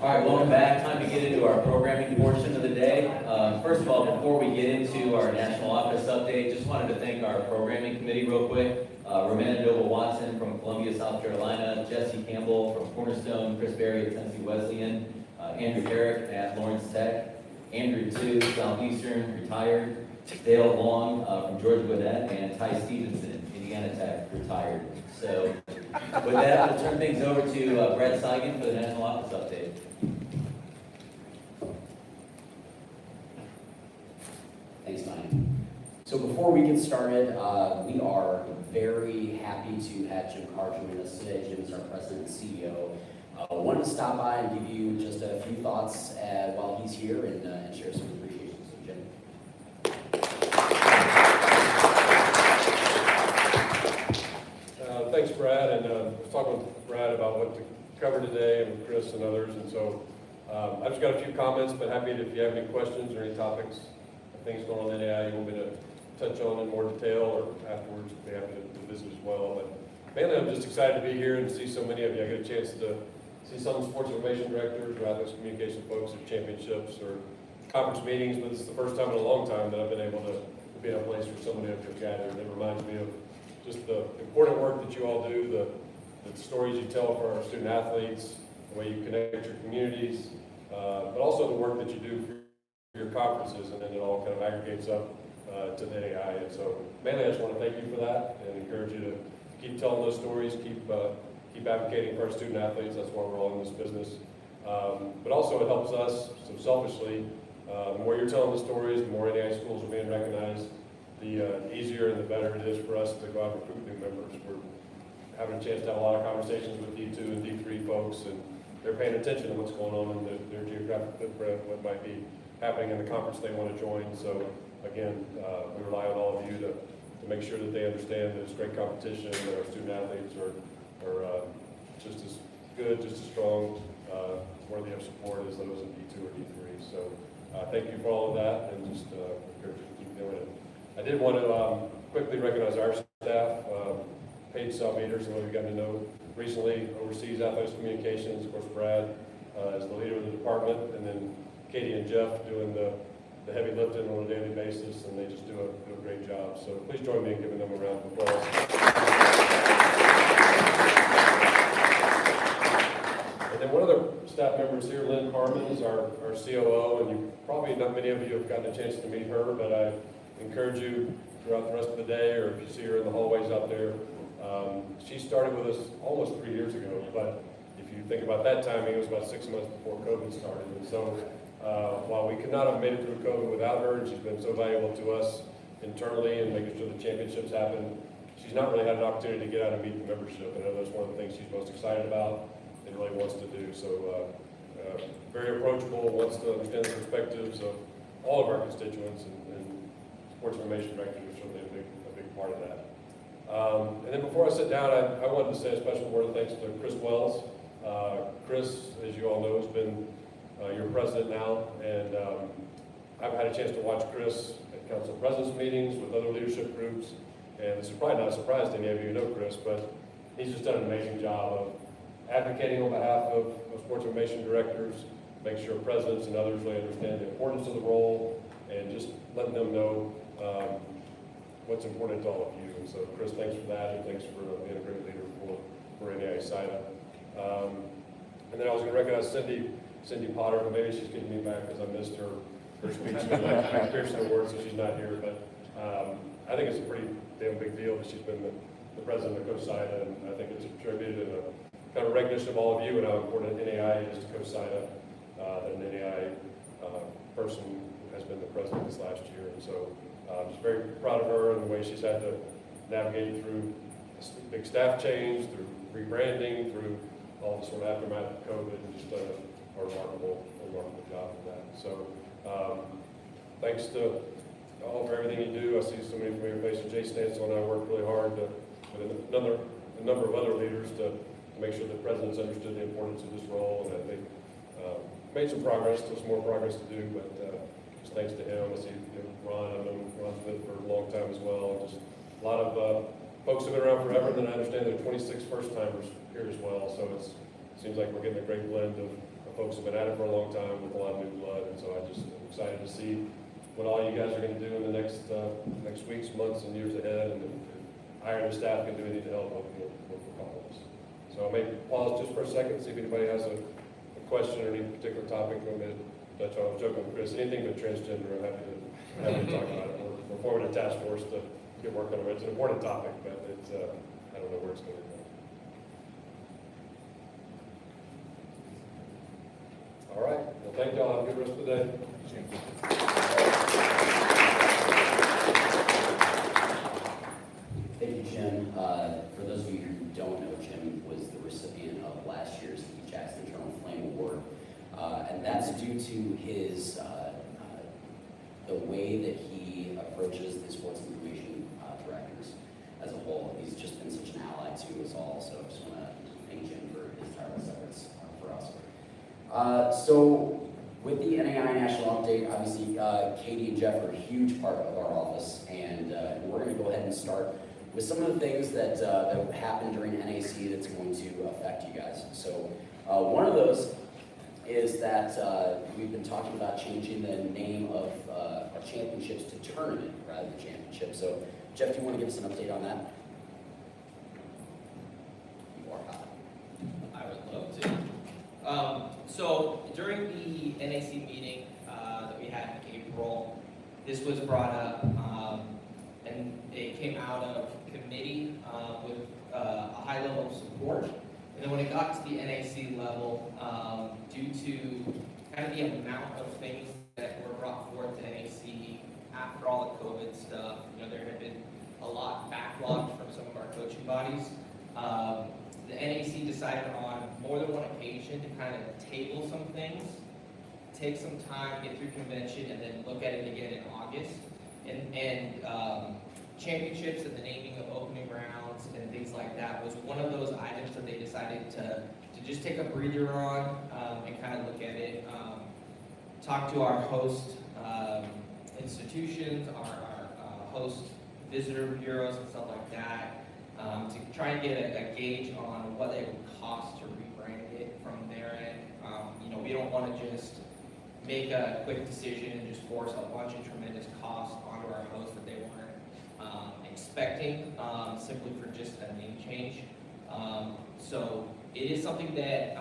All right, welcome back. Time to get into our programming portion of the day. First of all, before we get into our national office update, just wanted to thank our programming committee real quick. Romana Doble-Watson from Columbia, South Carolina, Jesse Campbell from Cornerstone, Chris Berry at Tennessee Wesleyan, Andrew Herrick at Lawrence Tech, Andrew Tu, Southeastern, retired, Dale Long from Georgia Gwinnett, and Ty Stevenson, Indiana Tech, retired. So with that, we'll turn things over to Brett Seigan for the national office update. Thanks, Mike. So before we get started, we are very happy to have Jim Carr join us today. Jim is our president and CEO. Wanted to stop by and give you just a few thoughts while he's here and share some appreciation. So, Jim. Thanks, Brad. And I was talking with Brad about what to cover today and with Chris and others. And so I've just got a few comments, but happy if you have any questions or any topics, things going on in NAIA you want me to touch on in more detail, or afterwards be happy to visit as well. But mainly I'm just excited to be here and see so many of you. I get a chance to see some sports information directors or athletics communication folks at championships or conference meetings, but this is the first time in a long time that I've been able to be in a place where so many of you have gathered. It reminds me of just the important work that you all do, the stories you tell for our student athletes, the way you connect your communities, but also the work that you do for your conferences, and then it all kind of aggregates up to the NAIA. And so mainly I just want to thank you for that and encourage you to keep telling those stories, keep advocating for our student athletes. That's why we're all in this business. But also it helps us, so selfishly, the more you're telling the stories, the more NAIA schools are being recognized, the easier and the better it is for us to go out and recruit new members. We're having a chance to have a lot of conversations with D2 and D3 folks, and they're paying attention to what's going on in their geographic footprint, what might be happening in the conference they want to join. So again, we rely on all of you to make sure that they understand that it's great competition, that our student athletes are just as good, just as strong, worthy of support as those in D2 or D3. So thank you for all of that, and just encourage you to keep doing it. I did want to quickly recognize our staff. Paige Salvatore, some of you got to know recently, oversees athletics communications. Of course, Brad is the leader of the department, and then Katie and Jeff doing the heavy lifting on a daily basis, and they just do a great job. So please join me in giving them a round of applause. And then one of the staff members here, Lynn Harmon, is our COO, and you probably, not many of you have gotten a chance to meet her, but I encourage you throughout the rest of the day, or if you see her in the hallways out there. She started with us almost 3 years ago, but if you think about that timing, it was about 6 months before COVID started. And so while we could not have made it through COVID without her, and she's been so valuable to us internally and making sure the championships happen, she's not really had an opportunity to get out and meet the membership. And I know that's one of the things she's most excited about and really wants to do. So very approachable, wants to understand the perspectives of all of our constituents, and sports information directors are certainly a big part of that. And then before I sit down, I wanted to say a special word of thanks to Chris Wells. Chris, as you all know, has been your president now, and I've had a chance to watch Chris at council presidents meetings with other leadership groups, and this is probably not a surprise to any of you who know Chris, but he's just done an amazing job of advocating on behalf of sports information directors, making sure presidents and others really understand the importance of the role, and just letting them know what's important to all of you. And so, Chris, thanks for that, and thanks for being a great leader for NAIA SIDA. And then I was going to recognize Cindy Potter, but maybe she's getting me back because I missed her speech. I pierced her words, so she's not here. But I think it's a pretty damn big deal that she's been the president of COSIDA, and I think it's attributed in a kind of recognition of all of you and how important NAIA is to COSIDA. That an NAIA person has been the president this last year, and so I'm just very proud of her and the way she's had to navigate through big staff change, through rebranding, through all the sort of aftermath of COVID and just done a remarkable job of that. So thanks to all for everything you do. I see so many familiar faces. Jay Stansel and I worked really hard with a number of other leaders to make sure the presidents understood the importance of this role, and I think made some progress. Still some more progress to do, but just thanks to him. I see Ron. I've known Ron Smith for a long time as well. And just a lot of folks have been around forever. And then I understand there are 26 first-timers here as well. So it seems like we're getting a great blend of folks who've been at it for a long time with a lot of new blood. And so I just am excited to see what all you guys are going to do in the next weeks, months, and years ahead. And if I or the staff can do anything to help, we'll call us. So I may pause just for a second, see if anybody has a question or any particular topic I'm going to touch on. I was joking with Chris. Anything but transgender, I'm happy to talk about it. We're forming a task force to get work on it. It's an important topic, but it's I don't know where it's going to go. All right. Well, thank y'all. Have a good rest of the day. Thank you, Jim. For those of you who don't know, Jim was the recipient of last year's Keith Jackson Eternal Flame Award, and that's due to his the way that he approaches the sports information directors as a whole. He's just been such an ally to us all. So I just want to thank Jim for his tireless efforts for us. So with the NAIA National Update, obviously Katie and Jeff are a huge part of our office, and we're going to go ahead and start with some of the things that happened during NAC that's going to affect you guys. So one of those is that we've been talking about changing the name of our championships to tournament rather than championship. So Jeff, do you want to give us an update on that? You are hot. I would love to. So during the NAC meeting that we had in April, this was brought up, and it came out of committee with a high level of support. And then when it got to the NAC level, due to kind of the amount of things that were brought forth to NAC after all the COVID stuff, there had been a lot backlogged from some of our coaching bodies. The NAC decided on more than one occasion to kind of table some things, take some time, get through convention, and then look at it again in August. And championships and the naming of opening rounds and things like that was one of those items that they decided to just take a breather on and kind of look at it, talk to our host institutions, our host visitor bureaus and stuff like that, to try and get a gauge on what it would cost to rebrand it from their end. We don't want to just make a quick decision and just force a bunch of tremendous costs onto our hosts that they weren't expecting, simply for just a name change. So it is something that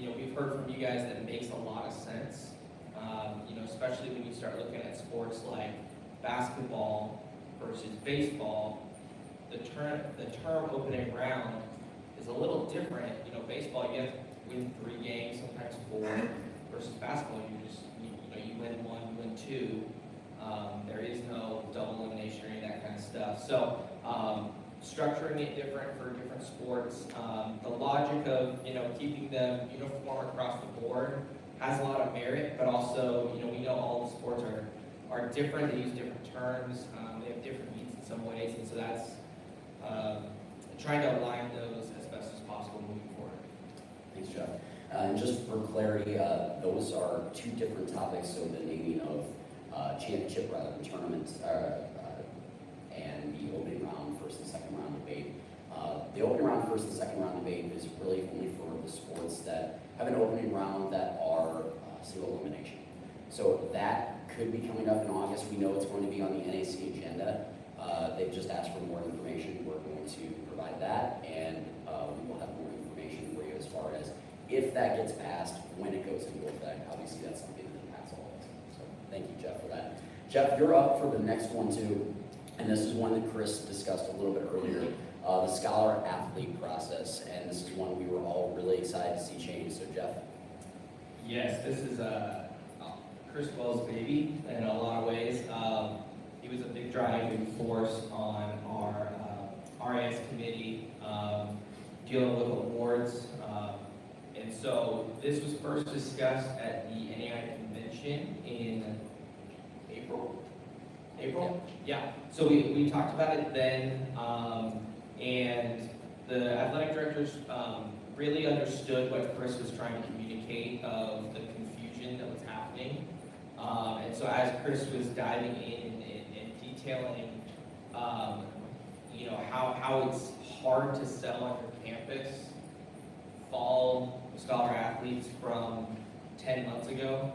we've heard from you guys that makes a lot of sense. Especially when you start looking at sports like basketball versus baseball. The term opening round is a little different. Baseball, you have to win 3 games, sometimes 4, versus basketball, you win 1, you win 2. There is no double elimination or any of that kind of stuff. So structuring it different for different sports, the logic of keeping them uniform across the board has a lot of merit, but also we know all the sports are different. They use different terms. They have different needs in some ways, and so that's trying to align those as best as possible moving forward. Thanks, Jeff. And just for clarity, those are 2 different topics. So the naming of championship rather than tournament, and the opening round, first and second round debate. The opening round, first and second round debate is really only for the sports that have an opening round that are single elimination. So that could be coming up in August. We know it's going to be on the NAC agenda. They've just asked for more information. We're going to provide that, and we will have more information for you as far as if that gets passed, when it goes into effect. Obviously, that's something that impacts all of us. So thank you, Jeff, for that. Jeff, you're up for the next one too, and this is one that Chris discussed a little bit earlier, the scholar athlete process, and this is one we were all really excited to see change. So Jeff? Yes, this is Chris Wells' baby in a lot of ways. He was a big driving force on our RAS committee, dealing with awards, And so this was first discussed at the NAIA convention in April. Yeah. So we talked about it then, and the athletic directors really understood what Chris was trying to communicate of the confusion that was happening. And so as Chris was diving in and detailing, how it's hard to sell on your campus fall scholar athletes from 10 months ago,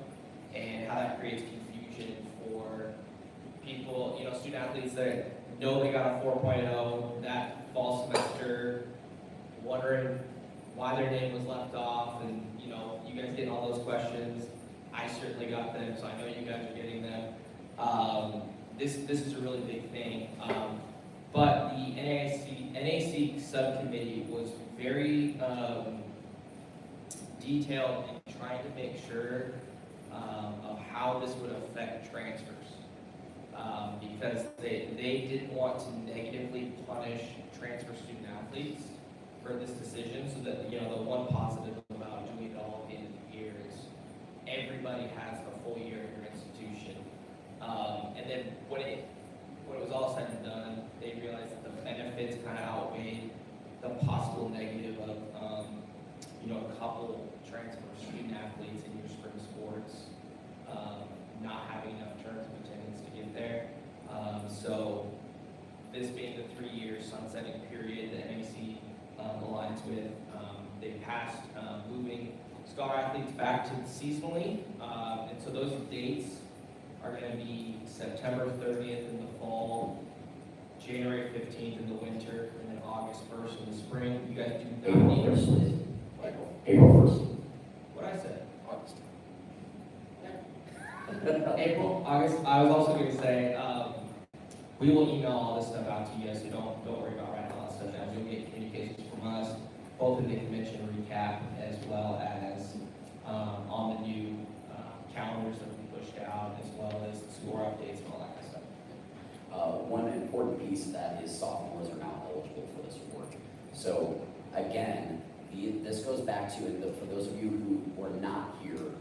and how that creates confusion for people, student athletes that know they got a 4.0 that fall semester, wondering why their name was left off, and you guys getting all those questions. I certainly got them, so I know you guys are getting them. This is a really big thing. But the NAC subcommittee was very detailed in trying to make sure of how this would affect transfers. Because they didn't want to negatively punish transfer student athletes for this decision, so that the one positive about doing it all at the end of the year is everybody has a full year in your institution. And then when it was all said and done, they realized that the benefits kind of outweighed the possible negative of a couple transfer student athletes in your spring sports not having enough terms of attendance to get there. So this being the 3-year sunsetting period that NAC aligns with, they passed moving scholar athletes back to seasonally, and so those dates are going to be September 30th in the fall, January 15th in the winter, and then August 1st in the spring. You guys do April 1st. April 1st. What I said? August. April, August. I was also going to say, we will email all this stuff out to you guys, so don't worry about writing all that stuff down. You'll get communications from us, both in the convention recap as well as on the new calendars that we pushed out, as well as the score updates and all that kind of stuff. One important piece of that is sophomores are now eligible for this award. So again, this goes back to, for those of you who were not here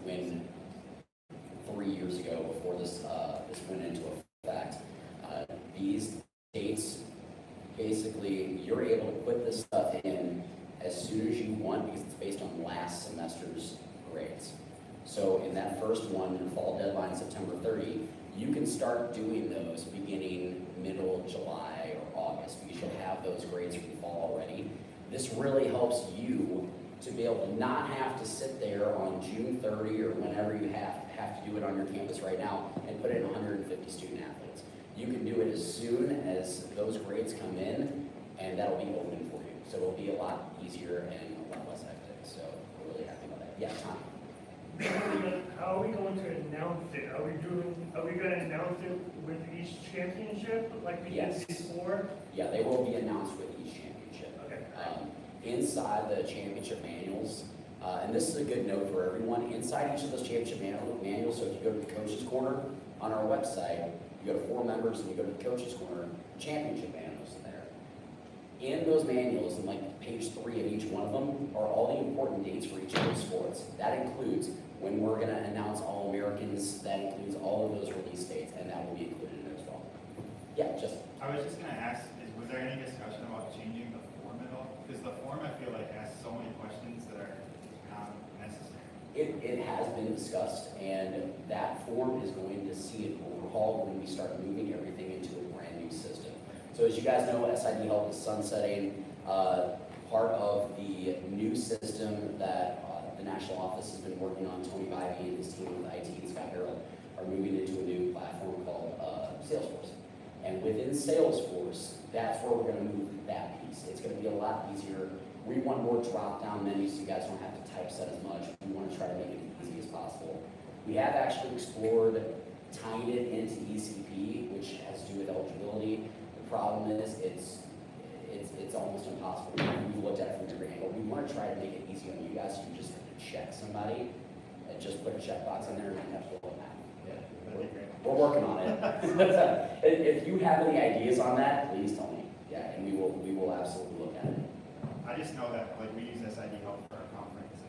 when 3 years ago, before this went into effect, these dates, basically, you're able to put this stuff in as soon as you want because it's based on last semester's grades. So in that first one, your fall deadline, September 30, you can start doing those beginning middle of July or August because you'll have those grades from the fall already. This really helps you to be able to not have to sit there on June 30 or whenever you have to do it on your campus right now and put in 150 student athletes. You can do it as soon as those grades come in, and that'll be open for you. So it'll be a lot easier and a lot less hectic. So we're really happy about that. Yeah, Tom. How are we going to announce it? Are we going to announce it with each championship like we Yes. did before? Yeah, they will be announced with each championship. Okay. Inside the championship manuals, and this is a good note for everyone, inside each of those championship manuals, so if you go to the coach's corner on our website, you go to 4 members and you go to the coach's corner, championship manuals in there. In those manuals, in like page 3 of each one of them, are all the important dates for each of those sports. That includes when we're going to announce All-Americans, that includes all of those release dates, and that will be included in there as well. Yeah, just. I was just going to ask, was there any discussion about changing the form at all? Because the form, I feel like, asks so many questions that are not necessary. It has been discussed, and that form is going to see an overhaul when we start moving everything into a brand new system. So as you guys know, SID Health is sunsetting. Part of the new system that the national office has been working on, Tony Bivey and his team with IT and Scott Harrell are moving into a new platform called Salesforce. And within Salesforce, that's where we're going to move that piece. It's going to be a lot easier. We want more drop-down menus so you guys don't have to typeset as much. We want to try to make it as easy as possible. We have actually explored tying it into ECP, which has to do with eligibility. The problem is it's almost impossible. We've looked at it from every angle. We want to try to make it easy on you guys so you just have to check somebody and just put a checkbox in there and have to look at it. We're working on it. If you have any ideas on that, please tell me. Yeah, and we will absolutely look at it. I just know that like we use SID Help for our conference,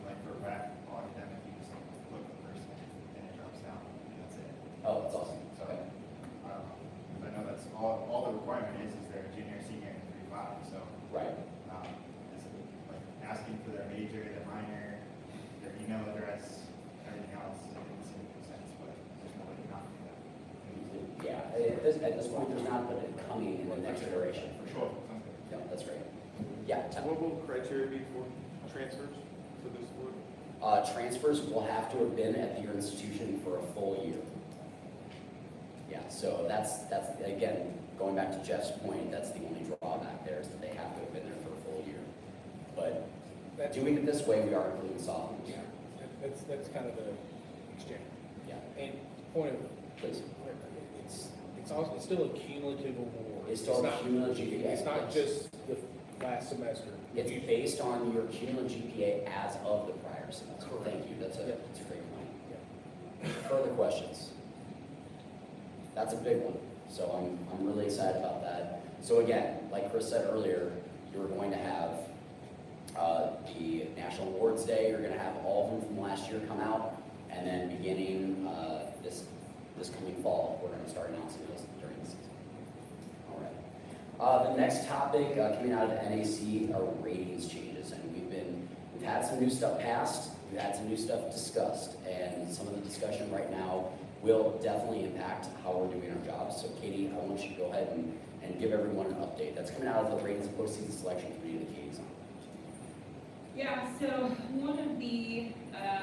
track all academic, you just look at the first name and it drops down, and that's it. Oh, that's awesome. So, Okay. I know that's all the requirement is their junior, senior, and 3-5, so, Right. it's like asking for their major, their minor, their email address, everything else, it doesn't seem to make sense, but there's no way to not do that. Yeah, at this point, there's not, but it's coming in the next iteration, for sure. Sure, sounds good. Yeah, that's great. Yeah, Tom. What will criteria be for transfers to this board? Transfers will have to have been at your institution for a full year. Yeah, so that's, again, going back to Jeff's point, that's the only drawback there, is that they have to have been there for a full year. But doing it this way, we are including sophomores. Yeah, that's kind of the exchange. Yeah, And point of, please. it's still a cumulative award. It's still a not- cumulative GPA. It's not just the last semester. It's based on your cumulative GPA as of the prior semester. Correct. Thank you, that's a Yep. great point. Further questions? That's a big one, so I'm really excited about that. So again, like Chris said earlier, you're going to have the National Awards Day, you're gonna have all of them from last year come out, and then beginning this coming fall, we're gonna start announcing those during the season. All right. The next topic coming out of the NAC are ratings changes, and we've had some new stuff passed, we've had some new stuff discussed, and some of the discussion right now will definitely impact how we're doing our jobs. So Katie, I want you to go ahead and give everyone an update. That's coming out of the ratings and postseason selection committee that Katie's on. Yeah, so one of the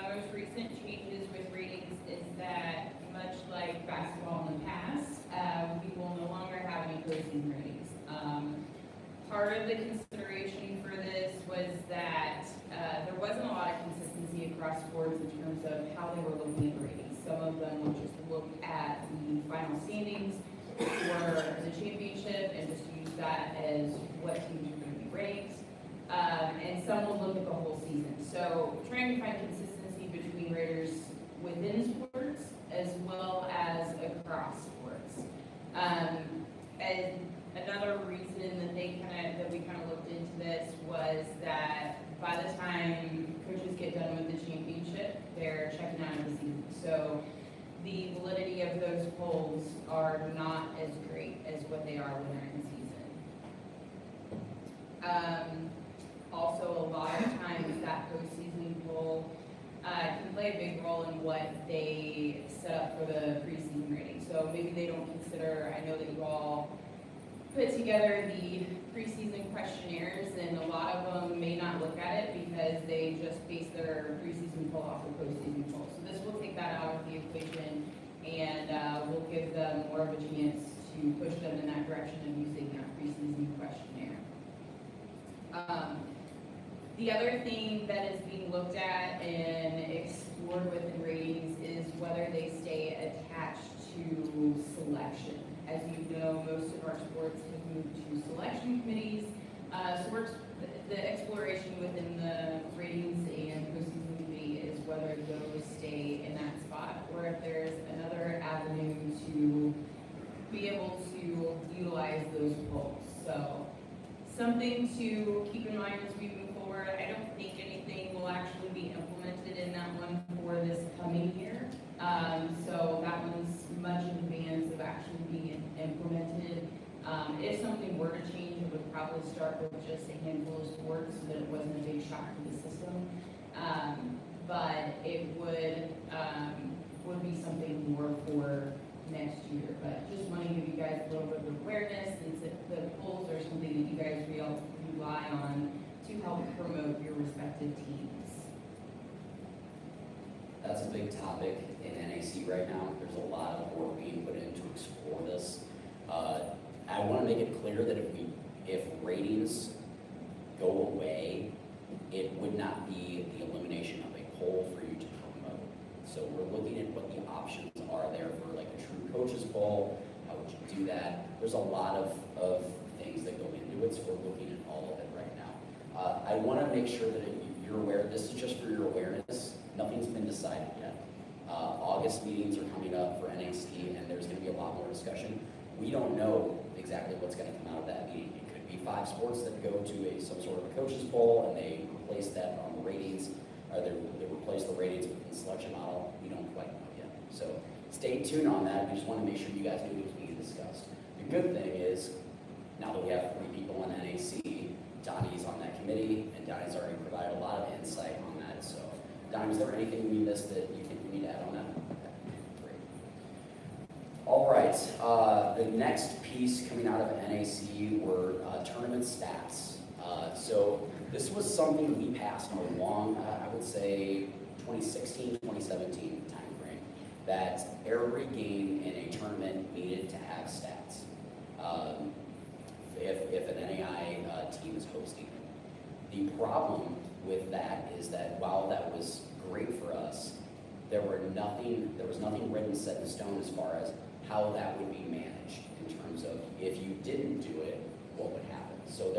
most recent changes with ratings is that, much like basketball in the past, we will no longer have any postseason ratings. Part of the consideration for this was that there wasn't a lot of consistency across sports in terms of how they were looking at ratings. Some of them would just look at the final standings for the championship and just use that as what teams are going to be ranked. And some will look at the whole season. So trying to find consistency between raters within sports as well as across sports. And another reason that we kind of looked into this was that by the time coaches get done with the championship, they're checking out of the season. So the validity of those polls are not as great as what they are when they're in season. Also, a lot of times that postseason poll can play a big role in what they set up for the preseason rating. So maybe they don't consider, I know that you all put together the preseason questionnaires, and a lot of them may not look at it because they just base their preseason poll off the postseason poll. So this will take that out of the equation, and will give them more of a chance to push them in that direction of using that preseason questionnaire. The other thing that is being looked at and explored within ratings is whether they stay attached to selection. As you know, most of our sports have moved to selection committees. The exploration within the ratings and postseason committee is whether those stay in that spot or if there's another avenue to be able to utilize those polls. So something to keep in mind as we move forward. I don't think anything will actually be implemented in that one for this coming year. So that one's much in advance of actually being implemented. If something were to change, it would probably start with just a handful of sports so that it wasn't a big shock to the system. But it would be something more for next year. But just want to give you guys a little bit of awareness, since the polls are something that you guys rely on to help promote your respective teams. That's a big topic in NAC right now. There's a lot of work being put in to explore this. I want to make it clear that if ratings go away, it would not be the elimination of a poll for you to promote. So we're looking at what the options are there for like a true coaches poll. How would you do that? There's a lot of things that go into it, so we're looking at all of it right now. I want to make sure that you're aware, this is just for your awareness, nothing's been decided yet. August meetings are coming up for NXT, and there's going to be a lot more discussion. We don't know exactly what's going to come out of that meeting. It could be 5 sports that go to some sort of a coaches poll, and they replace that on the ratings they replace the ratings with the selection model. We don't quite know yet. So stay tuned on that. We just want to make sure you guys knew it was being discussed. The good thing is, now that we have 3 people on NAC, Donnie's on that committee, and Donnie's already provided a lot of insight on that. So, Donnie, was there anything we missed that you think we need to add on that? Great. All right, the next piece coming out of NAC were tournament stats. So this was something we passed on a long, I would say, 2016, 2017 timeframe, that every game in a tournament needed to have stats. If an NAI team is hosting it. The problem with that is that while that was great for us, there was nothing written set in stone as far as how that would be managed in terms of if you didn't do it, what would happen. So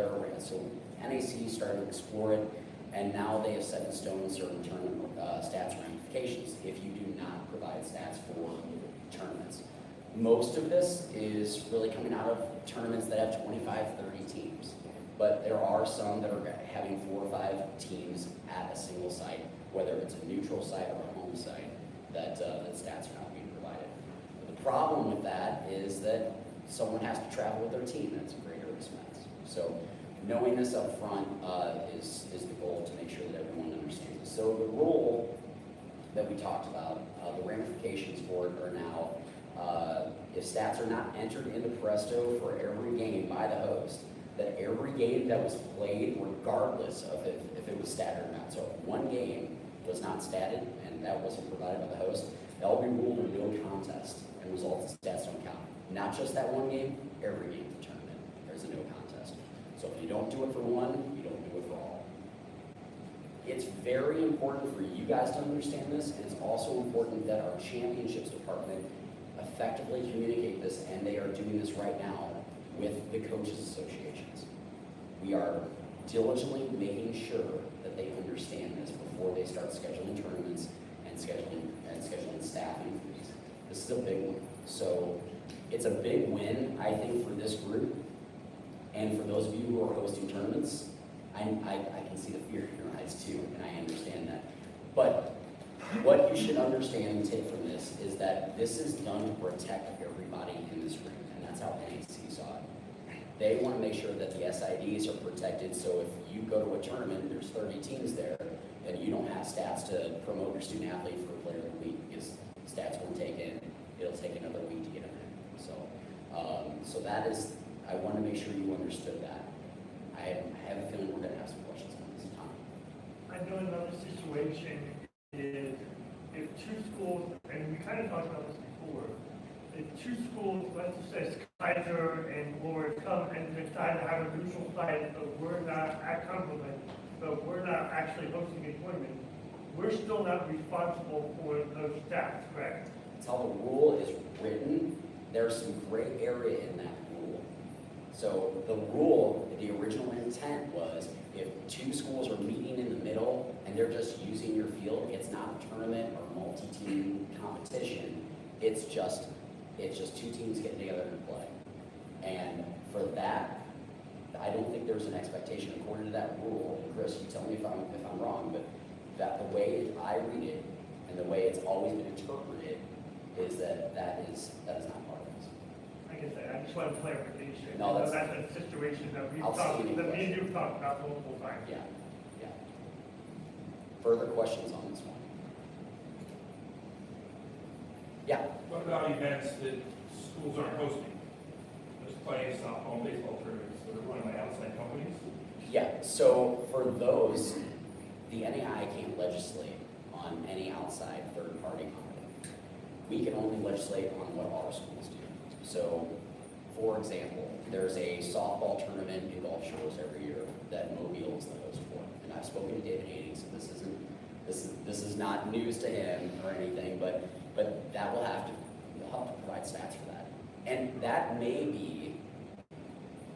NAC started to explore it, and now they have set in stone certain tournament stats ramifications if you do not provide stats for tournaments. Most of this is really coming out of tournaments that have 25, 30 teams. But there are some that are having 4 or 5 teams at a single site, whether it's a neutral site or a home site, that stats are not being provided. But the problem with that is that someone has to travel with their team, and it's a greater expense. So knowing this up front is the goal to make sure that everyone understands it. So the rule that we talked about, the ramifications for it are now, if stats are not entered into Presto for every game by the host, that every game that was played, regardless of if it was statted or not. So if one game was not statted and that wasn't provided by the host, that will be ruled a no contest, and results in stats don't count. Not just that one game, every game in the tournament, there's a no contest. So if you don't do it for one, you don't do it for all. It's very important for you guys to understand this, and it's also important that our championships department effectively communicate this, and they are doing this right now with the coaches associations. We are diligently making sure that they understand this before they start scheduling tournaments and scheduling staffing for these. This is a big one. So it's a big win, I think, for this group. And for those of you who are hosting tournaments, I can see the fear in your eyes too, and I understand that. But what you should understand and take from this is that this is done to protect everybody in this room, and that's how NAC saw it. They want to make sure that the SIDs are protected, so if you go to a tournament, there's 30 teams there, then you don't have stats to promote your student athlete for Player of the Week, because stats won't take in. It'll take another week to get them in. So that is, I want to make sure you understood that. I have a feeling we're going to have some questions on this time. I know another situation is if 2 schools, and we kind of talked about this before, if 2 schools, let's just say Kaiser and Lord, come and decide to have a neutral site, but we're not at Cumberland, but we're not actually hosting a tournament, we're still not responsible for those stats, correct? That's how the rule is written. There's some gray area in that rule. So the rule, the original intent was if 2 schools are meeting in the middle and they're just using your field, it's not a tournament or multi-team competition. It's just 2 teams getting together and play. And for that, I don't think there's an expectation according to that rule. And Chris, you tell me if I'm wrong, but that the way I read it and the way it's always been interpreted is that is not part of this. Like I said, I just wanted clarification. No, that's a situation that we've I'll see talked, any that me and questions. you've talked about multiple times. Yeah. Further questions on this one? Yeah. What about events that schools aren't hosting? Let's play softball, baseball tournaments that are run by outside companies. Yeah, so for those, the NAI can't legislate on any outside third-party company. We can only legislate on what our schools do. So, for example, there's a softball tournament in Gulf Shores every year that Mobile is the host for. And I've spoken to David Haney, so this is not news to him or anything, but that we'll have to provide stats for that. And that may be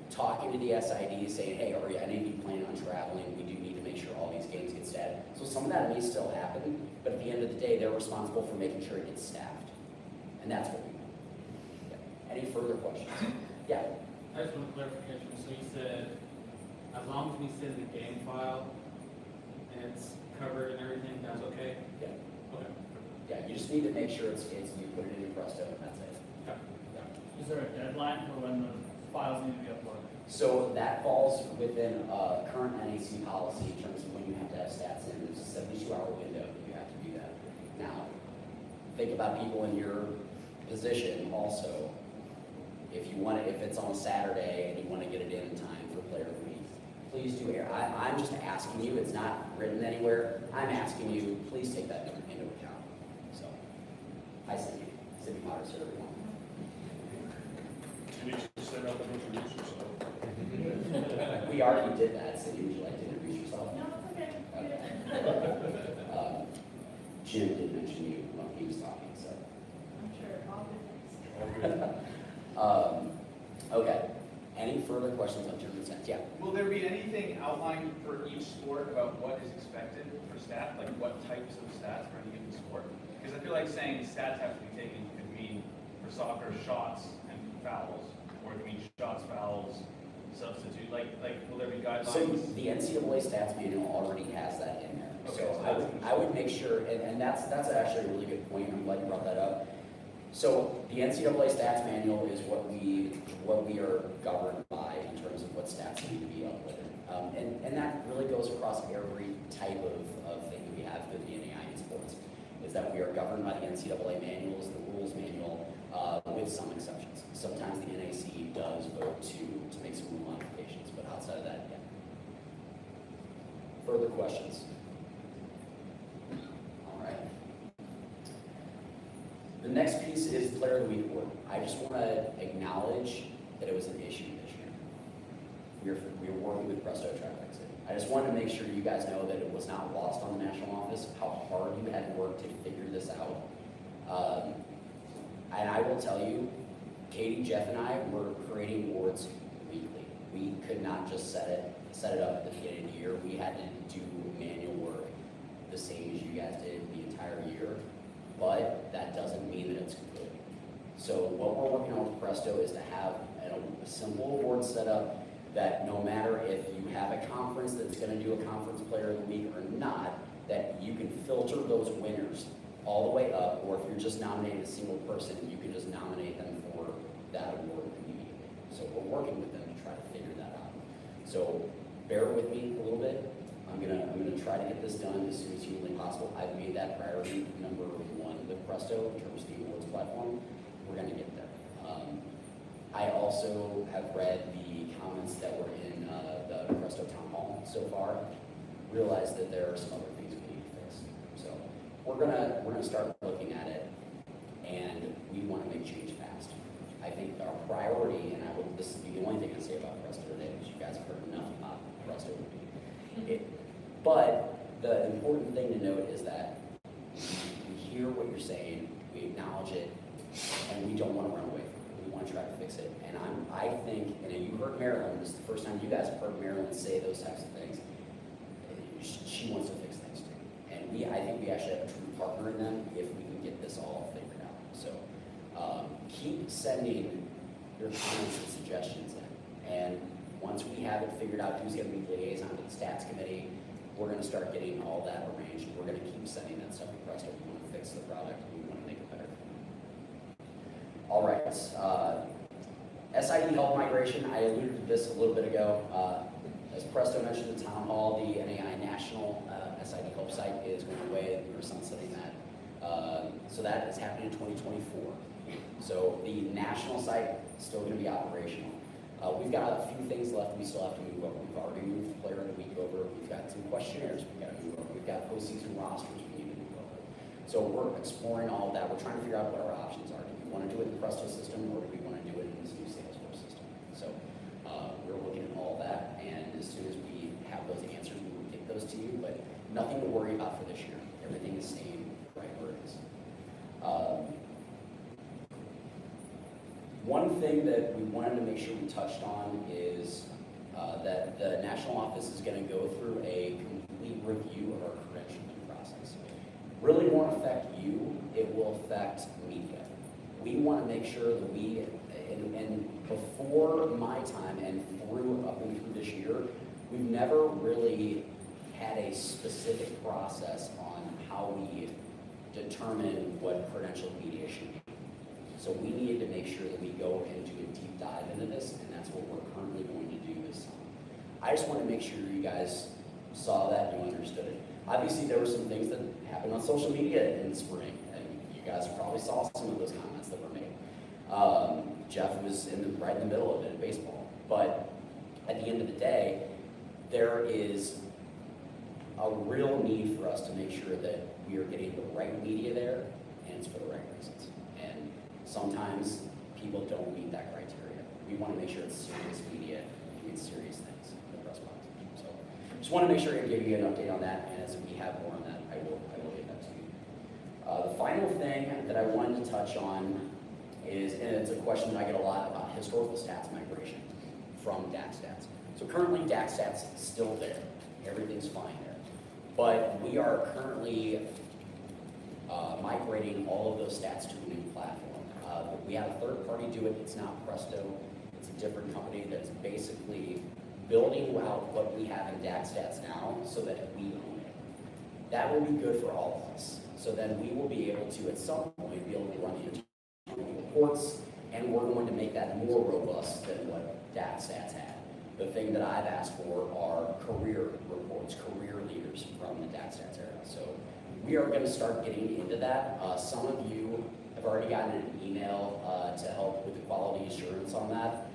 talking to the SID saying, hey, are any of you planning on traveling? We do need to make sure all these games get staffed. So some of that may still happen, but at the end of the day, they're responsible for making sure it gets staffed. And that's what we want. Yeah. Any further questions? Yeah. I just want clarification. So you said, as long as we send the game file and it's covered and everything, just need to make sure it's you put it in your Presto, and that's it. Is there a deadline for when the files need to be uploaded? So that falls within current NAC policy in terms of when you have to have stats in. There's a 72-hour window that you have to do that. Now, think about people in your position also. If it's on a Saturday and you want to get it in time for Player of the Week, please do it. I'm just asking you, it's not written anywhere. I'm asking you, please take that into account. So, I send you. City Potter, sir, everyone. You need to set up and introduce yourself. We already did that. Cindy, would you like to introduce yourself? No, it's okay. Okay. Jim did mention you when he was talking, so. I'm sure, all good. All good. Okay. Any further questions on Jim consent? Yeah. Will there be anything outlined for each sport about what is expected for stats, like what types of stats for any given sport? Because I feel like saying stats have to be taken could mean for soccer shots and fouls, or it could mean shots, fouls, substitute. Like will there be guidelines? So the NCAA stats manual already has that in there. Okay, So so I would make sure, and that's actually a really good point. I'm glad you brought that up. So the NCAA stats manual is what we are governed by in terms of what stats need to be uploaded. And that really goes across every type of thing that we have with the NAIA in sports, is that we are governed by the NCAA manuals, the rules manual, with some exceptions. Sometimes the NAC does vote to make some rule modifications, but outside of that, yeah. Further questions? All right. The next piece is Player of the Week award. I just want to acknowledge that it was an issue this year. We were working with Presto to try to fix it. I just wanted to make sure you guys know that it was not lost on the national office, how hard you had to work to figure this out. And I will tell you, Katie, Jeff, and I were creating awards weekly. We could not just set it up at the beginning of the year. We had to do manual work the same as you guys did the entire year, but that doesn't mean that it's complete. So what we're working on with Presto is to have a simple award set up that no matter if you have a conference that's going to do a conference player of the week or not, that you can filter those winners all the way up, or if you're just nominating a single person, you can just nominate them for that award immediately. So we're working with them to try to figure that out. So bear with me a little bit. I'm gonna try to get this done as soon as humanly possible. I've made that priority number one with Presto in terms of the awards platform. We're gonna get there. I also have read the comments that were in the Presto town hall so far. Realize that there are some other things we need to fix. So we're gonna start looking at it, and we want to make change fast. I think our priority, and this will be the only thing I say about Presto today, because you guys have heard enough about Presto. But the important thing to note is that we hear what you're saying, we acknowledge it, and we don't want to run away from it. We want to try to fix it. And I think, and you heard Marilyn, this is the first time you guys have heard Marilyn say those types of things. She wants to fix things too. And I think we actually have a true partner in them if we can get this all figured out. So keep sending your comments and suggestions in. And once we have it figured out who's going to be liaison to the stats committee, we're going to start getting all that arranged. We're going to keep sending that stuff to Presto. We want to fix the product. We want to make it better. All right. SID help migration. I alluded to this a little bit ago. As Presto mentioned at the town hall, the NAI national SID help site is going away. We're sunsetting that. So that is happening in 2024. So the national site is still going to be operational. We've got a few things left we still have to move over. We've already moved the player of the week over. We've got some questionnaires we've got to move over. We've got postseason rosters we need to move over. So we're exploring all of that. We're trying to figure out what our options are. Do we want to do it in the Presto system, or do we want to do it in this new Salesforce system? So we're looking at all that, and as soon as we have those answers, we will get those to you, but nothing to worry about for this year. Everything is staying right where it is. One thing that we wanted to make sure we touched on is that the national office is going to go through a complete review of our credentialing process. Really won't affect you, it will affect media. We want to make sure that and before my time and up and through this year, we've never really had a specific process on how we determine what credentialed media should be. So we needed to make sure that we go into a deep dive into this, and that's what we're currently going to do this summer. I just want to make sure you guys saw that and you understood it. Obviously, there were some things that happened on social media in the spring, and you guys probably saw some of those comments that were made. Jeff was right in the middle of it in baseball. But at the end of the day, there is a real need for us to make sure that we are getting the right media there, and it's for the right reasons. And sometimes people don't meet that criteria. We want to make sure it's serious media, it's serious things in the press box. So just want to make sure I give you an update on that, and as we have more on that, I will get that to you. The final thing that I wanted to touch on is, and it's a question that I get a lot about historical stats migration from DAC stats. So currently DAC stats is still there. Everything's fine there. But we are currently migrating all of those stats to a new platform. We have a third party do it. It's not Presto. It's a different company that's basically building out what we have in DAC stats now so that we own it. That will be good for all of us. So then we will be able to, at some point, be able to run internal reports, and we're going to make that more robust than what DAC stats had. The thing that I've asked for are career reports, career leaders from the DAC stats era. So we are going to start getting into that. Some of you have already gotten an email to help with the quality assurance on that.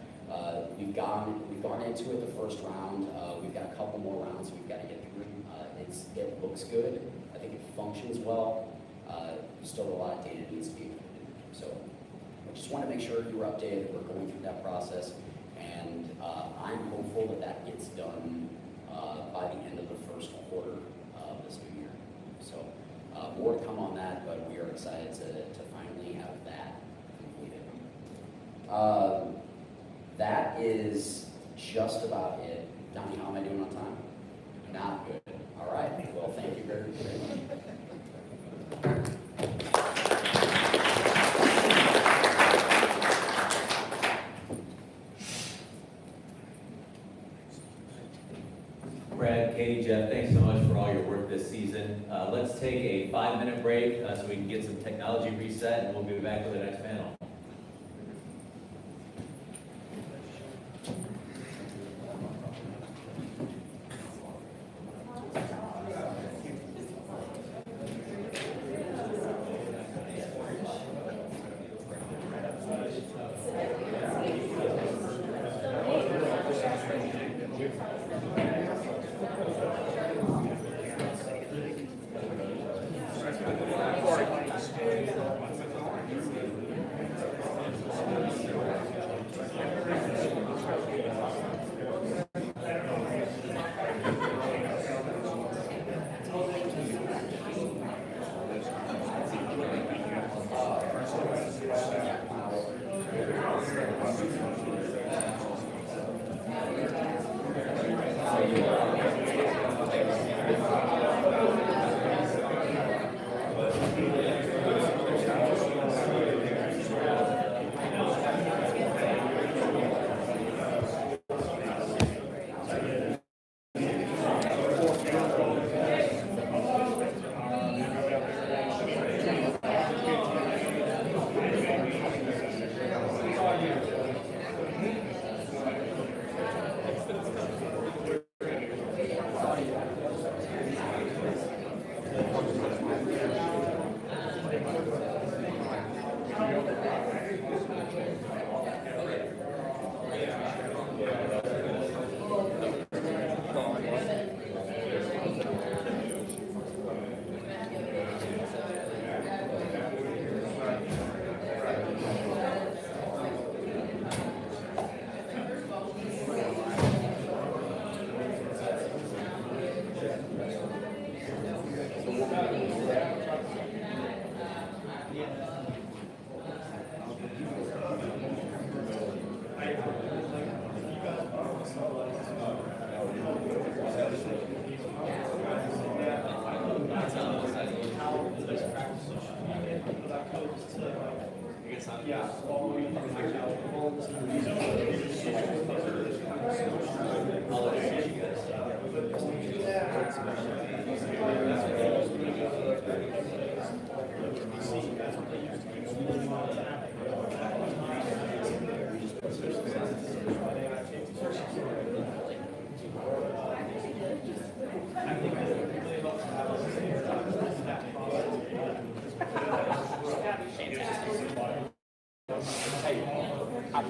We've gone into it the first round. We've got a couple more rounds we've got to get through. It looks good. I think it functions well. Still a lot of data needs to be included. So I just want to make sure you were updated. We're going through that process, and I'm hopeful that that gets done by the end of the first quarter of this new year. So more to come on that, but we are excited to finally have that completed. That is just about it. Donnie, how am I doing on time? Not good. All right. Well, thank you very much. Brad, Katie, Jeff, thanks so much for all your work this season. Let's take a 5-minute break so we can get some technology reset, and we'll be back with the next panel.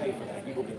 pay for that. You will be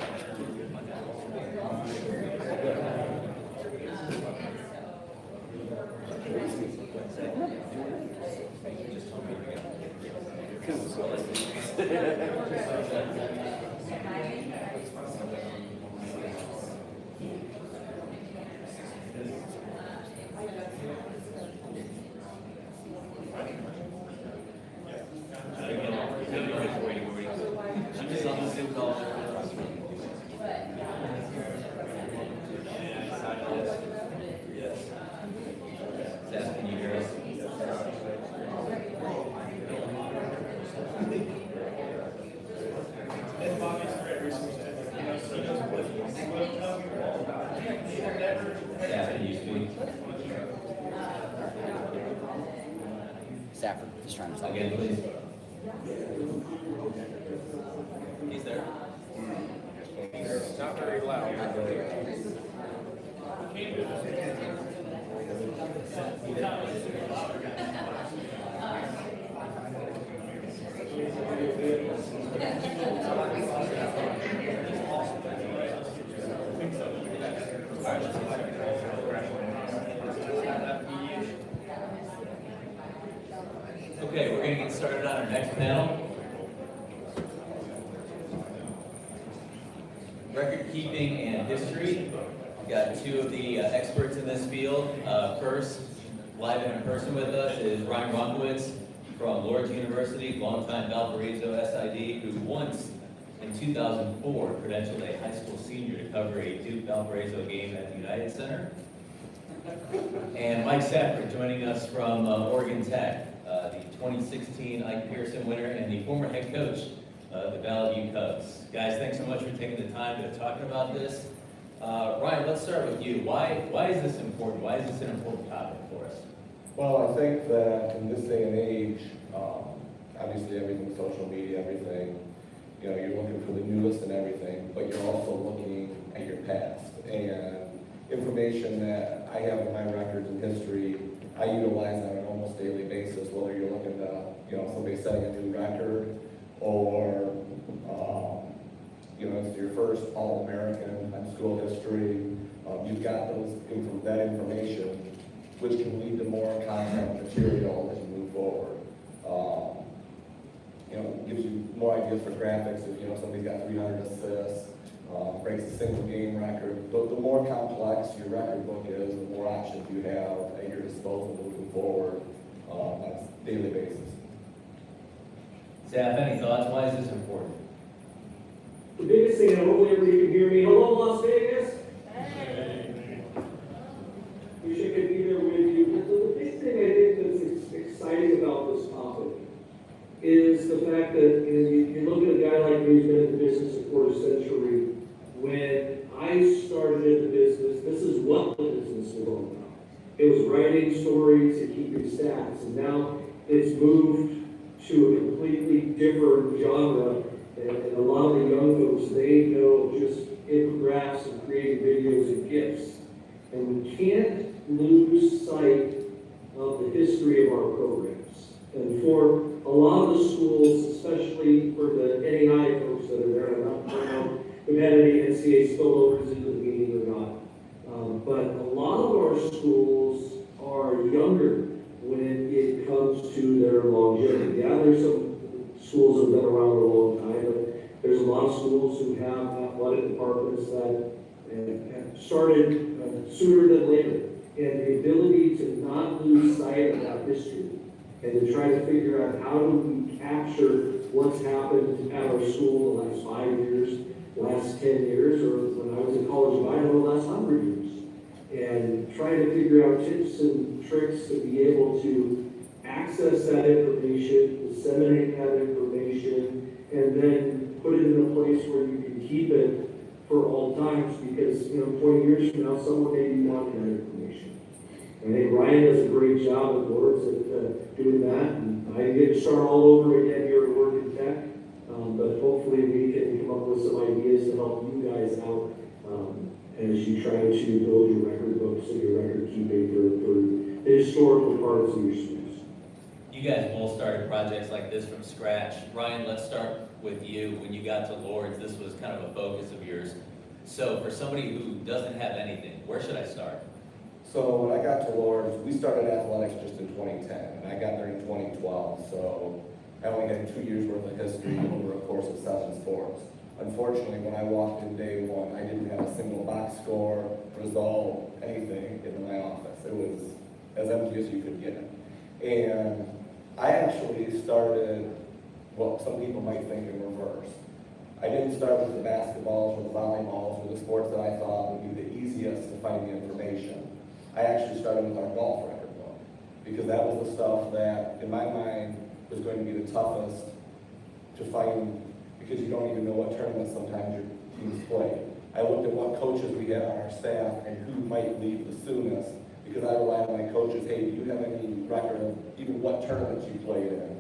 Seth, can you hear us? Seth, can you speak? Stafford, just trying to talk. Again, please. He's there. It's not very loud. Okay, we're going to get started on our next panel. Record keeping and history. We've got two of the experts in this field. First, live and in person with us is Ryan Ronkowitz from Lord's University, longtime Valparaiso SID, who once in 2004 credentialed a high school senior to cover a Duke Valparaiso game at the United Center. And Mike Safford joining us from Oregon Tech, the 2016 Ike Pearson winner and the former head coach of the Valley View Cubs. Guys, thanks so much for taking the time to talk about this. Ryan, let's start with you. Why is this important? Why is this an important topic for us? Well, I think that in this day and age, obviously everything, social media, everything, you know, you're looking for the newest and everything, but you're also looking at your past. And information that I have in my records and history, I utilize on an almost daily basis, whether you're looking to, you know, somebody setting a new record or, you know, it's your first All-American in school history. You've got that information, which can lead to more content material as you move forward. You know, it gives you more ideas for graphics. If, you know, somebody's got 300 assists, breaks a single game record. The more complex your record book is, the more options you have at your disposal moving forward on a daily basis. Seth, any thoughts? Why is this important? The biggest thing, and hopefully everybody can hear me. Hello, Las Vegas. Wish I could be there with you. But the big thing I think that's exciting about this topic is the fact that, you know, you look at a guy like me who's been in the business a quarter century. When I started in the business, this is what the business was all about. It was writing stories and keeping stats, and now it's moved to a completely different genre. And a lot of the young folks, they know just infographics and creating videos and GIFs. And we can't lose sight of the history of our programs. And for a lot of the schools, especially for the NAIA folks that are there, I'm not sure if we've had any NCAA spillovers into the meeting or not. But a lot of our schools are younger when it comes to their longevity. Yeah, there's some schools that have been around a long time, but there's a lot of schools who have athletic departments that have started sooner than later. And the ability to not lose sight of that history and to try to figure out how do we capture what's happened at our school the last 5 years, last 10 years, or when I was in college of Idaho, the last 100 years. And trying to figure out tips and tricks to be able to access that information, disseminate that information, and then put it in a place where you can keep it for all times, because, you know, 20 years from now, someone may be wanting that information. I think Ryan does a great job at Lord's at doing that, and I get to start all over again here at Oregon Tech, but hopefully we can come up with some ideas to help you guys out as you try to build your record books and your record keeping for the historical parts of your schools. You You guys both started projects like this from scratch. Ryan, let's start with you. When you got to Lord's, this was kind of a focus of yours. So for somebody who doesn't have anything, where should I start? So when I got to Lord's, we started athletics just in 2010, and I got there in 2012. So I only had 2 years worth of history over a course of 7 sports. Unfortunately, when I walked in day one, I didn't have a single box score, result, anything in my office. It was as empty as you could get it. And I actually started what some people might think in reverse. I didn't start with the basketballs or the volleyballs or the sports that I thought would be the easiest to find the information. I actually started with our golf record book because that was the stuff that, in my mind, was going to be the toughest to find because you don't even know what tournaments sometimes your teams play. I looked at what coaches we had on our staff and who might leave the soonest because I relied on my coaches, hey, do you have any record of even what tournaments you played in?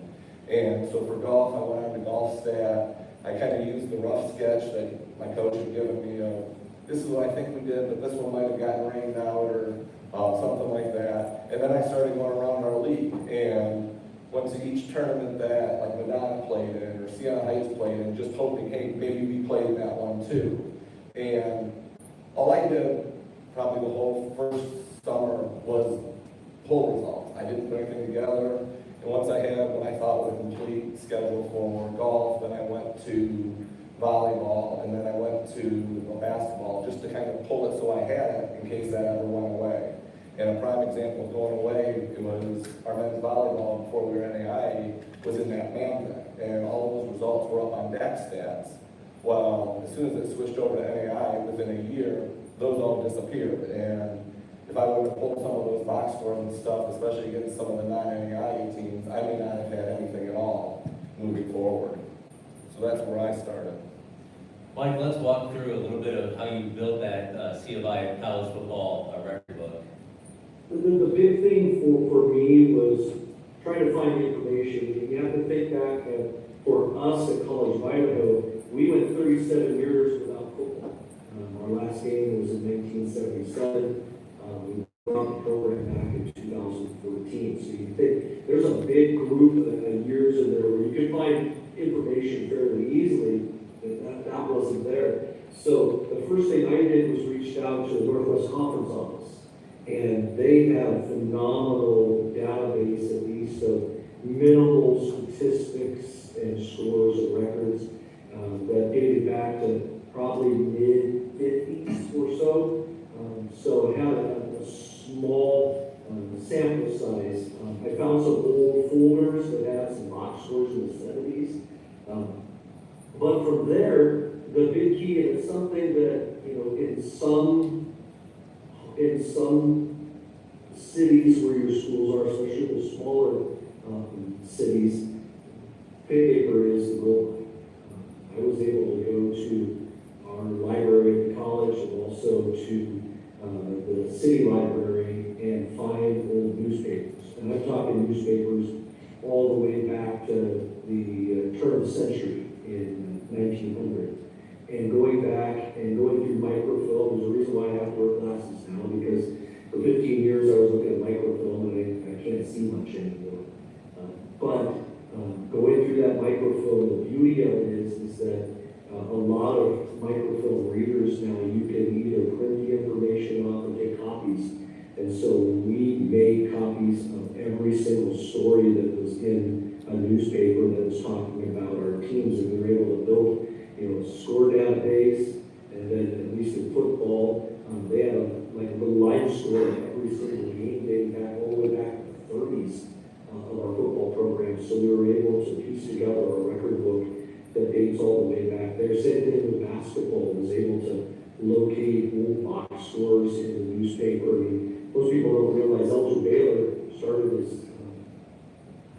And so for golf, I went on the golf stat. I kind of used the rough sketch that my coach had given me of, this is what I think we did, but this one might have gotten rained out or something like that. And then I started going around our league and went to each tournament that like Madonna played in or Siena Heights played in, just hoping, hey, maybe we played in that one too. And all I did probably the whole first summer was pull results. I didn't put anything together. And once I had what I thought was a complete schedule for golf, then I went to volleyball, and then I went to basketball just to kind of pull it so I had it in case that ever went away. And a prime example of going away, it was our men's volleyball before we were NAIA was in that Mammoth, and all those results were up on DAC stats. Well, as soon as it switched over to NAIA, within a year, those all disappeared. And if I would have pulled some of those box scores and stuff, especially against some of the non-NAIA teams, I may not have had anything at all moving forward. So that's where I started. Mike, let's walk through a little bit of how you built that C of I college football record book. The big thing for me was trying to find information. You have to think back that for us at College of Idaho, we went 37 years without football. Our last game was in 1977. We brought the program back in 2014. So you think there's a big group of years in there where you could find information fairly easily. That wasn't there. So the first thing I did was reached out to the Northwest Conference office. And they have phenomenal database, at least of minimal statistics and scores and records that dated back to probably mid-50s or so. So it had a small sample size. I found some old folders that had some box scores in the 70s. But from there, the big key, and it's something that, you know, in some cities where your schools are, especially the smaller cities, paper is the gold line. I was able to go to our library at the college and also to the city library and find old newspapers. And I'm talking newspapers all the way back to the turn of the century in 1900. And going back and going through microfilm, there's a reason why I have to wear glasses now, because for 15 years I was looking at microfilm and I can't see much anymore. But going through that microfilm, the beauty of it is that a lot of microfilm readers now, you can either print the information off or get copies. And so we made copies of every single story that was in a newspaper that was talking about our teams, and we were able to build, you know, a score database. And then at least in football, they had a live score of every single game dating back all the way back to the 30s of our football program. So we were able to piece together a record book that dates all the way back there. Same thing with basketball, was able to locate old box scores in the newspaper. I mean, most people don't realize Elgin Baylor started his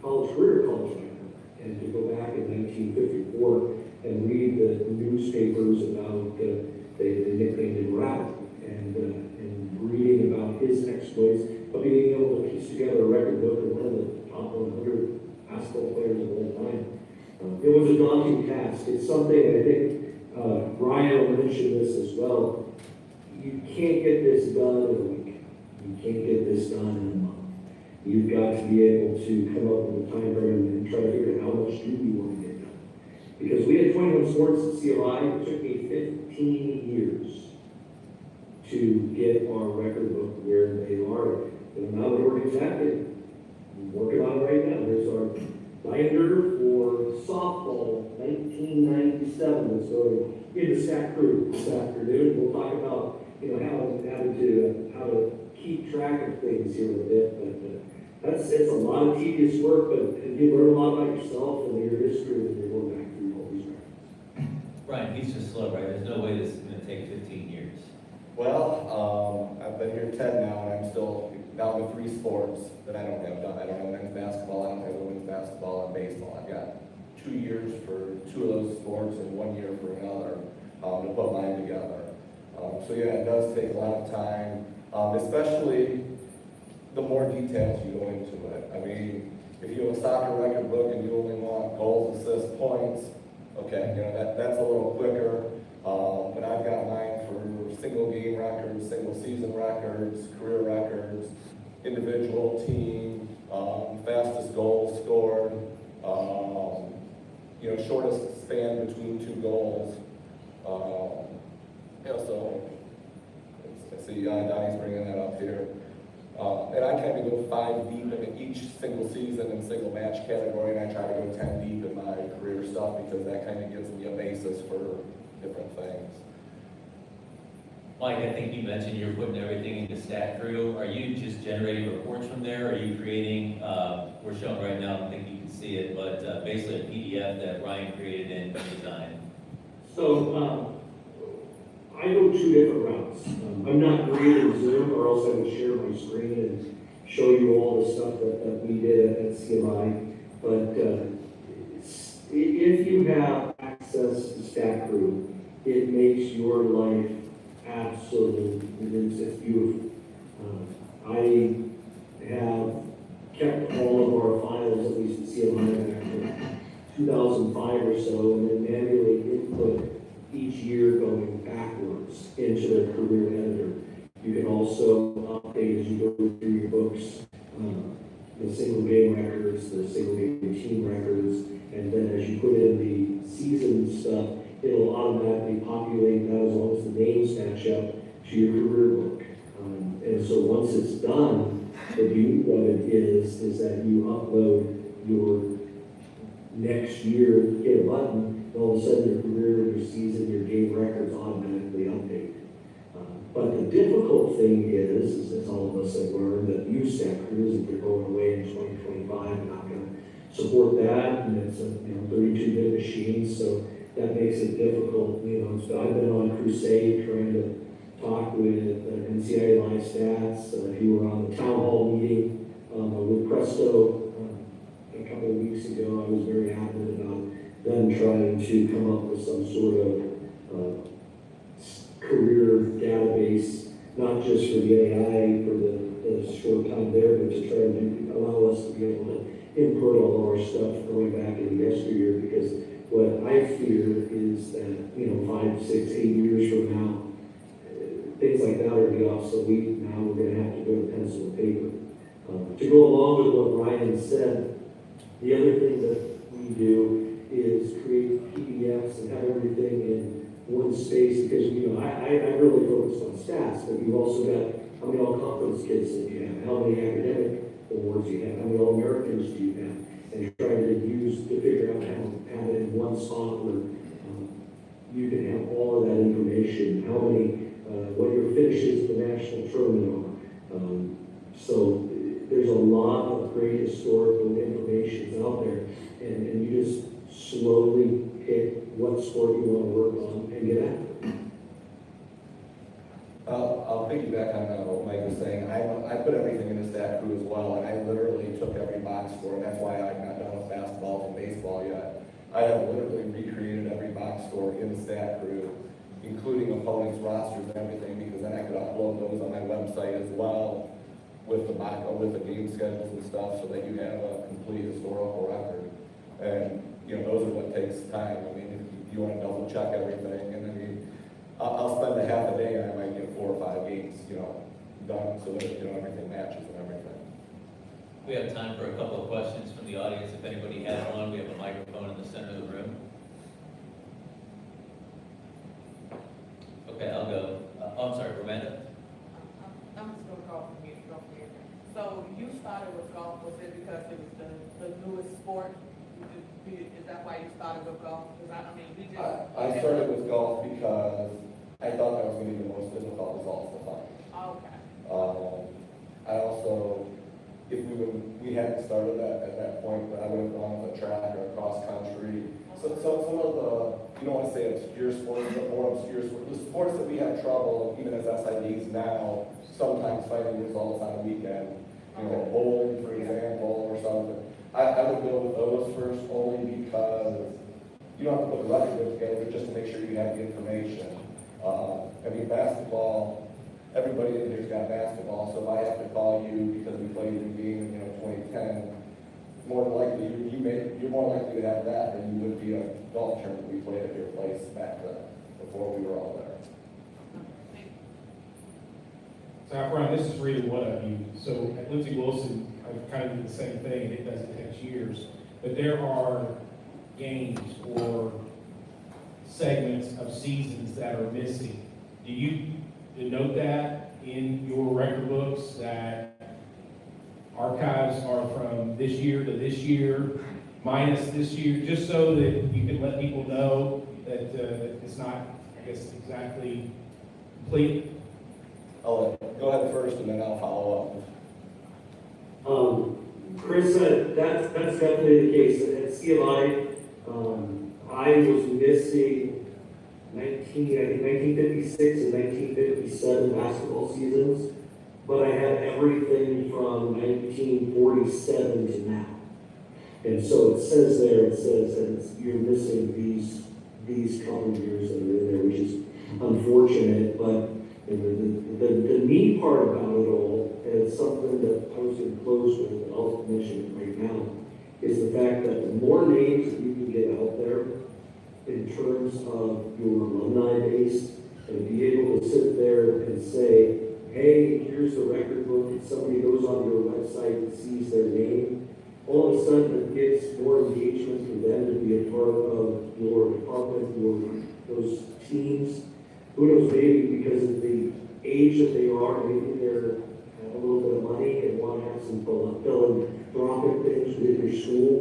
career college record, and to go back in 1954 and read the newspapers about they nicknamed him Rabbit, and reading about his exploits, but being able to piece together a record book of one of the top 100 basketball players of all time. It was a daunting task. It's something, I think Ryan mentioned this as well. You can't get this done in a week. You can't get this done in a month. You've got to be able to come up with a time frame and try to figure out how much do we want to get done. Because we had 21 sports at CLI, it took me 15 years to get our record book where they are. And now we're exactly working on it right now. There's our binder for softball 1997 that's going into Stack Crew this afternoon. We'll talk about how to keep track of things here a bit, but it's a lot of tedious work, but you learn a lot about yourself and your history when you're going back through all these records. Ryan, he's just slow, right? There's no way this is gonna take 15 years. Well, I've been here 10 now, and I'm still down to 3 sports that I don't have done. I don't have men's basketball, I don't have women's basketball, and baseball. I've got 2 years for 2 of those sports and 1 year for another to put mine together. So yeah, it does take a lot of time, especially the more details you go into it. I mean, if you have a soccer record book and you only want goals, assists, points, okay, that's a little quicker. But I've got mine for single game records, single season records, career records, individual team, fastest goal scored, shortest span between 2 goals. So let's see, Donnie's bringing that up here. And I kind of go 5 deep in each single season and single match category, and I try to go 10 deep in my career stuff because that kind of gives me a basis for different things. Mike, I think you mentioned you're putting everything into Stat Crew. Are you just generating reports from there? Are you creating, we're showing right now, I don't think you can see it, but basically a PDF that Ryan created in InDesign? So, I go 2 different routes. I'm not great in Zoom, or else I would share my screen and show you all the stuff that we did at CLI. But if you have access to Stat Crew, it makes your life absolutely, it's beautiful. I have kept all of our files, at least at CLI, back in 2005 or so, and then manually input each year going backwards into the career editor. You can also update as you go through your books, the single game records, the single game team records, and then as you put in the season stuff, it'll automatically populate that as long as the names match up to your career book. And so once it's done, the beauty of it is that you upload your next year, hit a button, and all of a sudden your career, your season, your game records automatically update. But the difficult thing is as all of us have learned, that use Stat Crews, if they're going away in 2025, and I'm going to support that, and it's a 32-bit machine, so that makes it difficult. So I've been on crusade trying to talk with NCAA Live Stats. If you were on the town hall meeting with Presto a couple of weeks ago, I was very adamant about them trying to come up with some sort of career database, not just for the AI for the short time there, but to try and allow us to be able to input all of our stuff going back into yesteryear, because what I fear is that, 5, 6, 8 years from now, things like that are going to be obsolete. Now we're going to have to go to pencil and paper. To go along with what Ryan said, the other thing that we do is create PDFs and have everything in one space, because, I really focus on stats, but you've also got how many all-conference kids that you have, how many academic awards you have, how many All-Americans do you have, and you're trying to figure out how to have it in one spot where you can have all of that information, how many, what your finishes in the national tournament are. So there's a lot of great historical information out there, and you just slowly pick what sport you want to work on and get after it. I'll piggyback on what Mike was saying. I put everything in the Stat Crew as well, and I literally took every box score, and that's why I'm not done with basketball and baseball yet. I have literally recreated every box score in the Stat Crew, including opponents' rosters and everything, because then I could upload those on my website as well with the game schedules and stuff, so that you have a complete historical record. And those are what takes time. I mean, if you want to double check everything, and then I'll spend a half a day and I might get 4 or 5 games, done, so that everything matches and everything. We have time for a couple of questions from the audience. If anybody has one, we have a microphone in the center of the room. Okay, I'll go. I'm sorry, Romanda? I'm just gonna call from here, from here. So you started with golf, was it because it was the newest sport? Is that why you started with golf? Because I mean, we just. I started with golf because I thought that was going to be the most difficult results to find. Okay. I also, if we hadn't started that at that point, I would have gone with a track or a cross country. So some of the, you don't want to say obscure sports, but more obscure sports, the sports that we have trouble, even as SIDs now, sometimes finding results on a weekend. You know, bowling, for example, or something. I would go with those first only because you don't have to put a record book together, just to make sure you have the information. I mean, basketball, everybody in here's got basketball, so if I have to call you because we played your game in 2010, more than likely you're more likely to have that than you would be a golf tournament we played at your place back then, before we were all there. So Brian, this is really what I've used. So at Lindsey Wilson, I kind of do the same thing, it doesn't take years. But there are games or segments of seasons that are missing. Do you denote that in your record books, that archives are from this year to this year, minus this year, just so that you can let people know that it's not, I guess, exactly complete? I'll go ahead first and then I'll follow up. Chris said that's definitely the case. At CLI, I was missing 1956 and 1957 basketball seasons, but I had everything from 1947 to now. And so it says there, that you're missing these couple of years that are in there, which is unfortunate, but the neat part about it all, and it's something that I was going to close with, and I'll mention it right now, is the fact that the more names that you can get out there in terms of your alumni base, and be able to sit there and say, hey, here's the record book, and somebody goes on your website and sees their name, all of a sudden it gives more engagement for them to be a part of your department, those teams. Who knows, maybe because of the age that they are, maybe they're a little bit of money and want to have some philanthropic things within your school.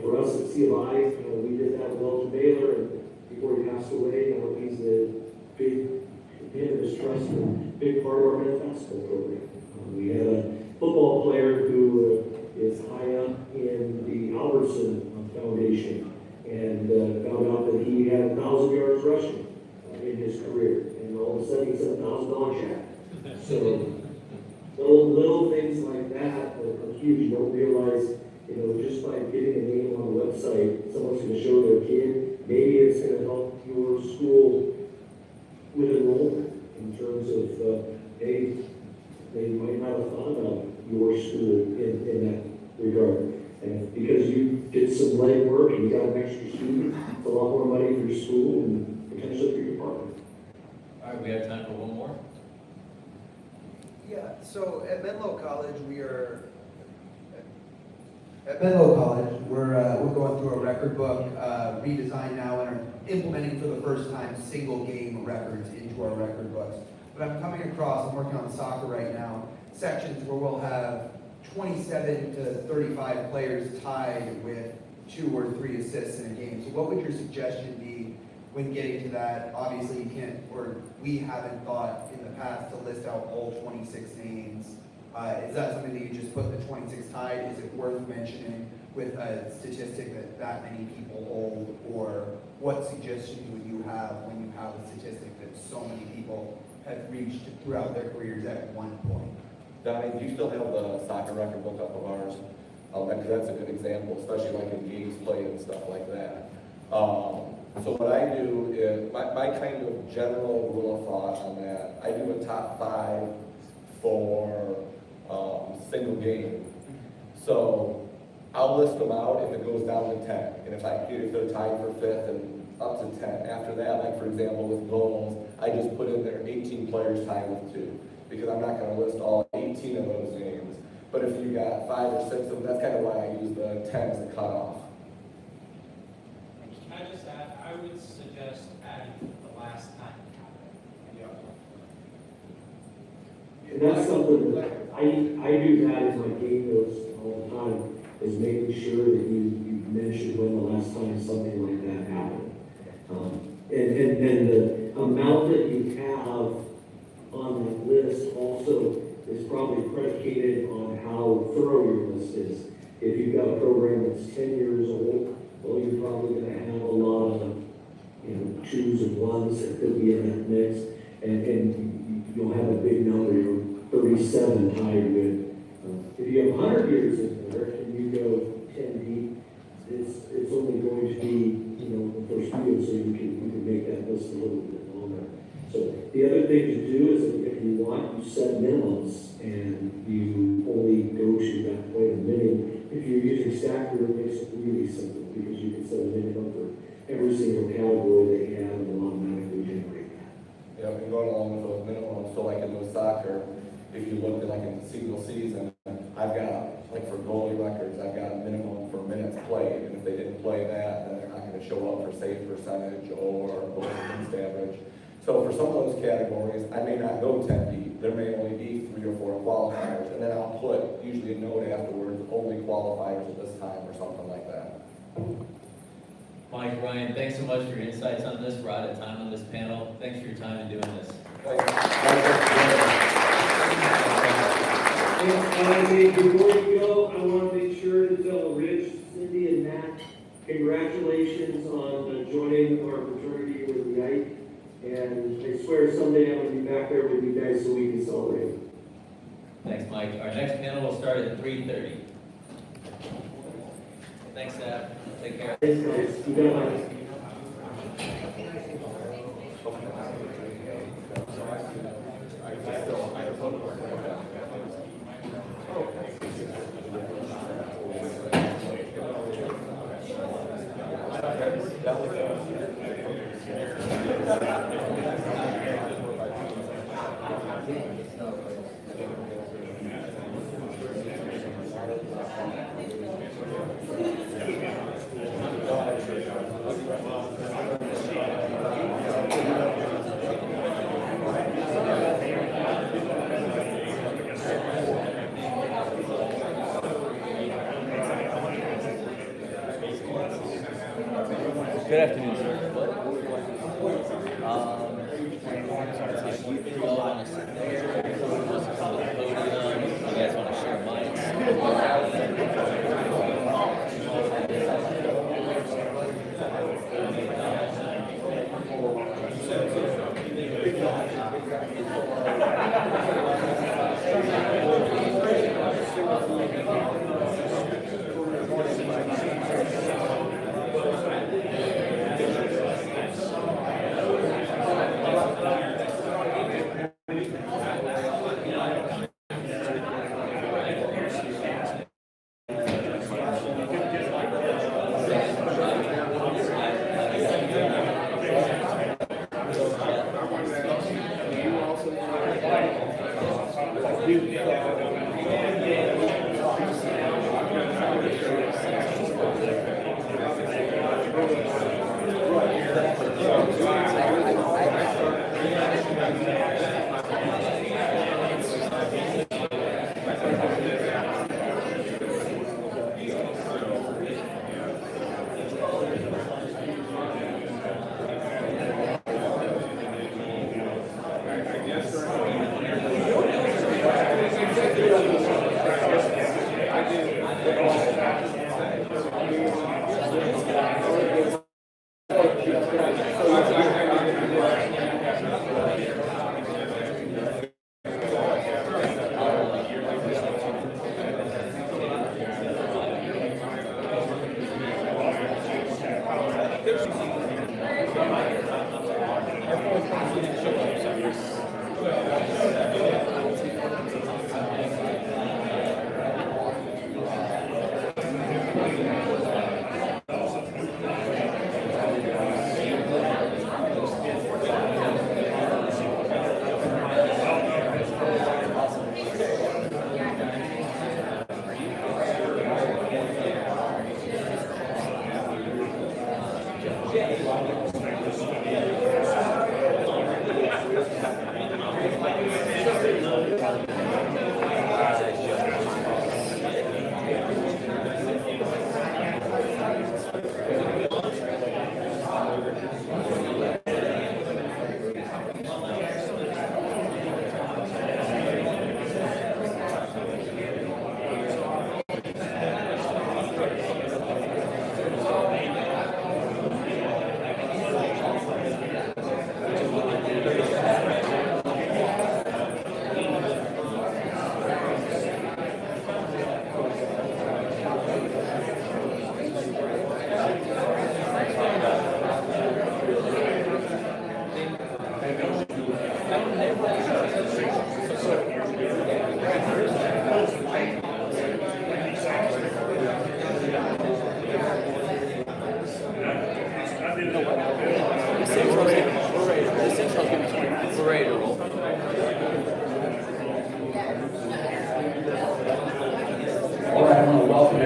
For us at CLI, we did that with Elton Baylor, and before he passed away, he's a big, him and his trust, a big part of our men's basketball program. We had a football player who is high up in the Albertson Foundation, and found out that he had 1,000 yards rushing in his career, and all of a sudden he's a $1,000 check. So little things like that are huge. You don't realize, just by getting a name on the website, someone's going to show their kid. Maybe it's going to help your school with enrollment in terms of, hey, they might not have thought about your school in that regard. And because you did some legwork and you got an extra student, it's a lot more money for your school and potentially for your department. All right, we have time for one more. Yeah, so at Menlo College, we're going through a record book redesign now and are implementing for the first time single game records into our record books. But I'm coming across, I'm working on soccer right now, sections where we'll have 27 to 35 players tied with 2 or 3 assists in a game. So what would your suggestion be when getting to that? Obviously you can't, or we haven't thought in the past to list out all 26 names. Is that something that you just put the 26 tied? Is it worth mentioning with a statistic that many people hold? Or what suggestions would you have when you have a statistic that so many people have reached throughout their careers at one point? Donnie, do you still have the soccer record book up of ours? Because that's a good example, especially like in games played and stuff like that. So what I do is, my kind of general rule of thought on that, I do a top 5 for single game. So I'll list them out if it goes down to 10. And if they're tied for 5th and up to 10. After that, like for example with goals, I just put in there 18 players tied with 2. Because I'm not going to list all 18 of those names. But if you got 5 or 6 of them, that's kind of why I use the 10 as a cutoff. Can I just add, I would suggest adding the last time it happened. And that's something that I do that in my game notes all the time, is making sure that you mention when the last time something like that happened. And the amount that you have on that list also is probably predicated on how thorough your list is. If you've got a program that's 10 years old, well, you're probably gonna have a lot of, 2s and 1s that could be in that mix, and you'll have a big number, 37 tied with. If you have 100 years in there and you go 10 deep, it's only going to be, the first few, so you can make that list a little bit longer. So the other thing to do is if you want, you set minimums and you only go to that point of minimum. If you're using Stacker, it makes it really simple because you can set a minimum for every single category that you have and it'll automatically generate that. Yeah, and going along with those minimums, so like in the soccer, if you look at like in the single season, I've got, like for goalie records, I've got a minimum for minutes played, and if they didn't play that, then they're not gonna show up for save percentage or goal against average. So for some of those categories, I may not go 10 deep, there may only be 3 or 4 qualifiers, and then I'll put usually a note afterwards, only qualifiers at this time or something like that. Mike, Ryan, thanks so much for your insights on this. We're out of time on this panel. Thanks for your time in doing this. Before you go, I want to make sure to tell Rich, Cindy, and Matt, congratulations on joining our fraternity with the Ike. And I swear someday I'm going to be back there with you guys so we can celebrate. Thanks, Mike. Our next panel will start at 3:30. Thanks, Dad. Take care. Thanks, guys. You got it. Good afternoon, sir. You three all want to sit there? Someone wants to come to the podium? You guys want to share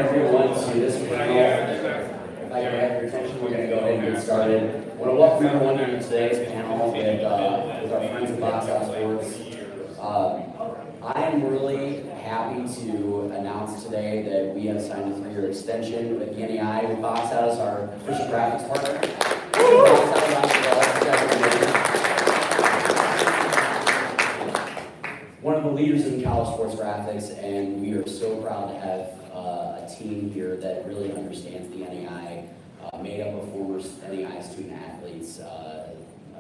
everyone to this panel. If I can have your attention, we're going to go ahead and get started. I want to welcome everyone to today's panel with our friends at Box Out Sports. I am really happy to announce today that we have signed a 3-year extension with the NAIA with Box Out as our official graphics partner. One of the leaders in college sports graphics, and we are so proud to have a team here that really understands the NAIA, made up of former NAIA student athletes,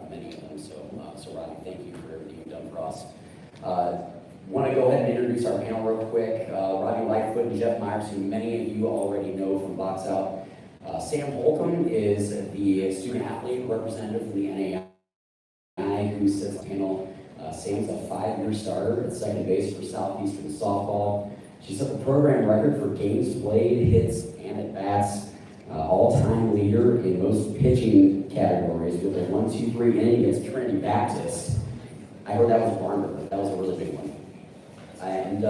many of them. So Robbie, thank you for everything you've done for us. Want to go ahead and introduce our panel real quick. Robbie Lightfoot and Jeff Myers, who many of you already know from Box Out. Sam Holcomb is the student athlete representative from the NAIA who sits on the panel. Sam's a 5-year starter at second base for Southeastern softball. She set the program record for games played, hits, and at-bats. All-time leader in most pitching categories with a 1-2-3 inning against Trinity Baptist. I heard that was a barn burner. That was a really big one. And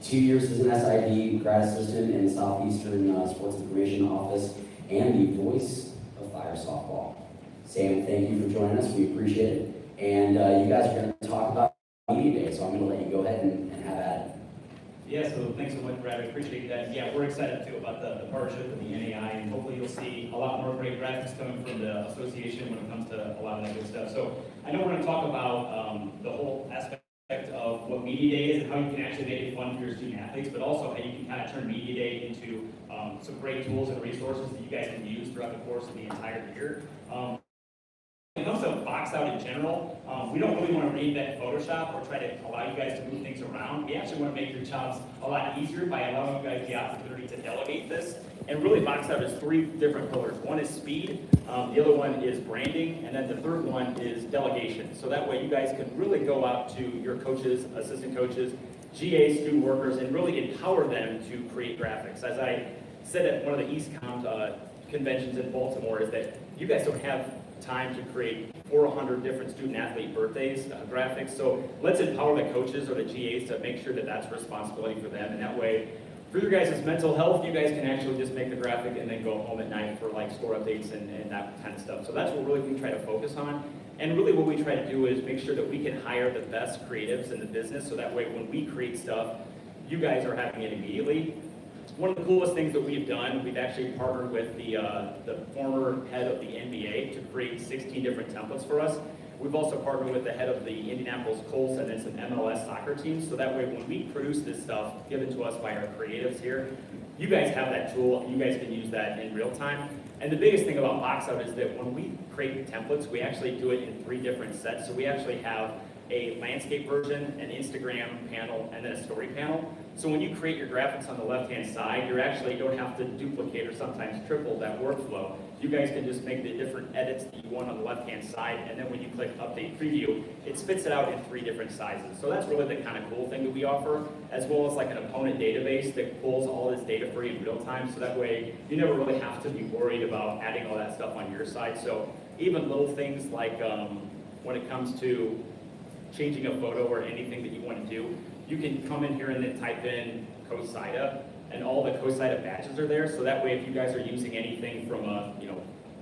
2 years as an SID grad assistant in the Southeastern Sports Information Office and the voice of Fire Softball. Sam, thank you for joining us. We appreciate it. And you guys are going to talk about Media Day, so I'm going to let you go ahead and have at it. Yeah, so thanks so much, Brad. I appreciate that. Yeah, we're excited too about the partnership with the NAIA, and hopefully you'll see a lot more great graphics coming from the association when it comes to a lot of that good stuff. So I know we're going to talk about the whole aspect of what Media Day is and how you can actually make it fun for your student athletes, but also how you can kind of turn Media Day into some great tools and resources that you guys can use throughout the course of the entire year. When it comes to Box Out in general, we don't really want to reinvent Photoshop or try to allow you guys to move things around. We actually want to make your jobs a lot easier by allowing you guys the opportunity to delegate this. And really, Box Out is 3 different pillars. One is speed, the other one is branding, and then the third one is delegation. So that way you guys can really go out to your coaches, assistant coaches, GAs, student workers, and really empower them to create graphics. As I said at one of the EastCom conventions in Baltimore, is that you guys don't have time to create 400 different student athlete birthdays graphics. So let's empower the coaches or the GAs to make sure that that's a responsibility for them. And that way, for your guys' mental health, you guys can actually just make the graphic and then go home at night for like score updates and that kind of stuff. So that's what really we try to focus on. And really what we try to do is make sure that we can hire the best creatives in the business. So that way when we create stuff, you guys are having it immediately. One of the coolest things that we've done, we've actually partnered with the former head of the NBA to create 16 different templates for us. We've also partnered with the head of the Indianapolis Colts and then some MLS soccer teams. So that way when we produce this stuff given to us by our creatives here, you guys have that tool, you guys can use that in real time. And the biggest thing about Box Out is that when we create templates, we actually do it in 3 different sets. So we actually have a landscape version, an Instagram panel, and then a story panel. So when you create your graphics on the left-hand side, you actually don't have to duplicate or sometimes triple that workflow. You guys can just make the different edits that you want on the left-hand side, and then when you click Update Preview, it spits it out in 3 different sizes. So that's really the kind of cool thing that we offer, as well as like an opponent database that pulls all this data for you in real time, so that way you never really have to be worried about adding all that stuff on your side. So even little things like when it comes to changing a photo or anything that you want to do, you can come in here and then type in COSIDA, and all the COSIDA badges are there. So that way, if you guys are using anything from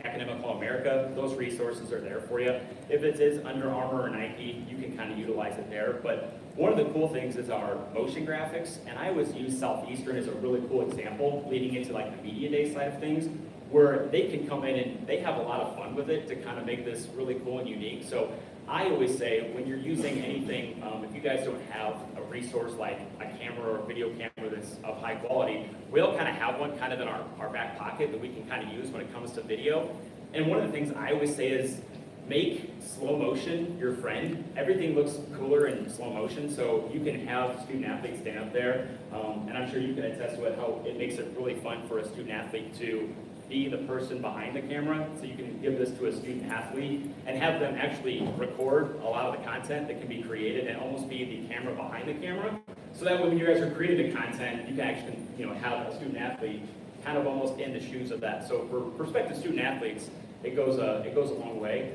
Academical America, those resources are there for you. If it is Under Armour or Nike, you can kind of utilize it there. But one of the cool things is our motion graphics, and I always use Southeastern as a really cool example, leading into like the Media Day side of things, where they can come in and they have a lot of fun with it to kind of make this really cool and unique. So I always say, when you're using anything, if you guys don't have a resource like a camera or a video camera that's of high quality, we'll kind of have one kind of in our back pocket that we can kind of use when it comes to video. And one of the things I always say is, make slow motion your friend. Everything looks cooler in slow motion, so you can have student athletes stand up there, and I'm sure you can attest to it, how it makes it really fun for a student athlete to be the person behind the camera. So you can give this to a student athlete and have them actually record a lot of the content that can be created and almost be the camera behind the camera. So that when you guys are creating the content, you can actually have a student athlete kind of almost in the shoes of that. So for prospective student athletes, it goes a long way.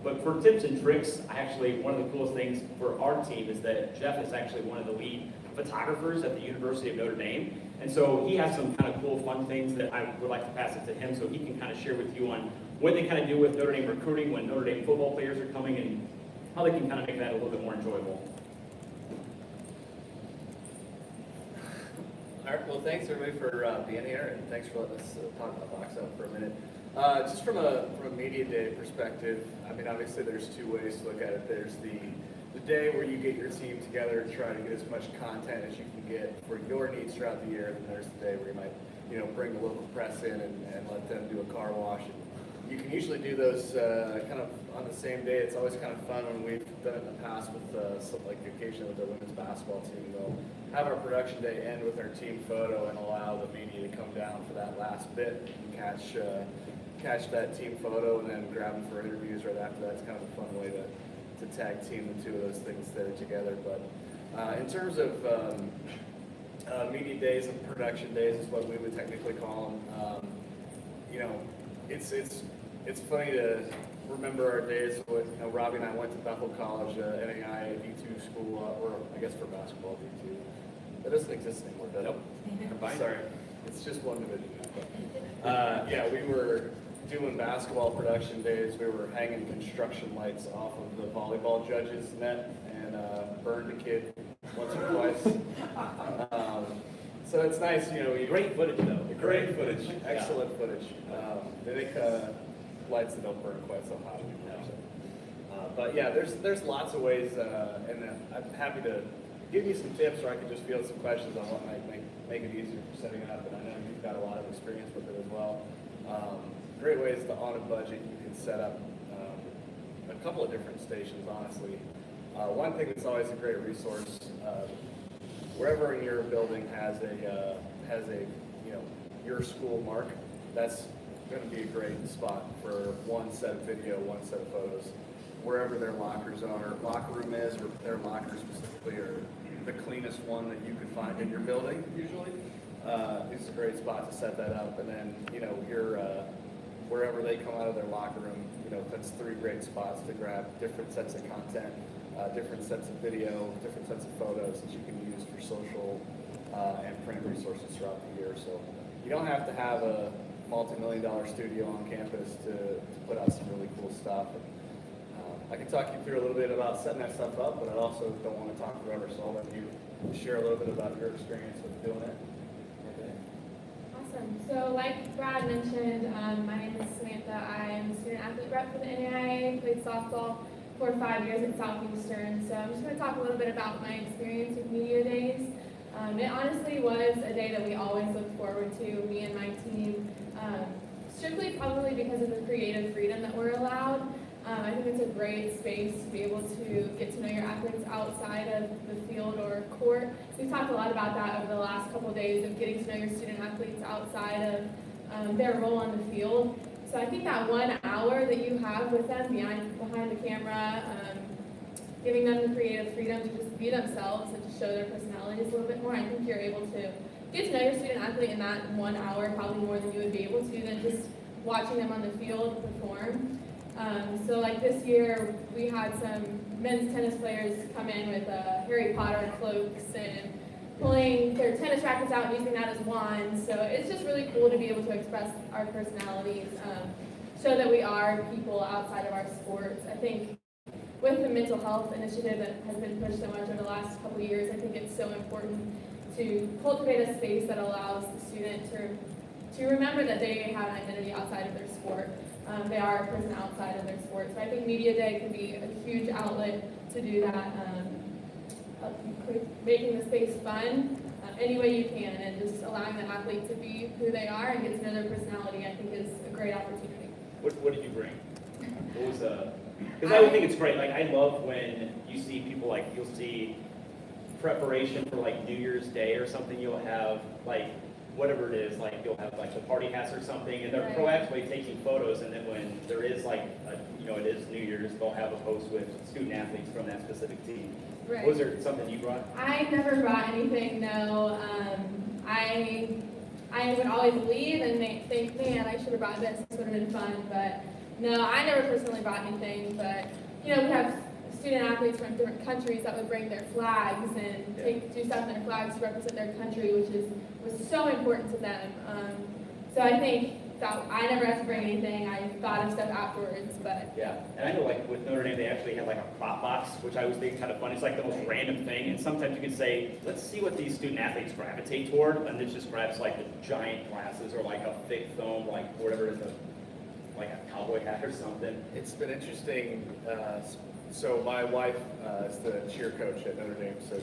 But for tips and tricks, one of the coolest things for our team is that Jeff is actually one of the lead photographers at the University of Notre Dame. And so he has some kind of cool, fun things that I would like to pass it to him so he can kind of share with you on what they kind of do with Notre Dame recruiting when Notre Dame football players are coming and how they can kind of make that a little bit more enjoyable. All right, well, thanks everybody for being here, and thanks for letting us talk about Box Out for a minute. Just from a media day perspective, I mean, obviously there's two ways to look at it. There's the day where you get your team together and try to get as much content as you can get for your needs throughout the year, and then there's the day where you might, bring the local press in and let them do a car wash. And you can usually do those kind of on the same day. It's always kind of fun when we've done it in the past with occasionally with our women's basketball team. We'll have our production day end with our team photo and allow the media to come down for that last bit and catch that team photo and then grab them for interviews right after that. It's kind of a fun way to tag team the two of those things that are together. But in terms of media days and production days is what we would technically call them. It's funny to remember our days when Robbie and I went to Bethel College, NAIA D2 school, or I guess for basketball D2. That doesn't exist anymore, does it? Nope. Sorry, it's just one division now. Yeah, we were doing basketball production days. We were hanging construction lights off of the volleyball judges' net and burned a kid once or twice. So it's nice, Great footage though. Great footage, excellent footage. They make lights that don't burn quite so hot anymore. So. But yeah, there's lots of ways, and I'm happy to give you some tips, or I can just field some questions on what might make it easier for setting it up. And I know you've got a lot of experience with it as well. Great ways to, on a budget, you can set up a couple of different stations, honestly. One thing that's always a great resource, wherever in your building has a your school mark, that's going to be a great spot for one set of video, one set of photos. Wherever their locker room is, or their locker specifically, or the cleanest one that you can find in your building, usually. It's a great spot to set that up, and then wherever they come out of their locker room, that's three great spots to grab different sets of content, different sets of video, different sets of photos that you can use for social and print resources throughout the year. So you don't have to have a multi-million-dollar studio on campus to put out some really cool stuff. I can talk you through a little bit about setting that stuff up, but I also don't want to talk forever, so I'll let you share a little bit about your experience with doing it. Awesome. So like Brad mentioned, my name is Samantha. I am a student athlete rep for the NAIA, played softball for 5 years at Southeastern. So I'm just going to talk a little bit about my experience with media days. It honestly was a day that we always looked forward to, me and my team, strictly probably because of the creative freedom that we're allowed. I think it's a great space to be able to get to know your athletes outside of the field or court. We've talked a lot about that over the last couple of days of getting to know your student athletes outside of their role on the field. So I think that 1 hour that you have with them behind the camera, giving them the creative freedom to just be themselves and to show their personalities a little bit more, I think you're able to get to know your student athlete in that 1 hour probably more than you would be able to than just watching them on the field perform. So like this year, we had some men's tennis players come in with Harry Potter cloaks and pulling their tennis rackets out and using that as wands. So it's just really cool to be able to express our personalities, show that we are people outside of our sports. I think with the mental health initiative that has been pushed so much over the last couple of years, I think it's so important to cultivate a space that allows the student to remember that they have an identity outside of their sport. They are a person outside of their sport. So I think Media Day can be a huge outlet to do that, making the space fun any way you can, and just allowing the athlete to be who they are and get to know their personality, I think is a great opportunity. What did you bring? What was because I would think it's great. Like, I love when you see people, like, you'll see preparation for like New Year's Day or something. You'll have like whatever it is, like you'll have like the party hats or something, and they're proactively taking photos. And then when there is like it is New Year's, they'll have a post with student athletes from that specific team. Right. Was there something you brought? I never brought anything. No. I would always leave and think, man, I should have brought this. This would have been fun. But no, I never personally brought anything. But we have student athletes from different countries that would bring their flags and do stuff in their flags to represent their country, which was so important to them. So I think that I never had to bring anything. I thought of stuff afterwards, but Yeah, and I know like with Notre Dame, they actually have like a prop box, which I always think kind of fun. It's like the most random thing, and sometimes you can say, let's see what these student athletes gravitate toward, and it just grabs like the giant glasses or like a thick foam, like whatever it is, like a cowboy hat or something. It's been interesting. So my wife is the cheer coach at Notre Dame, so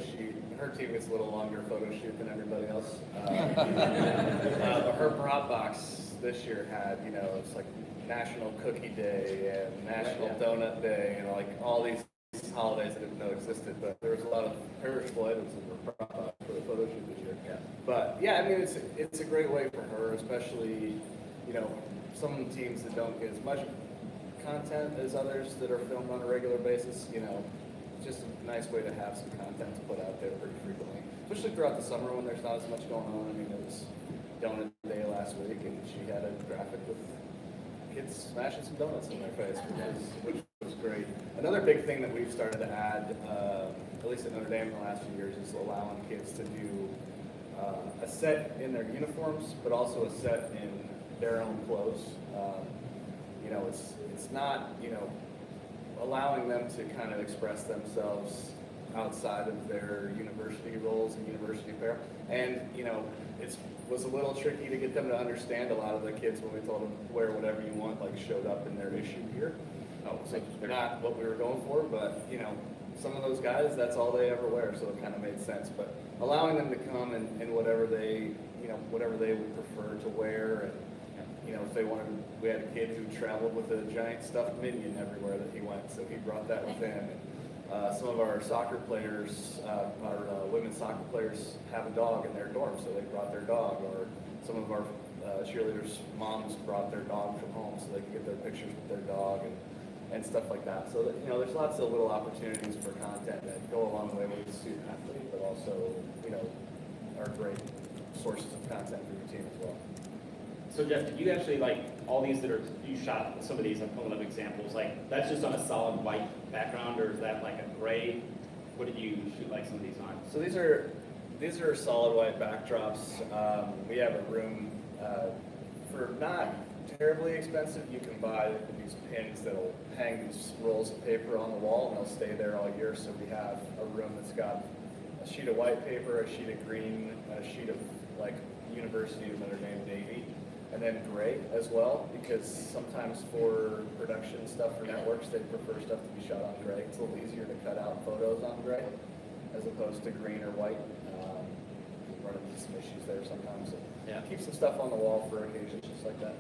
her team gets a little longer photo shoot than everybody else. But her prop box this year had, it's like National Cookie Day and National Donut Day and like all these holidays I didn't know existed, but there was a lot of perishable items in her prop box for the photo shoot this year. Yeah. But yeah, I mean, it's a great way for her, especially, some teams that don't get as much content as others that are filmed on a regular basis, it's just a nice way to have some content to put out there pretty frequently, especially throughout the summer when there's not as much going on. I mean, it was Donut Day last week, and she had a graphic with kids smashing some donuts in their face, which was great. Another big thing that we've started to add, at least at Notre Dame in the last few years, is allowing kids to do a set in their uniforms, but also a set in their own clothes. It's not, allowing them to kind of express themselves outside of their university roles and university apparel. And, it was a little tricky to get them to understand. A lot of the kids, when we told them wear whatever you want, like showed up in their issue gear. So not what we were going for, but, some of those guys, that's all they ever wear, so it kind of made sense. But allowing them to come in whatever they, whatever they would prefer to wear, and if they wanted, we had a kid who traveled with a giant stuffed minion everywhere that he went, so he brought that with him. And, some of our soccer players, our women's soccer players have a dog in their dorm, so they brought their dog. Or some of our cheerleaders' moms brought their dog from home, so they could get their pictures with their dog and stuff like that. So that, there's lots of little opportunities for content that go a long way with the student athlete, but also, are great sources of content for your team as well. So Jeff, did you actually all these you shot some of these, I'm pulling up examples, that's just on a solid white background, or is that like a gray? What did you shoot some of these on? So these are solid white backdrops. We have a room for not terribly expensive. You can buy these pins that'll hang these rolls of paper on the wall, and they'll stay there all year. So we have a room that's got a sheet of white paper, a sheet of green, and a sheet of University of Notre Dame Navy, and then gray as well, because sometimes for production stuff for networks, they prefer stuff to be shot on gray. It's a little easier to cut out photos on gray as opposed to green or white. Run into some issues there sometimes. So keep some stuff on the wall for occasions just like that.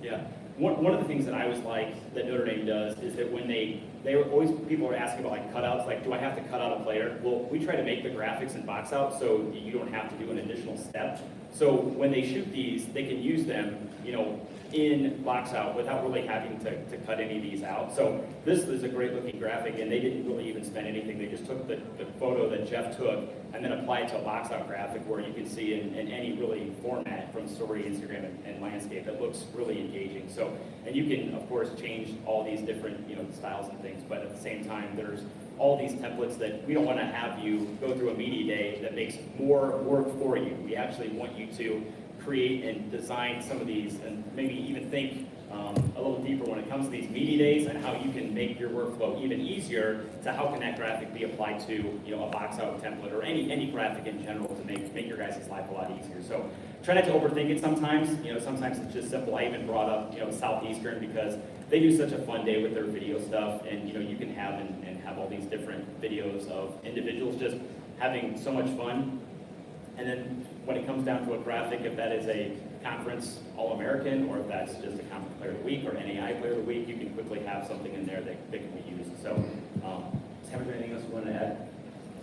Yeah. One of the things that I was that Notre Dame does is that when they were always, people are asking about cutouts, do I have to cut out a player? Well, we try to make the graphics in box out so you don't have to do an additional step. So when they shoot these, they can use them, in box out without really having to cut any of these out. So this is a great looking graphic, and they didn't really even spend anything. They just took the photo that Jeff took and then applied it to a box out graphic where you can see in any really format from story, Instagram, and landscape. It looks really engaging. So, and you can of course change all these different styles and things, but at the same time there's all these templates that we don't want to have you go through a media day that makes more work for you. We actually want you to create and design some of these and maybe even think a little deeper when it comes to these media days and how you can make your workflow even easier to how can that graphic be applied to a box out template or any graphic in general to make your guys' life a lot easier. So try not to overthink it sometimes. Sometimes it's just simple. I even brought up Southeastern because they do such a fun day with their video stuff, and you can have and have all these different videos of individuals just having so much fun. And then when it comes down to a graphic, if that is a conference All-American, or if that's just a conference player of the week or NAIA player of the week, you can quickly have something in there that can be used. So, is there anything else you want to add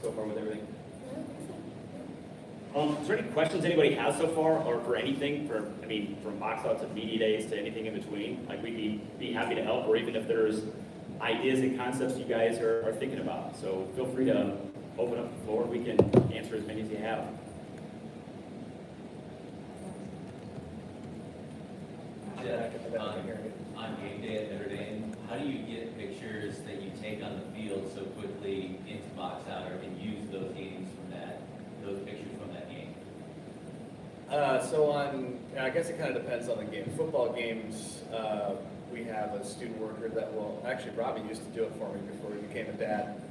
so far with everything? Is there any questions anybody has so far, or for anything, from box out to media days to anything in between? We'd be happy to help, or even if there's ideas and concepts you guys are thinking about. So feel free to open up the floor. We can answer as many as you have. On game day at Notre Dame, how how do you get pictures that you take on the field so quickly into box out, or can use those pictures from that game? So I guess it kind of depends on the game. Football games, we have a student worker that will, actually Robbie used to do it for me before he became a dad.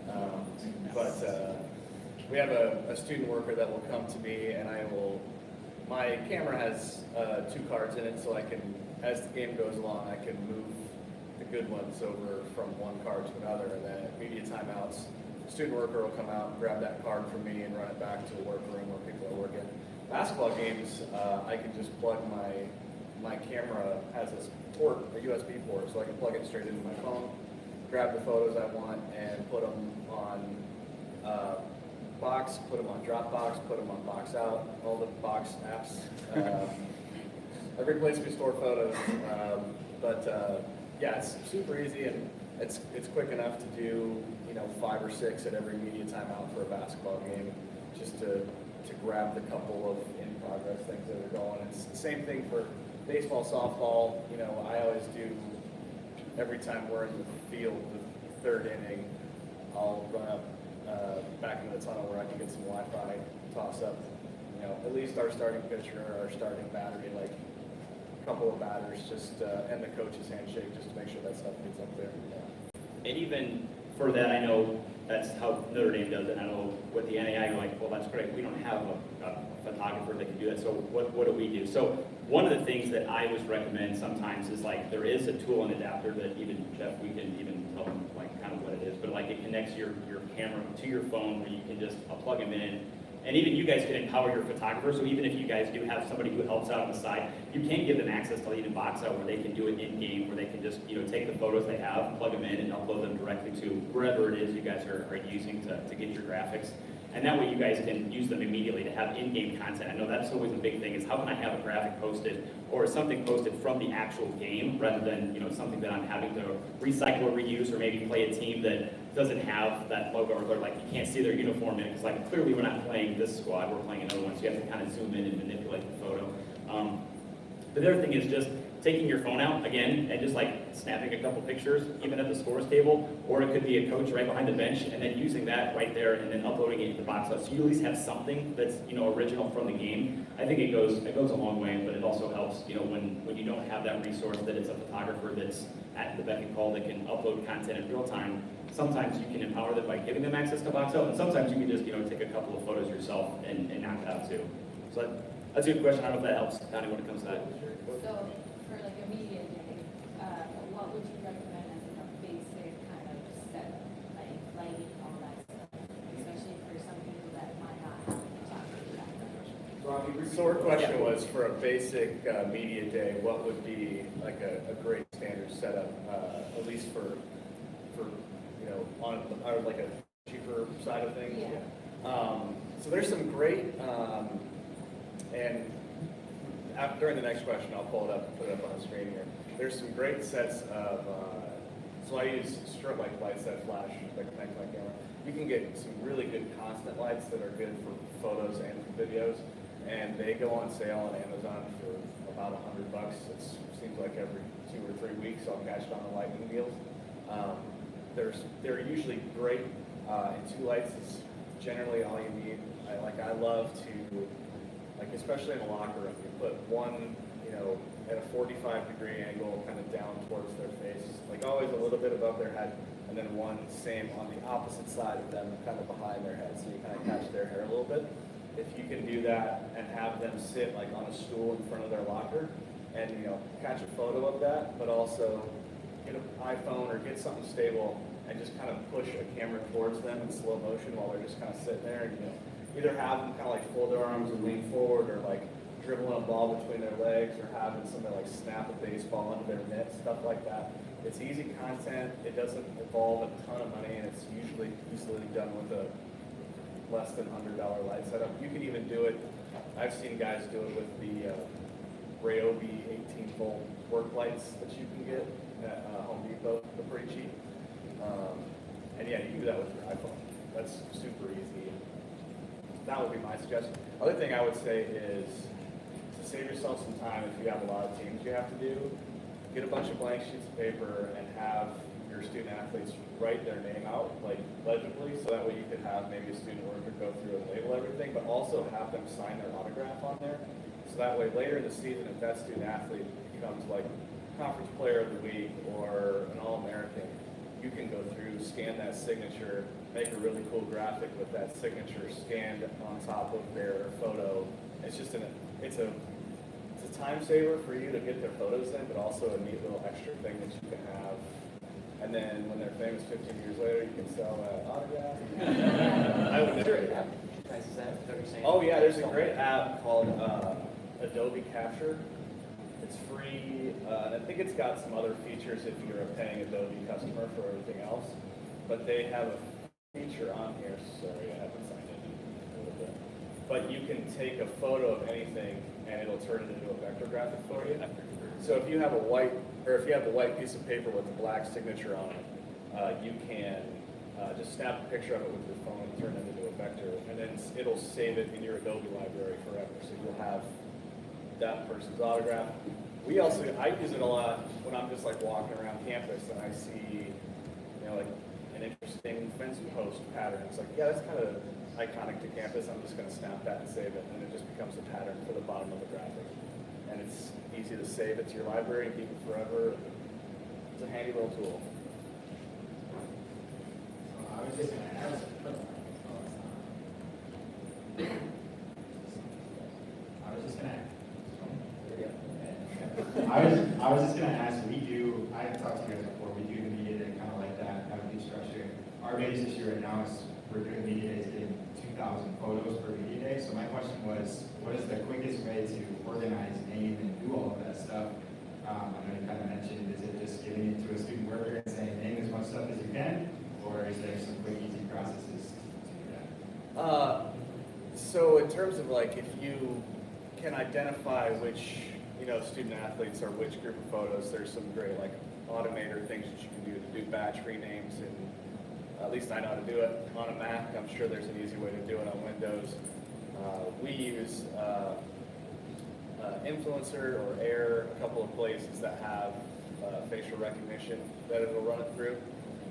We have a student worker that will come to me, and my camera has 2 cards in it, so I can, as the game goes along, I can move the good ones over from one card to another, and then at media timeouts, the student worker will come out and grab that card from me and run it back to the workroom where people are working. Basketball games, I can just plug my camera has a USB port, so I can plug it straight into my phone, grab the photos I want, and put them on Box, put them on Dropbox, put them on Box Out, all the Box apps. Every place we store photos. Yeah, it's super easy, and it's quick enough to do 5 or 6 at every media timeout for a basketball game, just to grab the couple of in-progress things that are going. It's the same thing for baseball, softball. I always do, every time we're in the field, the 3rd inning, I'll run up back into the tunnel where I can get some Wi-Fi, toss up, at least our starting pitcher, our starting battery, like a couple of batters, and the coach's handshake, just to make sure that stuff gets up there. And even for that, I know that's how Notre Dame does it. I know with the NAIA, you're like, well, that's great. We don't have a photographer that can do that. So what do we do? So one of the things that I always recommend sometimes is like, there is a tool and adapter that even Jeff, we can even tell them like kind of what it is, but like it connects your camera to your phone where you can just plug them in. And even you guys can empower your photographer. So even if you guys do have somebody who helps out on the side, you can give them access to even Box Out where they can do it in game, where they can just take the photos they have, plug them in, and upload them directly to wherever it is you guys are using to get your graphics. And that way you guys can use them immediately to have in-game content. I know that's always a big thing, is how can I have a graphic posted or something posted from the actual game rather than something that I'm having to recycle or reuse, or maybe play a team that doesn't have that logo, or they're like, you can't see their uniform in it. It's like, clearly we're not playing this squad, we're playing another one, so you have to kind of zoom in and manipulate the photo. The other thing is just taking your phone out again and just like snapping a couple pictures, even at the scores table, or it could be a coach right behind the bench, and then using that right there and then uploading it into Box Out. So you at least have something that's original from the game. I think it goes a long way, but it also helps when you don't have that resource, that it's a photographer that's at the beck and call that can upload content in real time. Sometimes you can empower them by giving them access to Box Out, and sometimes you can just take a couple of photos yourself and knock it out too. So that's a good question. I don't know if that helps, Donnie, when it comes to that. So for like a media day, what would you recommend as like a basic kind of setup, like lighting, all that stuff, especially for some people that might not have a photography? So our question was, for a basic media day, what would be like a great standard setup, at least for on like a cheaper side of things? Yeah. So there's some great, and during the next question, I'll pull it up and put it up on the screen here. There's some great sets of, so I use strobe lights that flash, that connect to my camera. You can get some really good constant lights that are good for photos and for videos, and they go on sale on Amazon for about $100. It seems like every 2 or 3 weeks I'll catch it on the lightning deals. They're usually great, and 2 lights is generally all you need. I love to, especially in a locker room, you put one, at a 45-degree angle, kind of down towards their face, always a little bit above their head, and then one same on the opposite side of them, kind of behind their head, so you kind of catch their hair a little bit. If you can do that and have them sit on a stool in front of their locker, and catch a photo of that, but also get an iPhone or get something stable and just kind of push a camera towards them in slow motion while they're just kind of sitting there, and either have them kind of fold their arms and lean forward, or dribbling a ball between their legs, or having somebody snap a baseball into their mitt, stuff like that. It's easy content, it doesn't involve a ton of money, and it's usually easily done with a less than $100 light setup. You can even do it, I've seen guys do it with the Ryobi 18-volt work lights that you can get at Home Depot. They're pretty cheap. And yeah, you can do that with your iPhone. That's super easy. That would be my suggestion. Other thing I would say is to save yourself some time if you have a lot of teams you have to do, get a bunch of blank sheets of paper and have your student athletes write their name out, like legibly, so that way you could have maybe a student worker go through and label everything, but also have them sign their autograph on there. So that way later in the season, if that student athlete becomes like conference player of the week or an All-American, you can go through, scan that signature, make a really cool graphic with that signature scanned on top of their photo. It's just it's a time saver for you to get their photos in, but also a neat little extra thing that you can have. And then when they're famous 15 years later, you can sell that autograph. I would never. Oh yeah, there's a great app called Adobe Capture. It's free, and I think it's got some other features if you're a paying Adobe customer for everything else. But they have a feature on here. Sorry, I haven't signed in a little bit. But you can take a photo of anything, and it'll turn it into a vector graphic for you. So if you have a white piece of paper with a black signature on it, you can just snap a picture of it with your phone and turn it into a vector, and then it'll save it in your Adobe library forever. So you'll have that person's autograph. I use it a lot when I'm just like walking around campus and I see, like an interesting fence post pattern. It's like, yeah, that's kind of iconic to campus. I'm just going to snap that and save it, and it just becomes a pattern for the bottom of the graphic. And it's easy to save it to your library and keep it forever. It's a handy little tool. I was just gonna ask. I was just gonna ask, I've talked to you guys before, we do the media day kind of like that, have a new structure. Our biggest issue right now is we're doing media days, getting 2,000 photos per media day. So my question was, what is the quickest way to organize, name, and do all of that stuff? I know you kind of mentioned, is it just giving it to a student worker and saying, name as much stuff as you can? Or is there some quick, easy processes to do that? So in terms of like, if you can identify which student athletes or which group of photos, there's some great like automator things that you can do to do batch renames, and at least I know how to do it on a Mac. I'm sure there's an easy way to do it on Windows. We use Influencer or Air, a couple of places that have facial recognition that it'll run it through.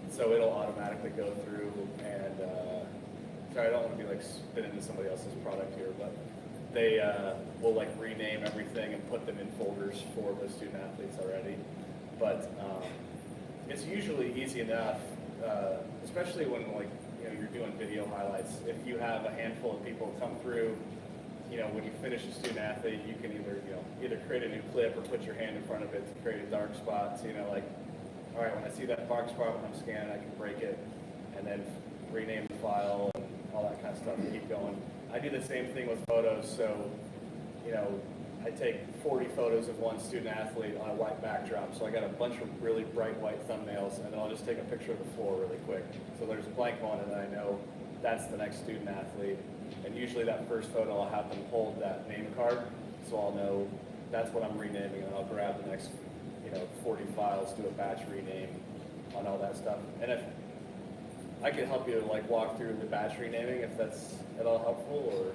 So it'll automatically go through and, sorry, I don't want to be like spit into somebody else's product here, but they will like rename everything and put them in folders for the student athletes already. But it's usually easy enough, especially when like you're doing video highlights. If you have a handful of people come through, when you finish a student athlete, you can either create a new clip or put your hand in front of it to create a dark spot. So like, all right, when I see that dark spot when I'm scanning, I can break it and then rename the file and all that kind of stuff and keep going. I do the same thing with photos. So, I take 40 photos of one student athlete on a white backdrop. So I got a bunch of really bright white thumbnails, and then I'll just take a picture of the floor really quick. So there's a blank one, and then I know that's the next student athlete. And usually that first photo, I'll have them hold that name card, so I'll know that's what I'm renaming, and I'll grab the next, 40 files, do a batch rename on all that stuff. And if I could help you like walk through the batch renaming, if that's at all helpful, or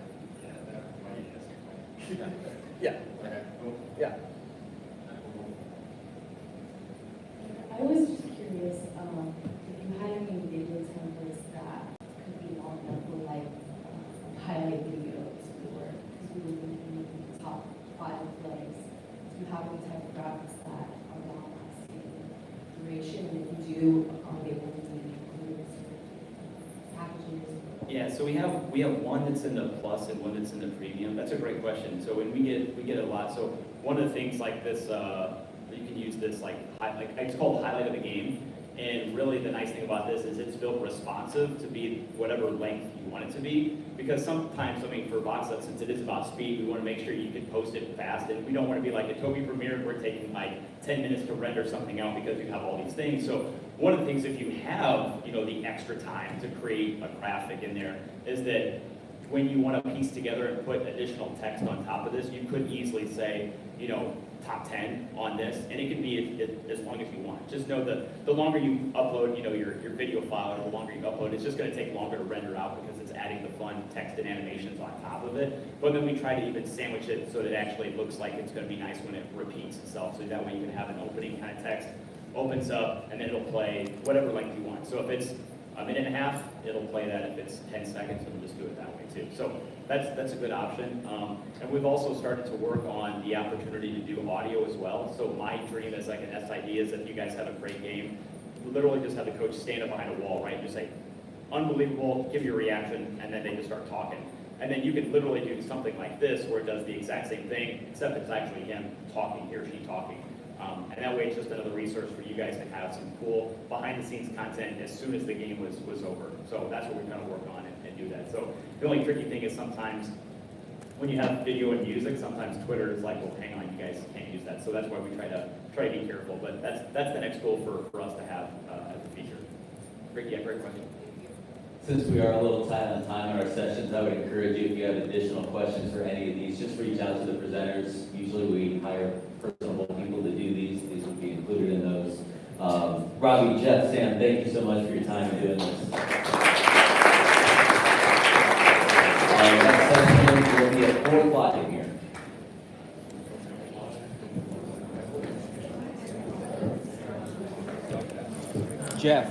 yeah. Okay, cool. Yeah. I was just curious, if you had any video templates that could be long enough for like highlight videos, or because we were looking at the top 5 plays, do you have any type of graphics that are long lasting duration? And if you do, are they able to be included in packages? Yeah, so we have one that's in the plus and one that's in the premium. That's a great question. So when we get a lot. So one of the things like this, you can use this like it's called highlight of the game. And really the nice thing about this is it's built responsive to be whatever length you want it to be. Because sometimes, for VoxUp, since it is about speed, we want to make sure you can post it fast. And we don't want to be like Adobe Premiere, we're taking like 10 minutes to render something out because you have all these things. So one of the things, if you have, the extra time to create a graphic in there, is that when you want to piece together and put additional text on top of this, you could easily say, top 10 on this, and it can be as long as you want. Just know that the longer you upload, your video file, or the longer you upload, it's just going to take longer to render out because it's adding the fun text and animations on top of it. But then we try to even sandwich it so that it actually looks like it's going to be nice when it repeats itself, so that way you can have an opening kind of text. opens up, and then it'll play whatever length you want. So if it's a minute and a half, it'll play that. If it's 10 seconds, it'll just do it that way too. So that's a good option. And we've also started to work on the opportunity to do audio as well. So my dream as like an SID is if you guys have a great game, literally just have the coach stand up behind a wall, right? Just say, unbelievable, give your reaction, and then they just start talking. And then you can literally do something like this where it does the exact same thing, except it's actually him talking, he or she talking. And that way it's just another resource for you guys to have some cool behind-the-scenes content as soon as the game was over. So that's what we're going to work on and do that. So the only tricky thing is sometimes when you have video and music, sometimes Twitter is like, well, hang on, you guys can't use that. So that's why we try to be careful. But that's the next goal for us to have as a feature. Great question. Since we are a little tight on time in our sessions, I would encourage you, if you have additional questions for any of these, just reach out to the presenters. Usually we hire personable people to do these. These would be included in those. Robbie, Jeff, Sam, thank you so much for your time in doing this. Next session will be at 4 o'clock in here. Jeff,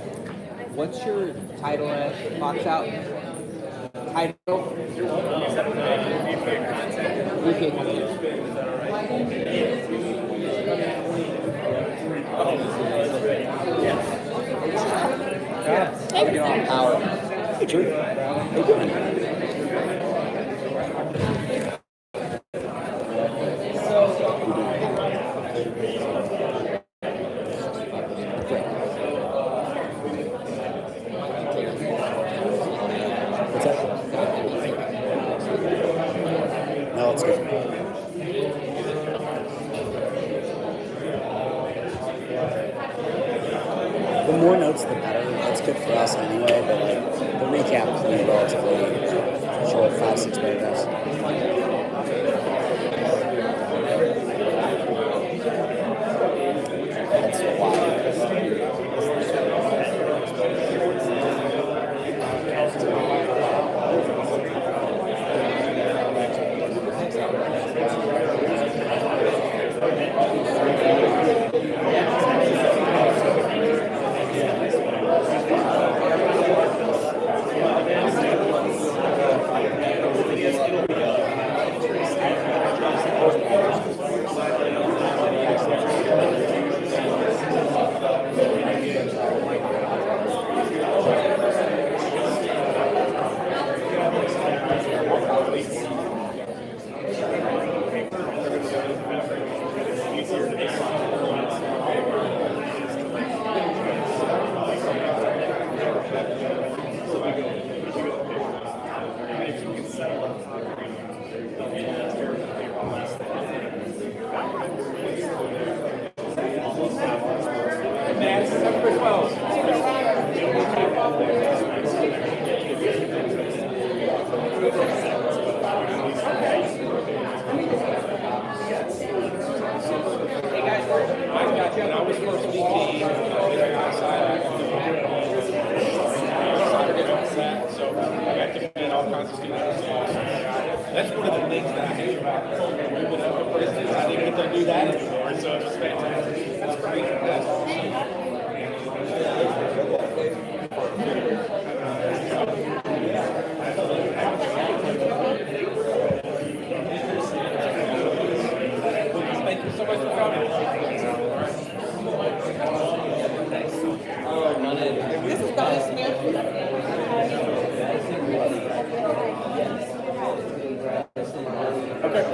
what's your title at Box Out? Title? VP content. Taking on power. Hey, Drew. How you doing? No, it's good. The more notes, the better. That's good for us anyway, but like the recap can be relatively short, 5-6 paragraphs. That's a lot. That's one of the things that I hate about moving up in business. I didn't get to do that anymore, so it's just fantastic. That's great. That's awesome. Thank you so much for coming. This is Donna Smith. Okay.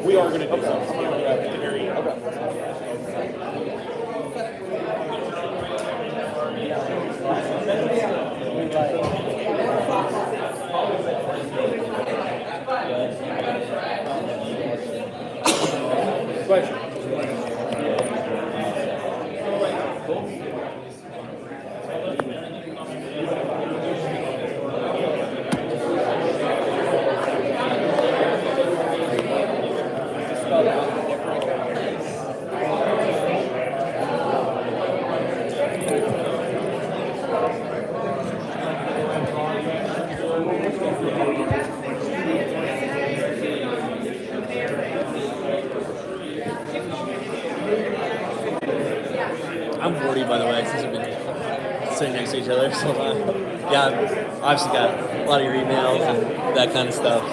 We are going to do something at the very end. Pleasure. I'm 40, by the way, since we've been sitting next to each other. So, yeah, I've obviously got a lot of your emails and that kind of stuff.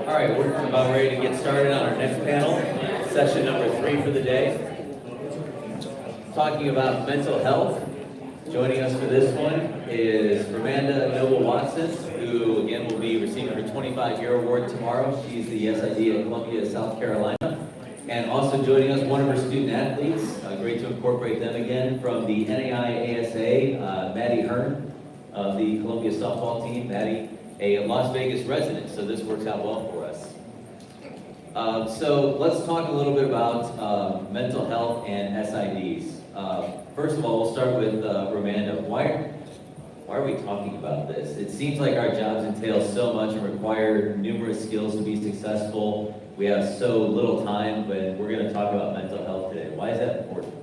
All right, we're about ready to get started on our next panel, session number 3 for the day. Talking about mental health. Joining us for this one is Amanda Noble Watson, who again will be receiving her 25-year award tomorrow. She's the SID at Columbia, South Carolina. And also joining us, one of her student athletes, great to incorporate them again, from the NAIA ASA, Maddie Hearn of the Columbia softball team. Maddie, a Las Vegas resident, so this works out well for us. So let's talk a little bit about mental health and SIDs. First of all, we'll start with Romanda. Why are we talking about this? It seems like our jobs entail so much and require numerous skills to be successful. We have so little time, but we're going to talk about mental health today. Why is that important?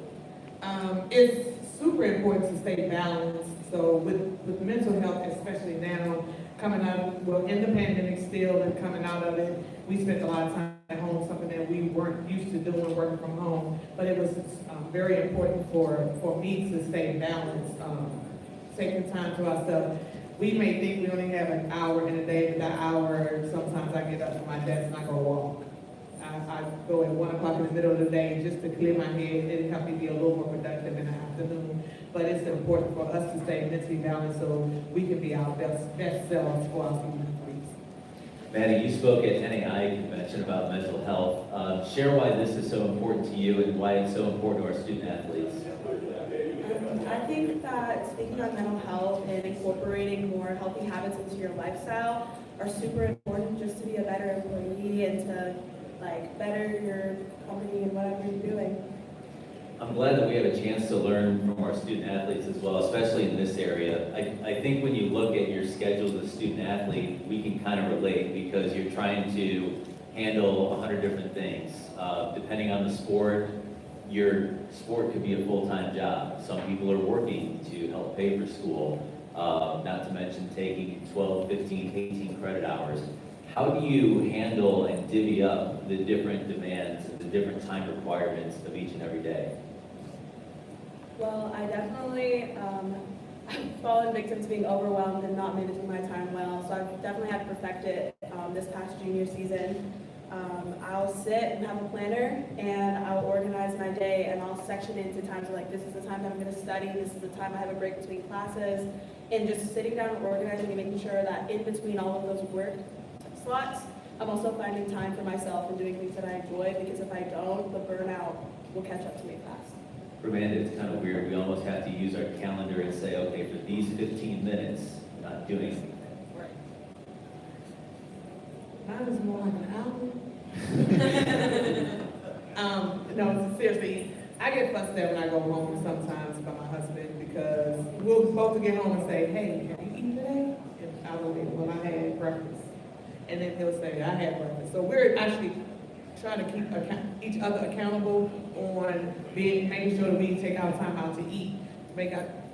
It's super important to stay balanced. So with mental health, especially now, coming out, well, in the pandemic still and coming out of it, we spent a lot of time at home, something that we weren't used to doing, working from home. But it was very important for me to stay balanced, taking time to ourselves. We may think we only have an hour in a day, but that hour, sometimes I get up from my desk and I go walk. I go at 1 o'clock in the middle of the day just to clear my head. It'll help me be a little more productive in the afternoon. But it's important for us to stay mentally balanced so we can be our best selves for our student athletes. Maddie, you spoke at NAIA convention about mental health. Share why this is so important to you and why it's so important to our student athletes. I think that speaking on mental health and incorporating more healthy habits into your lifestyle are super important just to be a better employee and to better your company and whatever you're doing. I'm glad that we have a chance to learn from our student athletes as well, especially in this area. I think when you look at your schedule as a student athlete, we can kind of relate because you're trying to handle 100 different things. Depending on the sport, your sport could be a full-time job. Some people are working to help pay for school, not to mention taking 12, 15, 18 credit hours. How do you handle and divvy up the different demands, the different time requirements of each and every day? Well, I definitely fallen victim to being overwhelmed and not managing my time well, so I've definitely had to perfect it this past junior season. I'll sit and have a planner and I'll organize my day and I'll section into times like this is the time that I'm going to study, this is the time I have a break between classes, and just sitting down and organizing and making sure that in between all of those work slots, I'm also finding time for myself and doing things that I enjoy, because if I don't, the burnout will catch up to me fast. For Amanda, it's kind of weird. We almost have to use our calendar and say, okay, for these 15 minutes, I'm not doing anything. Mine is more like an hour. No, seriously, I get fussed at when I go home sometimes by my husband because we'll both get home and say, hey, have you eaten today? And I will say, well, I had breakfast. And then he'll say, I had breakfast. So we're actually trying to keep each other accountable on making sure that we take our time out to eat.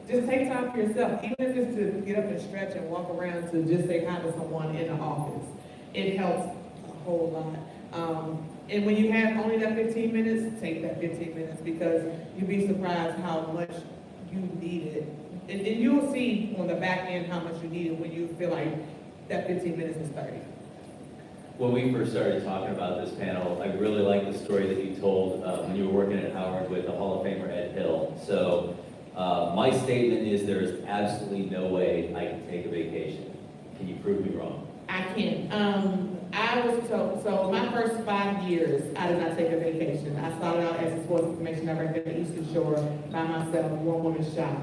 Just take time for yourself, even if it's to get up and stretch and walk around to just say hi to someone in the office. It helps a whole lot. And when you have only that 15 minutes, take that 15 minutes because you'll be surprised how much you need it. And you'll see on the back end how much you need it when you feel like that 15 minutes is 30. When we first started talking about this panel, I really like the story that you told when you were working at Howard with the Hall of Famer Ed Hill. So my statement is there is absolutely no way I can take a vacation. Can you prove me wrong? I can. So my first 5 years, I did not take a vacation. I started out as a sports information director at Eastern Shore by myself, one-woman shop.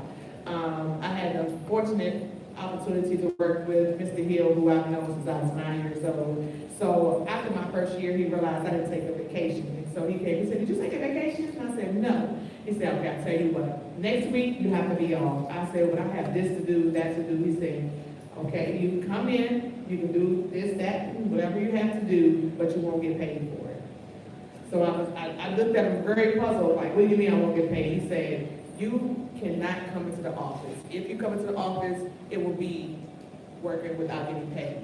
I had the fortunate opportunity to work with Mr. Hill, who I've known since I was 9 years old. So after my first first year, he realized I didn't take a vacation. And so he came, he said, did you take a vacation? And I said, no. He said, okay, I'll tell you what, next week you have to be off. I said, well, I have this to do, that to do. He said, okay, you can come in, you can do this, that, whatever you have to do, but you won't get paid for it. So I looked at him very puzzled, like, what do you mean I won't get paid? He said, you cannot come into the office. If you come into the office, it will be working without getting paid.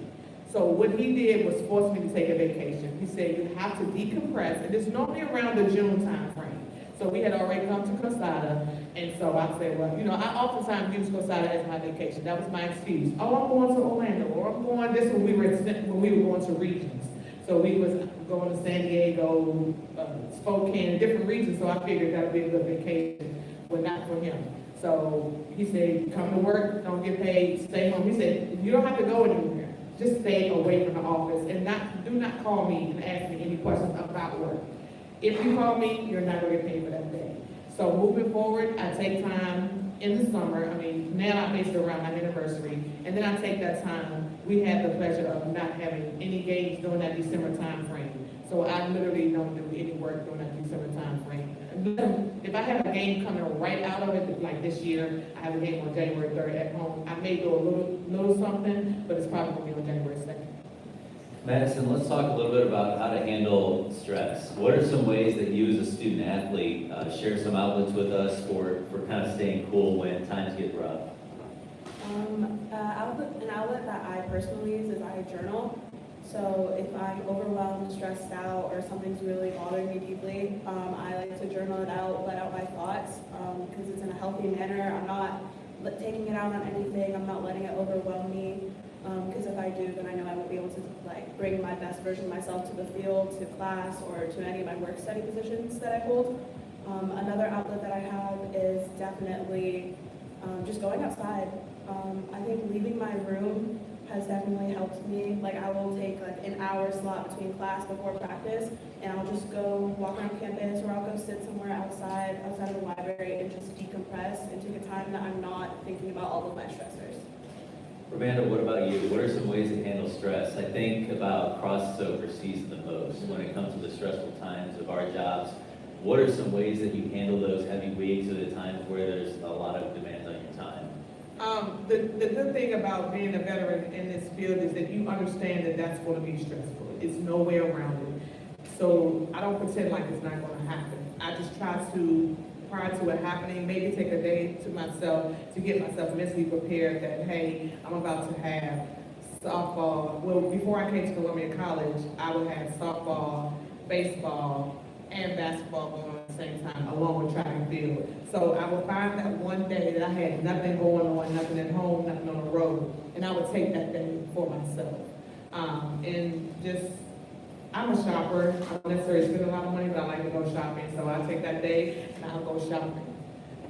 So what he did was force me to take a vacation. He said, you have to decompress, and it's normally around the June time frame. So we had already come to Cosada, and so I said, well, you know, I oftentimes use Cosada as my vacation. That was my excuse. Oh, I'm going to Orlando, or I'm going this when we were going to regions. So we was going to San Diego, Spokane, different regions, so I figured that would be a good vacation, but not for him. So he said, come to work, don't get paid, stay home. He said, you don't have to go anywhere. Just stay away from the office and do not call me and ask me any questions about work. If you call me, you're not gonna get paid for that day. So moving forward, I take time in the summer. I mean, now I base it around my anniversary, and then I take that time. We had the pleasure of not having any games during that December time frame. So I literally don't do any work during that December time frame. If I have a game coming right out of it, like this year, I have a game on January 3rd at home. I may do a little something, but it's probably gonna be on January 2nd. Madison, let's talk a little bit about how to handle stress. What are some ways that you as a student athlete share some outlets with us for kind of staying cool when times get rough? An outlet that I personally use is I journal. So if I'm overwhelmed, stressed out, or something's really bothering me deeply, I like to journal it out, let out my thoughts, because it's in a healthy manner. I'm not taking it out on anything. I'm not letting it overwhelm me. Because if I do, then I know I won't be able to bring my best version of myself to the field, to class, or to any of my work study positions that I hold. Another outlet that I have is definitely just going outside. I think leaving my room has definitely helped me. Like I will take an hour slot between class before practice, and I'll just go walk around campus, or I'll go sit somewhere outside of the library and just decompress and take a time that I'm not thinking about all of my stressors. Amanda, what about you? What are some ways to handle stress? I think about crossover season the most when it comes to the stressful times of our jobs. What are some ways that you handle those heavy weeks or the times where there's a lot of demands on your time? The good thing about being a veteran in this field is that you understand that that's going to be stressful. It's no way around it. So I don't pretend like it's not going to happen. I just try to, prior to it happening, maybe take a day to myself to get myself mentally prepared that, hey, I'm about to have softball. Well, before I came to Columbia College, I would have softball, baseball, and basketball going on at the same time, along with track and field. So I would find that one day that I had nothing going on, nothing at home, nothing on the road, and I would take that day for myself. And just, I'm a shopper. I don't necessarily spend a lot of money, but I like to go shopping. So I take that day and I'll go shopping.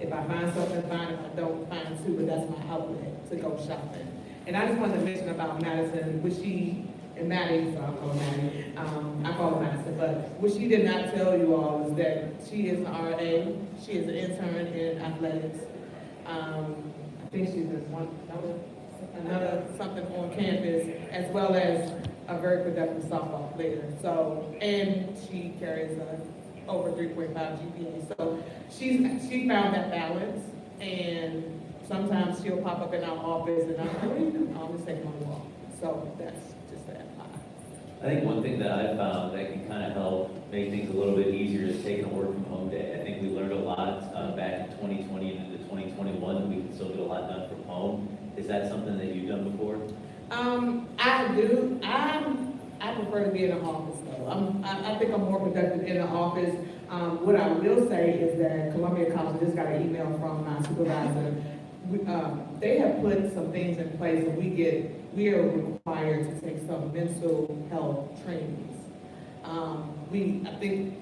If I find something, fine. If I don't, fine too, but that's my outlet to go shopping. And I just wanted to mention about Madison, which and Maddie, so I'll call her Maddie. I call her Madison, but what she did not tell you all is that she is an RA. She is an intern in athletics. I think she's another something on campus, as well as a very productive softball player. So, and she carries over 3.5 GPA. So she found that balance, and sometimes she'll pop up in our office, and I'm like, what are you doing? I'm just taking my walk. So that's just that. I think one thing that I've found that can kind of help make things a little bit easier is taking a work from home day. I think we learned a lot back in 2020 and into 2021 that we can still get a lot done from home. Is that something that you've done before? I do. I prefer to be in the office though. I think I'm more productive in the office. What I will say is that Columbia College just got an email from my supervisor. They have put some things in place, and we are required to take some mental health trainings. I think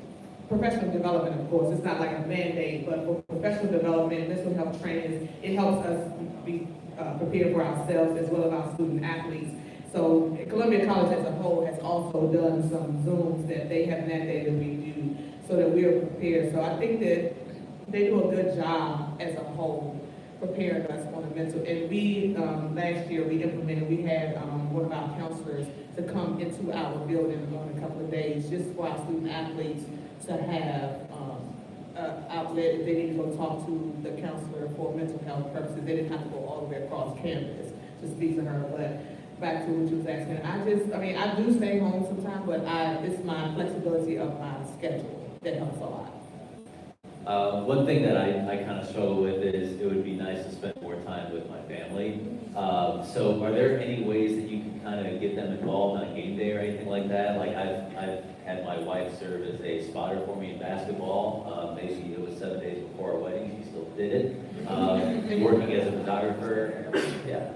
professional development, of course, it's not like a mandate, but for professional development, mental health trainings, it helps us be prepared for ourselves as well as our student athletes. So Columbia College as a whole has also done some Zooms that they have mandated we do so that we are prepared. So I think that they do a good job as a whole. preparing us on the mental. And we, last year, we implemented, we had one of our counselors to come into our building on a couple of days, just for our student athletes to have outlet if they need to go talk to the counselor for mental health purposes. They didn't have to go all the way across campus to speak to her. But back to what you was asking, I do stay home sometimes, but it's my flexibility of my schedule that helps a lot. One thing that I kind of struggle with is it would be nice to spend more time with my family. So are there any ways that you can kind of get them involved on game day or anything like that? Like I've had my wife serve as a spotter for me in basketball. Maybe it was 7 days before our wedding, she still did it. Working as a photographer, yeah.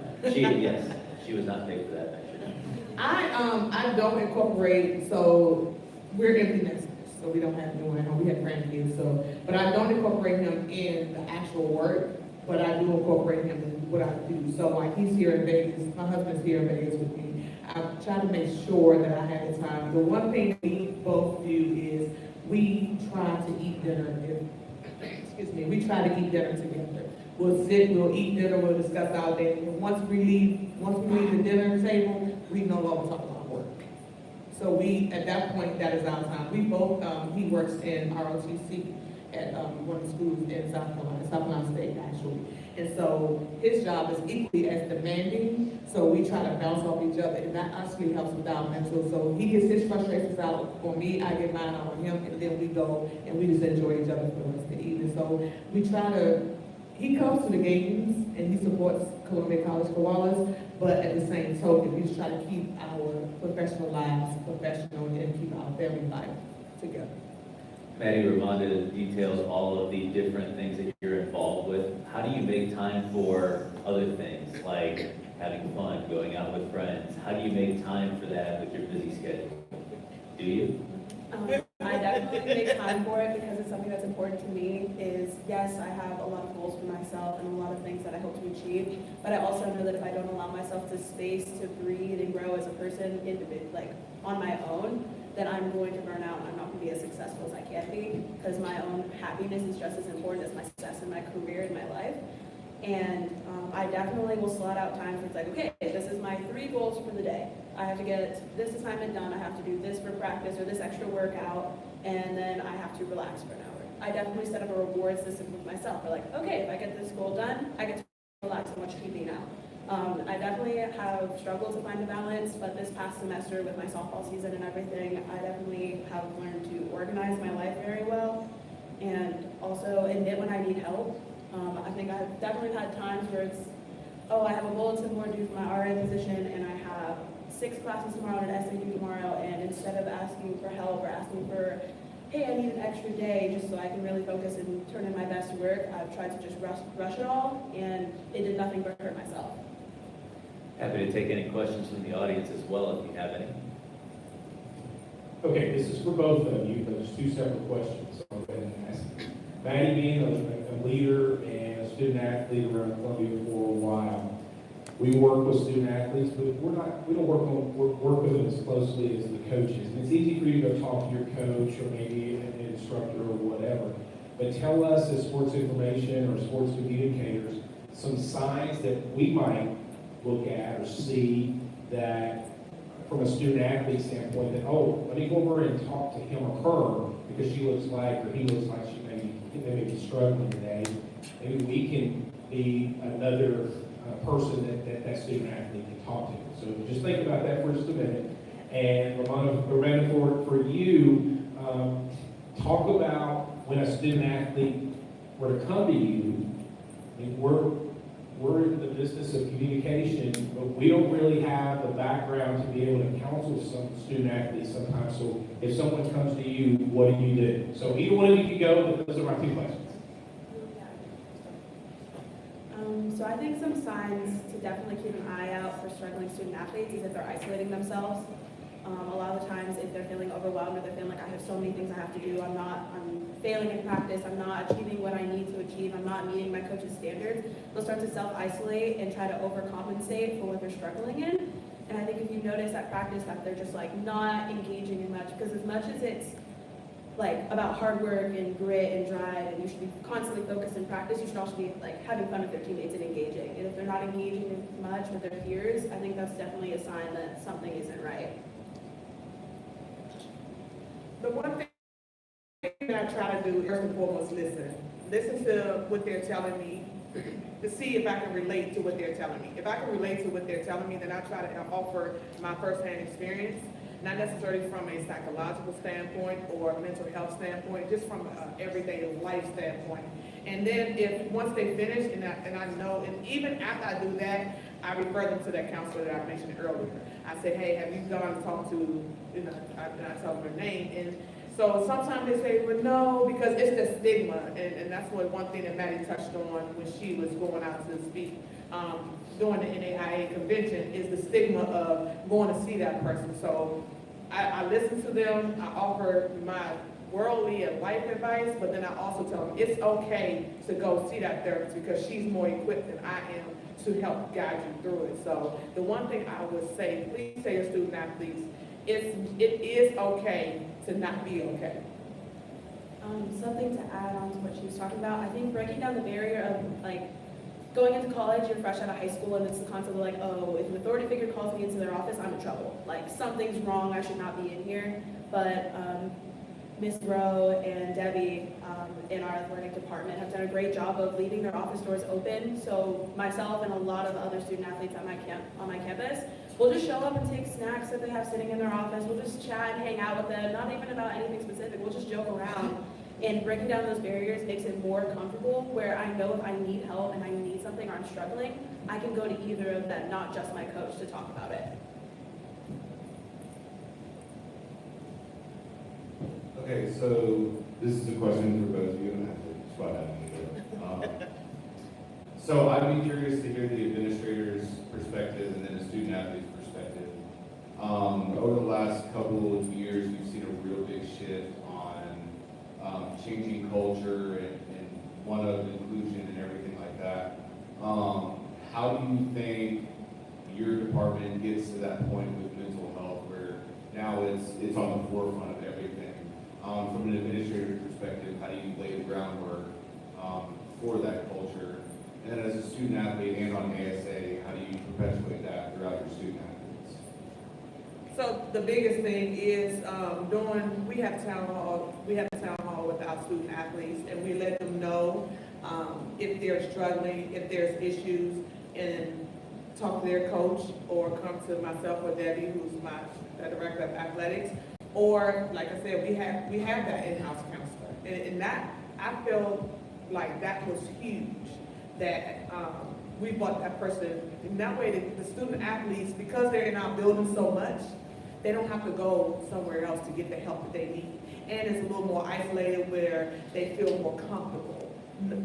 She was not paid for that, actually. I don't incorporate, so we're empty nesters. So we don't have anyone at home. We have grandkids, but I don't incorporate him in the actual work, but I do incorporate him in what I do. So like he's here in Vegas, my husband's here in Vegas with me. I try to make sure that I have the time. The one thing we both do is we try to eat dinner. We try to eat dinner together. We'll sit, we'll eat dinner, we'll discuss our day. And once we leave the dinner table, we no longer talk about work. So at that point, that is our time. We both, he works in ROTC at one of the schools in South Carolina State, actually. And so his job is equally as demanding, so we try to bounce off each other, and that actually helps with our mental. So he gets his frustrations out on me, I get mine out on him, and then we go and we just enjoy each other for the rest of the evening. So we try to, he comes to the games and he supports Columbia College Koalas, but at the same token, we just try to keep our professional lives professional and keep our family life together. Maddie Ramonda details all of the different things that you're involved with. How do you make time for other things, like having fun, going out with friends? How do you make time for that with your busy schedule? Do you? I definitely make time for it because it's something that's important to me. Yes, I have a lot of goals for myself and a lot of things that I hope to achieve, but I also know that if I don't allow myself the space to breathe and grow as a person, on my own, then I'm going to burn out and I'm not going to be as successful as I can be, because my own happiness is just as important as my success in my career and my life. And I definitely will slot out times where it's like, okay, this is my 3 goals for the day. I have to get this assignment done, I have to do this for practice or this extra workout, and then I have to relax for an hour. I definitely set up a reward system with myself. I'm like, okay, if I get this goal done, I get to relax and watch TV now. I definitely have struggled to find a balance, but this past semester with my softball season and everything, I definitely have learned to organize my life very well and also admit when I need help. I think I've definitely had times where it's, I have a bulletin board due for my RA position and I have 6 classes tomorrow and an essay due tomorrow, and instead of asking for help or asking for, hey, I need an extra day just so I can really focus and turn in my best work, I've tried to just rush it all, and it did nothing but hurt myself. Happy to take any questions from the audience as well, if you have any. Okay, this is for both of you, but it's 2 separate questions, so I'll go ahead and ask. Maddie, being a leader and a student athlete around Columbia for a while, we work with student athletes, but we don't work with them as closely as the coaches. And it's easy for you to go talk to your coach or maybe an instructor or whatever. But tell us as sports information or sports communicators some signs that we might look at or see that from a student athlete standpoint that, let me go over and talk to him or her because she looks like or he looks like they may be struggling today. Maybe we can be another person that student athlete can talk to. So just think about that for just a minute. And Ramonda, for you, talk about when a student athlete were to come to you. I mean, we're in the business of communication, but we don't really have the background to be able to counsel some student athletes sometimes. So if someone comes to you, what do you do? So either one of you can go, but those are my 2 questions. So I think some signs to definitely keep an eye out for struggling student athletes is if they're isolating themselves. A lot of the times if they're feeling overwhelmed or they're feeling like I have so many things I have to do, I'm failing in practice, I'm not achieving what I need to achieve, I'm not meeting my coach's standards, they'll start to self-isolate and try to overcompensate for what they're struggling in. And I think if you notice at practice that they're just like not engaging in much, because as much as it's like about hard work and grit and drive, and you should be constantly focused in practice. You should also be like having fun with their teammates and engaging. And if they're not engaging as much with their peers, I think that's definitely a sign that something isn't right. The one thing that I try to do, first and foremost, listen to what they're telling me, to see if I can relate to what they're telling me. If I can relate to what they're telling me, then I try to offer my firsthand experience, not necessarily from a psychological standpoint or a mental health standpoint, just from an everyday life standpoint. And then if once they finish, and I know, and even after I do that, I refer them to that counselor that I mentioned earlier. I say, hey, have you gone and talked to, I tell them her name, and so sometimes they say, well, no, because it's the stigma, and that's one thing that Maddie touched on when she was going out to speak during the NAIA convention, is the stigma of going to see that person. So I listen to them, I offer my worldly and life advice, but then I also tell them it's okay to go see that therapist because she's more equipped than I am to help guide you through it. So the one thing I would say, please tell your student athletes, it is okay to not be okay. Something to add on to what she was talking about, I think breaking down the barrier of like going into college, you're fresh out of high school, and it's the concept of like, oh, if an authority figure calls me into their office, I'm in trouble. Like something's wrong, I should not be in here. But Ms. Rowe and Debbie in our athletic department have done a great job of leaving their office doors open. So myself and a lot of other student athletes on my campus, we'll just show up and take snacks that they have sitting in their office. We'll just chat and hang out with them, not even about anything specific. We'll just joke around. And breaking down those barriers makes it more comfortable, where I know if I need help and I need something or I'm struggling, I can go to either of them, not just my coach, to talk about it. Okay, so this is a question for both of you, and I have to spot out. So I'd be curious to hear the administrator's perspective and then the student athlete's perspective. Over the last couple of years, we've seen a real big shift on changing culture and one of inclusion and everything like that. How do you think your department gets to that point with mental health where now it's on the forefront of everything? From an administrative perspective, how do you lay the groundwork for that culture? And then as a student athlete and on ASA, how do you perpetuate that throughout your student athletes? So the biggest thing is we have town hall with our student athletes, and we let them know if they're struggling, if there's issues, and talk to their coach or come to myself or Debbie, who's my director of athletics. Or, like I said, we have that in-house counselor. And that, I feel like that was huge, that we brought that person. In that way, the student athletes, because they're in our building so much, they don't have to go somewhere else to get the help that they need. And it's a little more isolated where they feel more comfortable.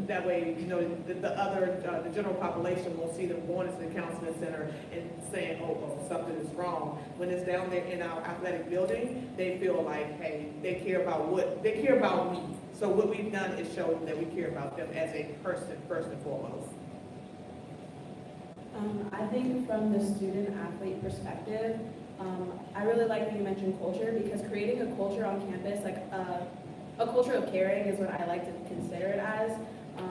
That way, the general population won't see them going into the counseling center and saying, oh, something is wrong. When it's down there in our athletic building, they feel like, hey, they care about me. So what we've done is show them that we care about them as a person, first and foremost. I think from the student athlete perspective, I really like that you mentioned culture, because creating a culture on campus, like a culture of caring is what I like to consider it as,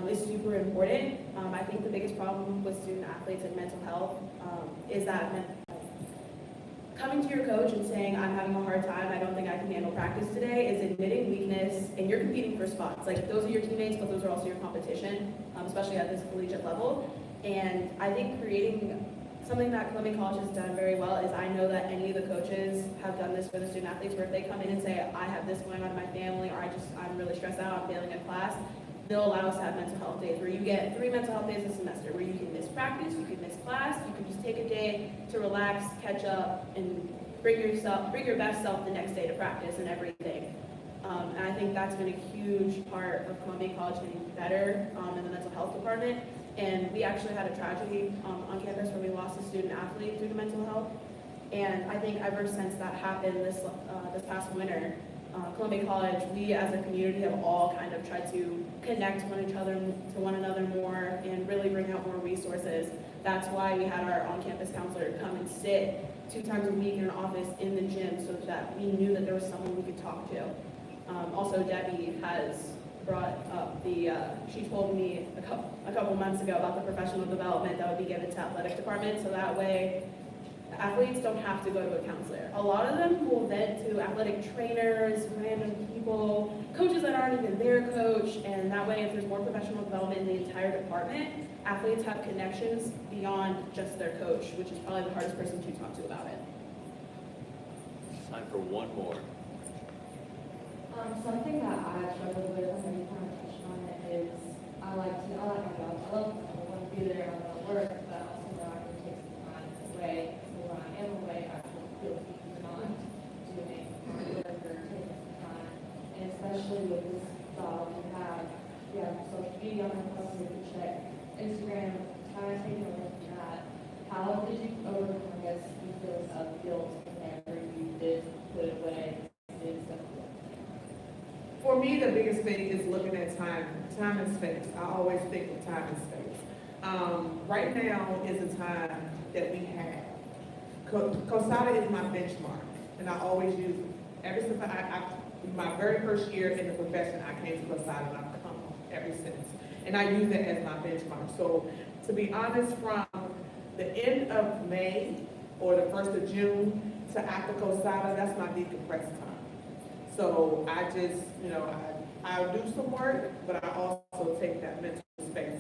is super important. I think the biggest problem with student athletes and mental health is that coming to your coach and saying, I'm having a hard time, I don't think I can handle practice today, is admitting weakness, and you're competing for spots. Like, those are your teammates, but those are also your competition, especially at this collegiate level. And I think creating something that Columbia College has done very well is, I know that any of the coaches have done this for the student athletes, where if they come in and say, I have this going on in my family, or I'm really stressed out, I'm failing in class, they'll allow us to have mental health days, where you get 3 mental health days a semester, where you can miss practice, you can miss class, you can just take a day to relax, catch up, and bring your best self the next day to practice and everything. And I think that's been a huge part of Columbia College getting better in the mental health department. And we actually had a tragedy on campus where we lost a student athlete due to mental health. And I think ever since that happened this past winter, Columbia College, we as a community have all kind of tried to connect to one another more and really bring out more resources. That's why we had our on-campus counselor come and sit 2 times a week in an office in the gym, so that we knew that there was someone we could talk to. Also, Debbie has brought up she told me a couple months ago about the professional development that would be given to athletic department, so that way athletes don't have to go to a counselor. A lot of them will vent to athletic trainers, random people, coaches that aren't even their coach, and that way if there's more professional development in the entire department, athletes have connections beyond just their coach, which is probably the hardest person to talk to about it. Time for one more. Something that I've struggled with, and you kind of touched on it, is I like my job. I want to be there, I want to work, but I also know I can take some time away. So when I am away, I feel guilty for not doing work or taking some time. And especially with this job, we have social media on our plus we can check Instagram, how I take a look at that. How did you overcome, I guess, the feelings of guilt whenever you did put it away and did something? For me, the biggest thing is looking at time and space. I always think of time and space. Right now is a time that we have. COSADA is my benchmark, and I always use it. Ever since my very first year in the profession, I came to COSADA, and I've come ever since. And I use it as my benchmark. So, to be honest, from the end of May or the 1st of June to after COSADA, that's my decompress time. So I just, I'll do some work, but I also take that mental space.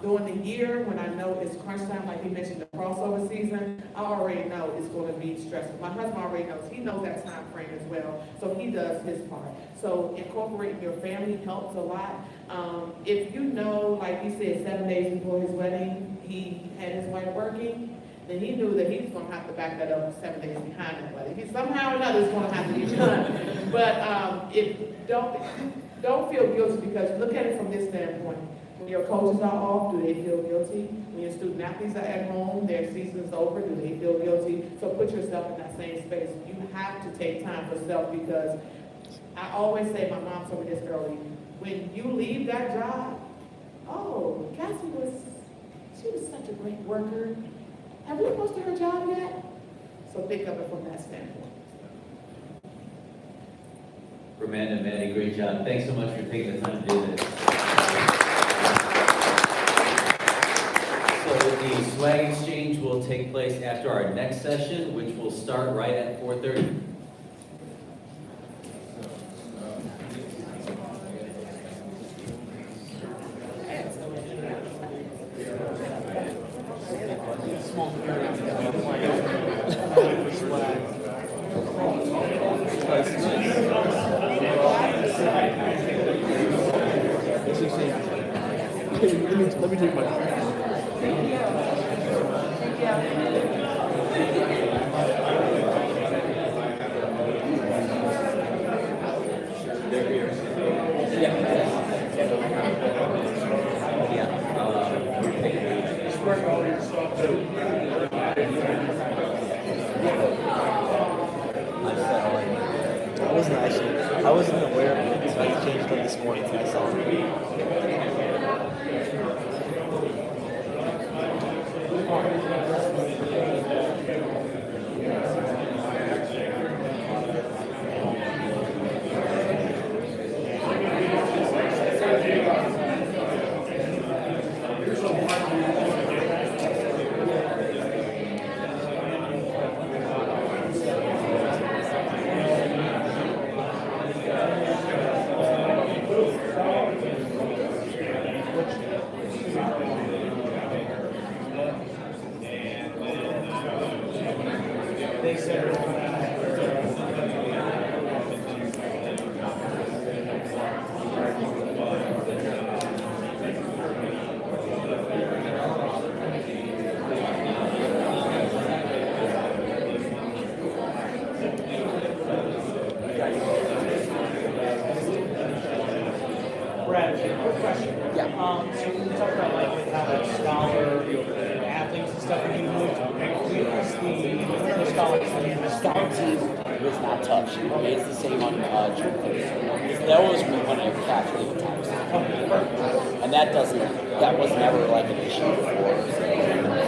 During the year, when I know it's crunch time, like he mentioned, the crossover season, I already know it's going to be stressful. My husband already knows. He knows that time frame as well, so he does his part. So incorporating your family helps a lot. If you know, like he said, 7 days before his wedding, he had his wife working, then he knew that he was going to have to back that up 7 days behind that wedding. He somehow or another is going to have to be done. But don't feel guilty, because look at it from this standpoint. When your coaches are off, do they feel guilty? When your student athletes are at home, their season's over, do they feel guilty? So put yourself in that same space. You have to take time for self, because I always say, my mom told me this early, when you leave that job, oh, Cassie was such a great worker. Have we posted her job yet? So think of it from that standpoint. Amanda, Maddie, great job. Thanks so much for taking the time to do this. So the swag exchange will take place after our next session, which will start right at 4:30. Let me take my. I wasn't aware of it, so I changed them this morning and I saw it. Brad, quick question. Yeah. So we talked about like with how the scholar, athletes and stuff are being moved. The Scholar team was not touched. It's the same on that was when I captured the times. And that wasn't ever like an issue before.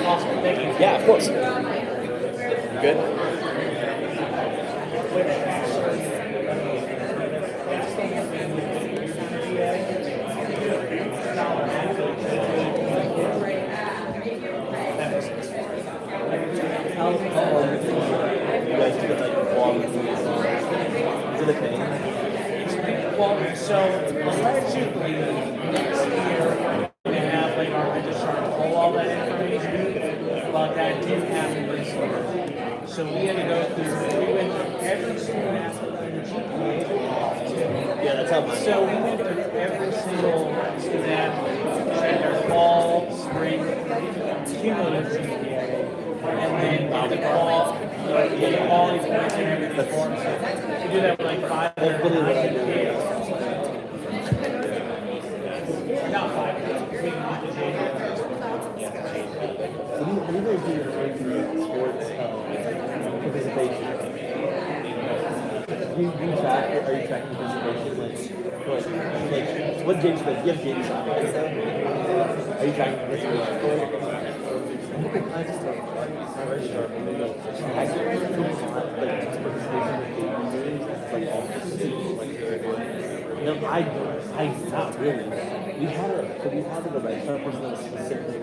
Awesome, thank you. Yeah, of course. Good? the thing? Well, so allegedly next year we're gonna have like our registrar pull all that information, but that didn't happen this year. So we had to go through, we went through every student athlete in the GPA. Yeah, that's how mine. So we went through every single student athlete, and their fall, spring, cumulative GPA, and then the quality points and everything for them. So we do that with like 500. That's literally what I do. Not 500. What do you guys do in sports participation? Do you track, are you tracking participation? Like what games, like, you have games on, are you tracking participation? I just started very sharp, and then like, I get like participation like all the no, not really. We had a registrar person that was specifically.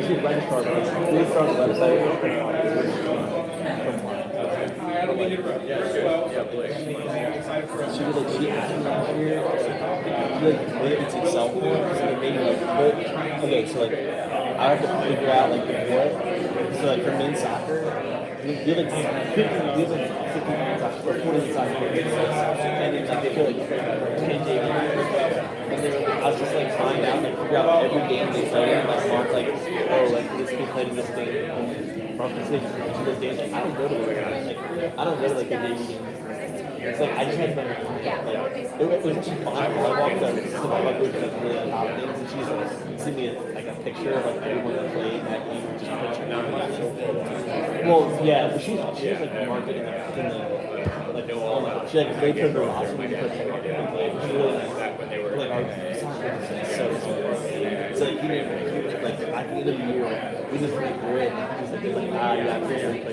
She's a registrar, but we started the website. She asked me last year, she like made it to Excel forms, and it made me like put, okay, so like, I have to figure out like the what, so like for men's soccer, you have like 50 men's soccer, or 40 men's soccer, and then like they feel like 10 JV, and then I was just like find out, like figure out every game they play, and like mark like, oh, like this team played in this game, from this game to this game, like I don't go to the games, like I don't go to like the JV games. It's like I just had to like it was actually fun. I walked up to my group like really on top of things, and she's like sent me like a picture of like everyone that played that game, just picture now. Well, yeah, but she was like market in the like she like they put her last week put she really like our so like he like at the end of the year we just went through it and he's like yeah, I'm very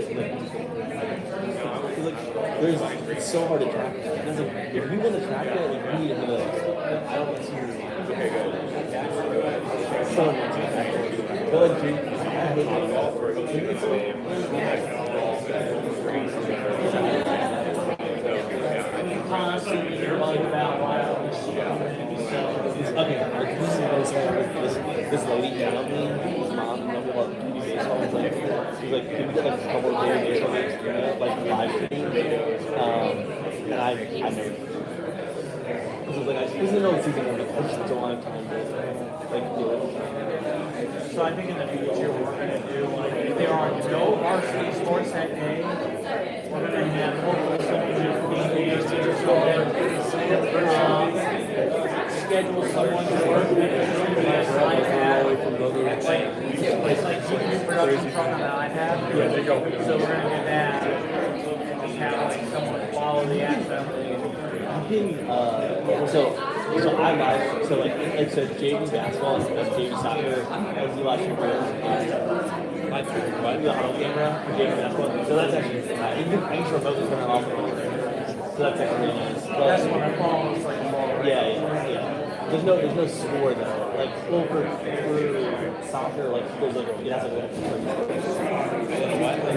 like there's it's so hard to track that. Because like, if you want to track that, like you need to know. Like, I don't see someone wants to track it. But like, dude, I hate golf for constantly worried about why okay, this lady emailed me, his mom, about baseball, was like, she's like, can we get like a couple of daily baseball games, like live stream? And I never. This is like, I didn't know the season ended. I just don't want time to like do it. So I think in the future we're going to do, like, if there are no varsity sports that day, we're going to have hopefully someone who's being able to schedule someone to work with like you can do production truck on the iPad. So we're going to get that and just have like someone follow the action. So I live, so like JV basketball and JV soccer, I was watching the home camera for JV basketball. So that's actually, I can remotely turn it off. So that's actually really nice. But, that's when I fall, it's like yeah. There's no score though. Like, well, for soccer, like there's like it has a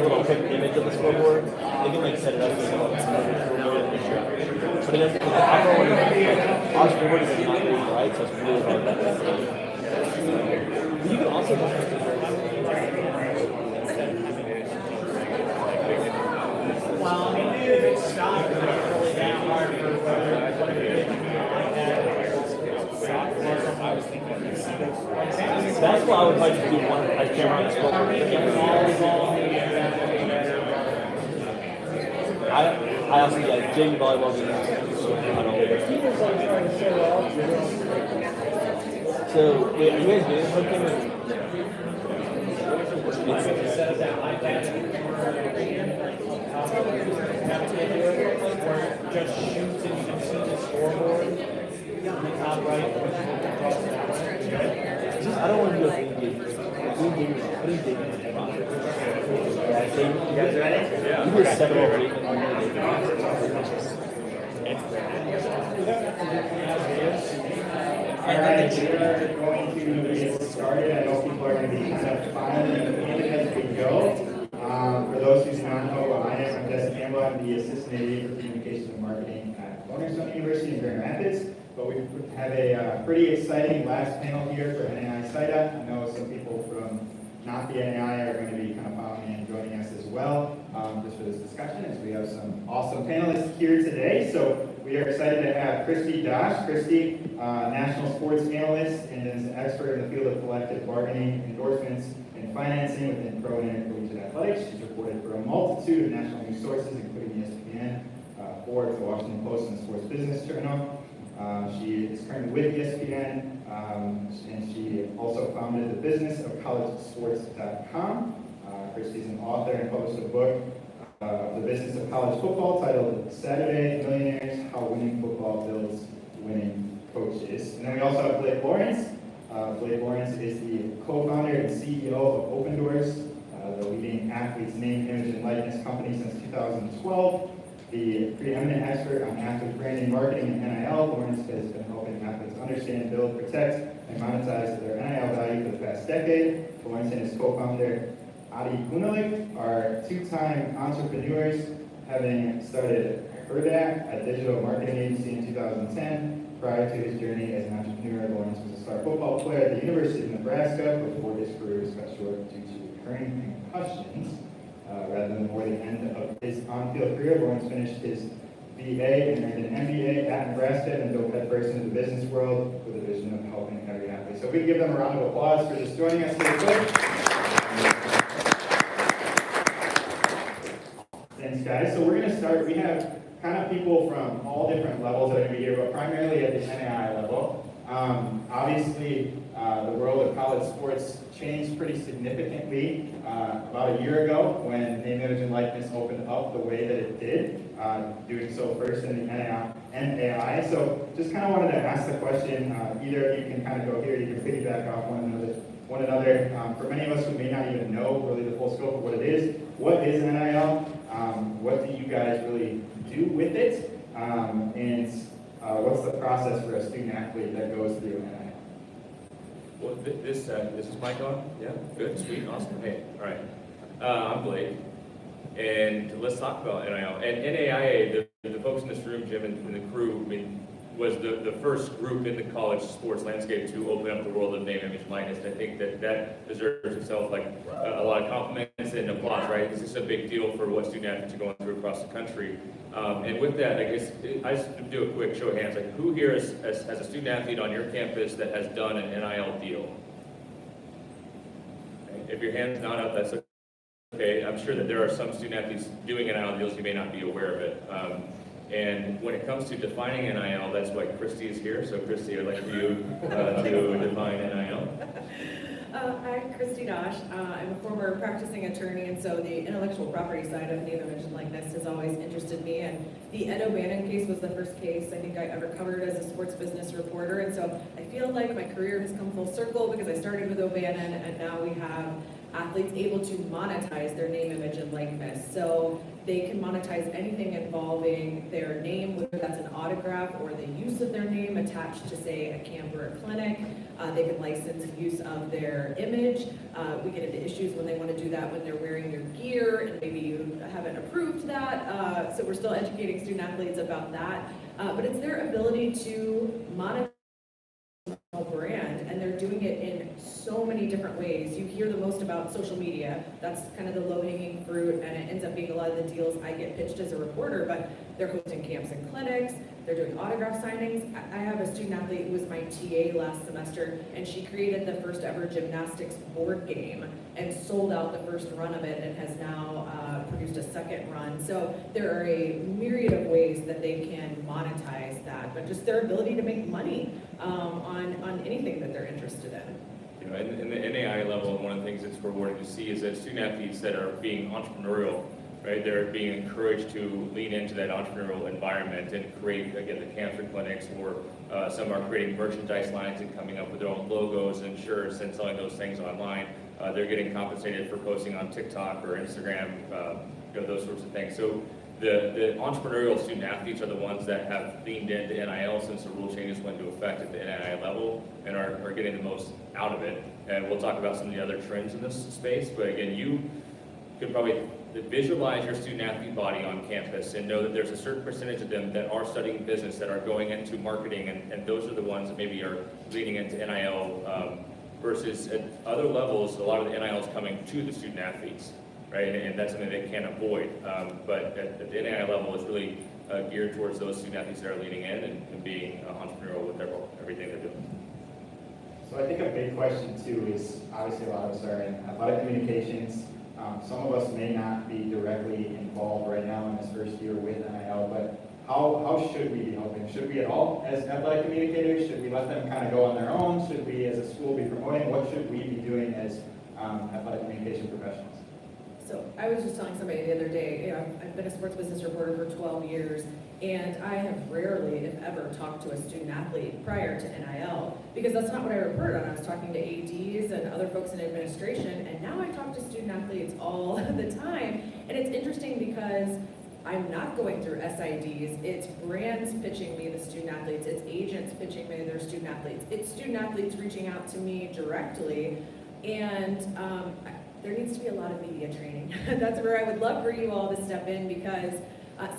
little quick image of the scoreboard. They can like set it up. But it doesn't. Our scoreboard is not really right, so it's really hard. But you can also. Well, I mean, if it's stopped, it's really that hard for whether like that. I was thinking that's why I would like to do one. I can't run sport. I also JV volleyball games. So wait, are you guys doing something? Just shoots and you can see the scoreboard. On the top right. I don't want to do a thing. What do you think? You guys ready? Yeah. You just 7 or 8 All right, we're going to get started. I know people are going to be kind of finally as we go. For those who do not know who I am, I'm Des Campbell. I'm the Assistant AD for Communications and Marketing at Cornerstone University in Grand Rapids. But we have a pretty exciting last panel here for NAI SIDA. I know some people from not the NAI are going to be kind of following and joining us as well, just for this discussion, as we have some awesome panelists here today. So we are excited to have Christy Dosh. Christy, national sports analyst and is an expert in the field of collective bargaining, endorsements, and financing within pro and intercollegiate athletics. She's reported for a multitude of national news sources, including ESPN, Forbes, the Washington Post, and Sports Business Journal. She is currently with ESPN, and she also founded the businessofcollegesports.com. Christy's an author and published a book of the business of college football titled Saturday Millionaires, How Winning Football Builds Winning Coaches. And then we also have Blake Lawrence. Blake Lawrence is the co-founder and CEO of Open Doors, the leading athlete's name, image, and likeness company since 2012. The preeminent expert on athlete branding, marketing, and NIL, Lawrence has been helping athletes understand, build, protect, and monetize their NIL value for the past decade. Lawrence and his co-founder, Adi Kunalik, are two-time entrepreneurs, having started Herdak, a digital marketing agency in 2010. Prior to his journey as an entrepreneur, Lawrence was a star football player at the University of Nebraska before his career was cut short due to recurring concussions. Rather than more the end of his on-field career, Lawrence finished his BA and earned an MBA at Nebraska and dove headfirst into the business world with a vision of helping every athlete. So we can give them a round of applause for just joining us today. Thanks, guys. So we're going to start. We have kind of people from all different levels that are going to be here, but primarily at the NAI level. Obviously, the world of college sports changed pretty significantly about a year ago when name, image, and likeness opened up the way that it did, doing so first in the NAI. So just kind of wanted to ask the question, either of you can kind of go here, you can piggyback off one another. For many of us who may not even know really the full scope of what it is, what is NIL? What do you guys really do with it? And what's the process for a student athlete that goes through NIL? Well, this is Mike on? Yeah, good, sweet, awesome. Hey, all right. I'm Blake, and let's talk about NIL. And NAIA, the folks in this room, Jim and the crew, I mean, was the first group in the college sports landscape to open up the world of name, image, likeness. I think that deserves itself like a lot of compliments and applause, right? This is a big deal for what student athletes are going through across the country. And with that, I guess I just do a quick show of hands. Like, who here has a student athlete on your campus that has done an NIL deal? Okay. If your hand's not up, that's okay. I'm sure that there are some student athletes doing NIL deals, you may not be aware of it. And when it comes to defining NIL, that's why Christy is here. So Christy, I'd like for you to define NIL. I'm Christy Dosh. I'm a former practicing attorney, and so the intellectual property side of name, image, and likeness has always interested me. And the Ed O'Bannon case was the first case I think I ever covered as a sports business reporter. And so I feel like my career has come full circle because I started with O'Bannon, and now we have athletes able to monetize their name, image, and likeness. So they can monetize anything involving their name, whether that's an autograph or the use of their name attached to, say, a camp or a clinic. They can license use of their image. We get into issues when they want to do that when they're wearing your gear, and maybe you haven't approved that. So we're still educating student athletes about that. But it's their ability to monetize a brand, and they're doing it in so many different ways. You hear the most about social media. That's kind of the low-hanging fruit, and it ends up being a lot of the deals I get pitched as a reporter, but they're hosting camps and clinics, they're doing autograph signings. I have a student athlete who was my TA last semester, and she created the first ever gymnastics board game and sold out the first run of it and has now produced a second run. So there are a myriad of ways that they can monetize that, but just their ability to make money on anything that they're interested in. You know, in the NAI level, one of the things that's rewarding to see is that student athletes that are being entrepreneurial, right? They're being encouraged to lean into that entrepreneurial environment and create, again, the cancer clinics, or some are creating merchandise lines and coming up with their own logos and shirts and selling those things online. They're getting compensated for posting on TikTok or Instagram, those sorts of things. So the entrepreneurial student athletes are the ones that have leaned into NIL since the rule changes went into effect at the NAI level and are getting the most out of it. And we'll talk about some of the other trends in this space, but again, you could probably visualize your student athlete body on campus and know that there's a certain percentage of them that are studying business, that are going into marketing, and those are the ones that maybe are leading into NIL, versus at other levels, a lot of the NIL is coming to the student athletes, right? And that's something they can't avoid. But at the NAIA level, it's really geared towards those student athletes that are leading in and being entrepreneurial with everything they're doing. So I think a big question too is, obviously a lot of us are in athletic communications. Some of us may not be directly involved right now in this first year with NIL, but how should we be helping? Should we at all as athletic communicators? Should we let them kind of go on their own? Should we as a school be promoting? What should we be doing as athletic communication professionals? So I was just telling somebody the other day, you know, I've been a sports business reporter for 12 years, and I have rarely, if ever, talked to a student athlete prior to NIL, because that's not what I reported on. I was talking to ADs and other folks in administration, and now I talk to student athletes all the time. And it's interesting because I'm not going through SIDs. It's brands pitching me the student athletes. It's agents pitching me their student athletes. It's student athletes reaching out to me directly. And there needs to be a lot of media training. That's where I would love for you all to step in, because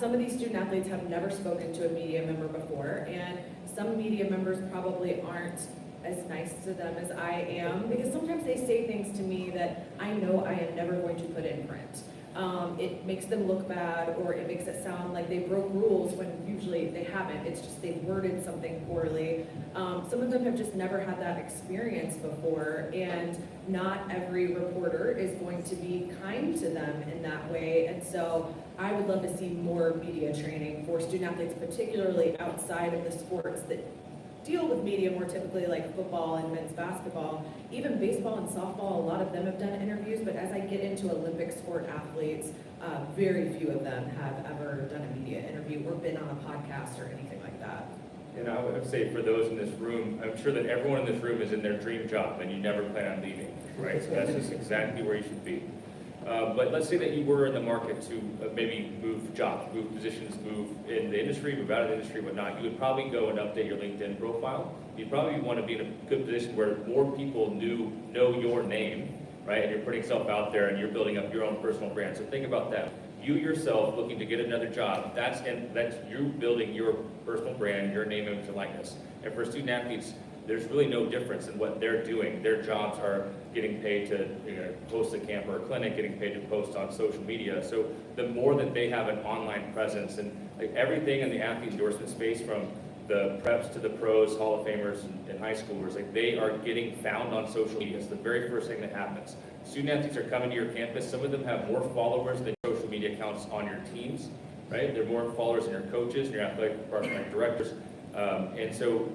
some of these student athletes have never spoken to a media member before, and some media members probably aren't as nice to them as I am, because sometimes they say things to me that I know I am never going to put in print. It makes them look bad, or it makes it sound like they broke rules when usually they haven't. It's just they've worded something poorly. Some of them have just never had that experience before, and not every reporter is going to be kind to them in that way. And so I would love to see more media training for student athletes, particularly outside of the sports that deal with media more typically, like football and men's basketball. Even baseball and softball, a lot of them have done interviews, but as I get into Olympic sport athletes, very few of them have ever done a media interview or been on a podcast or anything like that. And I would say for those in this room, I'm sure that everyone in this room is in their dream job and you never plan on leaving, right? So that's just exactly where you should be. But let's say that you were in the market to maybe move jobs, move positions, move in the industry, move out of the industry, whatnot. You would probably go and update your LinkedIn profile. You'd probably want to be in a good position where more people know your name, right? And you're putting yourself out there and you're building up your own personal brand. So think about that. You yourself looking to get another job, that's you building your personal brand, your name, image, and likeness. And for student athletes, there's really no difference in what they're doing. Their jobs are getting paid to host a camp or a clinic, getting paid to post on social media. So the more that they have an online presence, and like everything in the athlete endorsement space, from the preps to the pros, Hall of Famers, and high schoolers, like they are getting found on social media. It's the very first thing that happens. Student athletes are coming to your campus. Some of them have more followers than social media accounts on your teams, right? They're more followers than your coaches and your athletic department directors. And so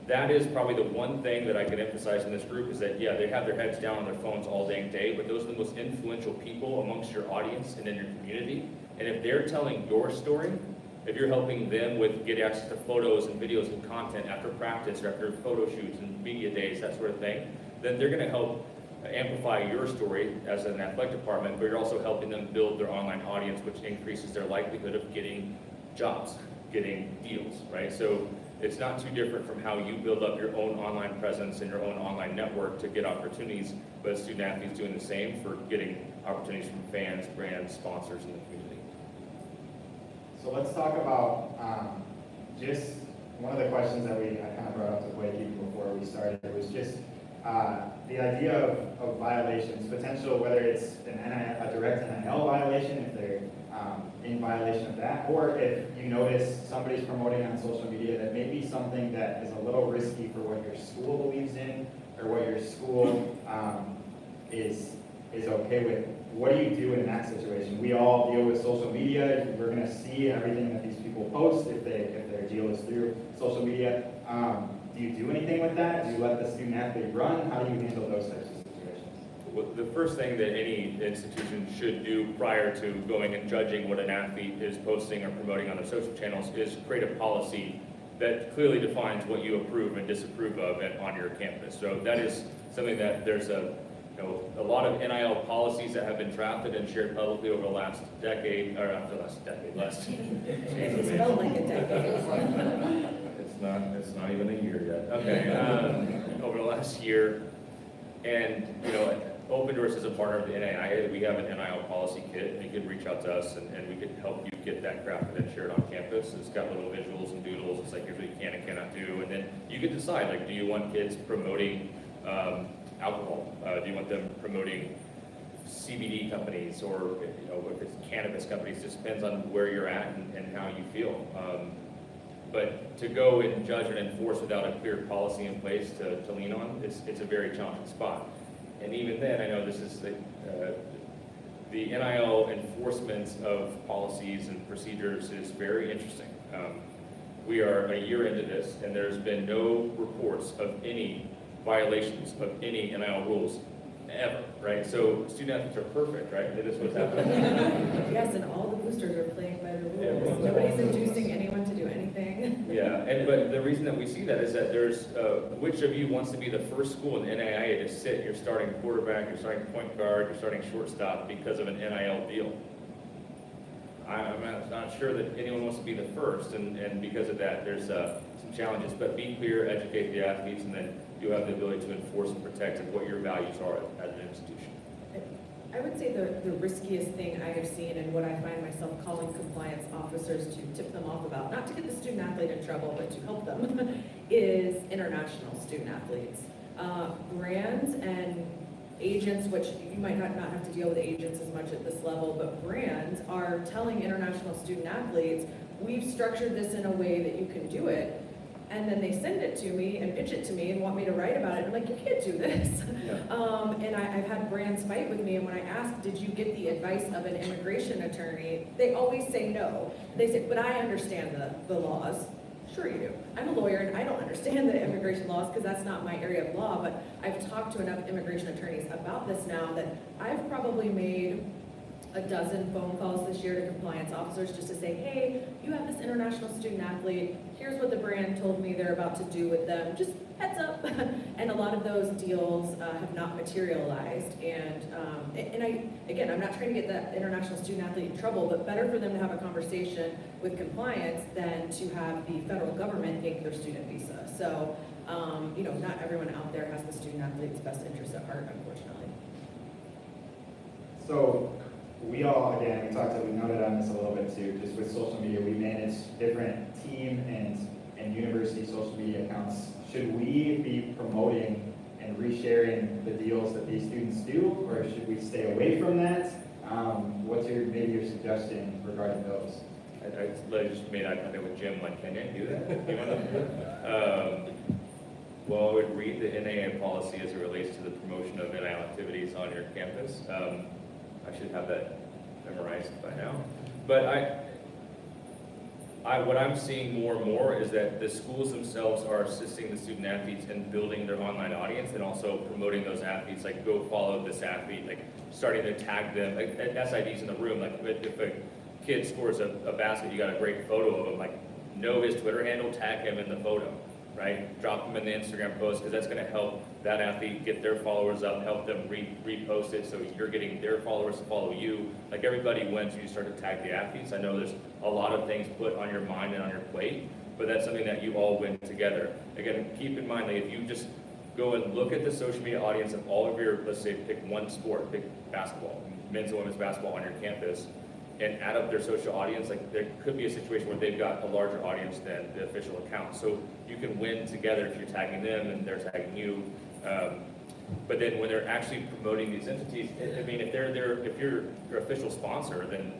that is probably the one thing that I could emphasize in this group, is that, yeah, they have their heads down on their phones all dang day, but those are the most influential people amongst your audience and in your community. And if they're telling your story, if you're helping them with get access to photos and videos and content after practice or after photo shoots and media days, that sort of thing, then they're going to help amplify your story as an athletic department, but you're also helping them build their online audience, which increases their likelihood of getting jobs, getting deals, right? So it's not too different from how you build up your own online presence and your own online network to get opportunities, but student athletes doing the same for getting opportunities from fans, brands, sponsors in the community. So let's talk about just one of the questions that I kind of brought up to Blake even before we started. It was just the idea of violations, potential, whether it's a direct NIL violation, if they're in violation of that, or if you notice somebody's promoting on social media that may be something that is a little risky for what your school believes in or what your school is okay with. What do you do in that situation? We all deal with social media. We're going to see everything that these people post if their deal is through social media. Do you do anything with that? Do you let the student athlete run? How do you handle those types of situations? Well, the first thing that any institution should do prior to going and judging what an athlete is posting or promoting on their social channels is create a policy that clearly defines what you approve and disapprove of on your campus. So that is something that there's a lot of NIL policies that have been drafted and shared publicly over the last decade, or not the last decade, It felt like a decade. It's not even a year yet. Okay, over the last year, and a Open Doors is a partner of the NAIA. We have an NIL policy kit, and you can reach out to us, and we can help you get that crafted and shared on campus. It's got little visuals and doodles. It's like here's what you can and cannot do, and then you can decide, like, do you want kids promoting alcohol? Do you want them promoting CBD companies, or if it's cannabis companies? It just depends on where you're at and how you feel. But to go and judge and enforce without a clear policy in place to lean on, it's a very challenging spot. And even then, I know this is the NIL enforcement of policies and procedures is very interesting. We are a year into this, and there's been no reports of any violations of any NIL rules ever, right? So student athletes are perfect, right? That is what's happening. Yes, and all the boosters are playing by the rules. Nobody's inducing anyone to do anything. Yeah, but the reason that we see that is that there's, which of you wants to be the first school in the NAIA to sit your starting quarterback, your starting point guard, your starting shortstop because of an NIL deal? I'm not sure that anyone wants to be the first, and because of that, there's some challenges. But be clear, educate the athletes, and then you have the ability to enforce and protect what your values are as an institution. I would say the riskiest thing I have seen, and what I find myself calling compliance officers to tip them off about, not to get the student athlete in trouble, but to help them, is international student athletes. Brands and agents, which you might not have to deal with agents as much at this level, but brands are telling international student athletes, we've structured this in a way that you can do it. And then they send it to me and pitch it to me and want me to write about it. I'm like, you can't do this. Yeah. And I've had brands fight with me, and when I ask, did you get the advice of an immigration attorney? They always say no. They say, but I understand the laws. Sure you do. I'm a lawyer and I don't understand the immigration laws because that's not my area of law, but I've talked to enough immigration attorneys about this now that I've probably made a dozen phone calls this year to compliance officers just to say, hey, you have this international student athlete, here's what the brand told me they're about to do with them, just heads up. And a lot of those deals have not materialized. And I'm not trying to get that international student athlete in trouble, but better for them to have a conversation with compliance than to have the federal government make their student visa. So, not everyone out there has the student athlete's best interests at heart, unfortunately. So, we all, again, we noted on this a little bit too, just with social media, we manage different team and university social media accounts. Should we be promoting and resharing the deals that these students do, or should we stay away from that? What's maybe your suggestion regarding those? I just made eye contact with Jim, like, can you do that? Well, I would read the NAIA policy as it relates to the promotion of NIL activities on your campus. I should have that memorized by now. But what I'm seeing more and more is that the schools themselves are assisting the student athletes in building their online audience and also promoting those athletes, like go follow this athlete, like starting to tag them, like SIDs in the room, like if a kid scores a basket, you got a great photo of him, like know his Twitter handle, tag him in the photo, right? Drop them in the Instagram post, because that's gonna help that athlete get their followers up, help them repost it, so you're getting their followers to follow you. Like everybody wins when you start to tag the athletes. I know there's a lot of things put on your mind and on your plate, but that's something that you all win together. Again, keep in mind that if you just go and look at the social media audience of all of your, let's say pick one sport, pick basketball, men's and women's basketball on your campus, and add up their social audience, like there could be a situation where they've got a larger audience than the official account. So you can win together if you're tagging them and they're tagging you. But then when they're actually promoting these entities, I mean, if you're your official sponsor, then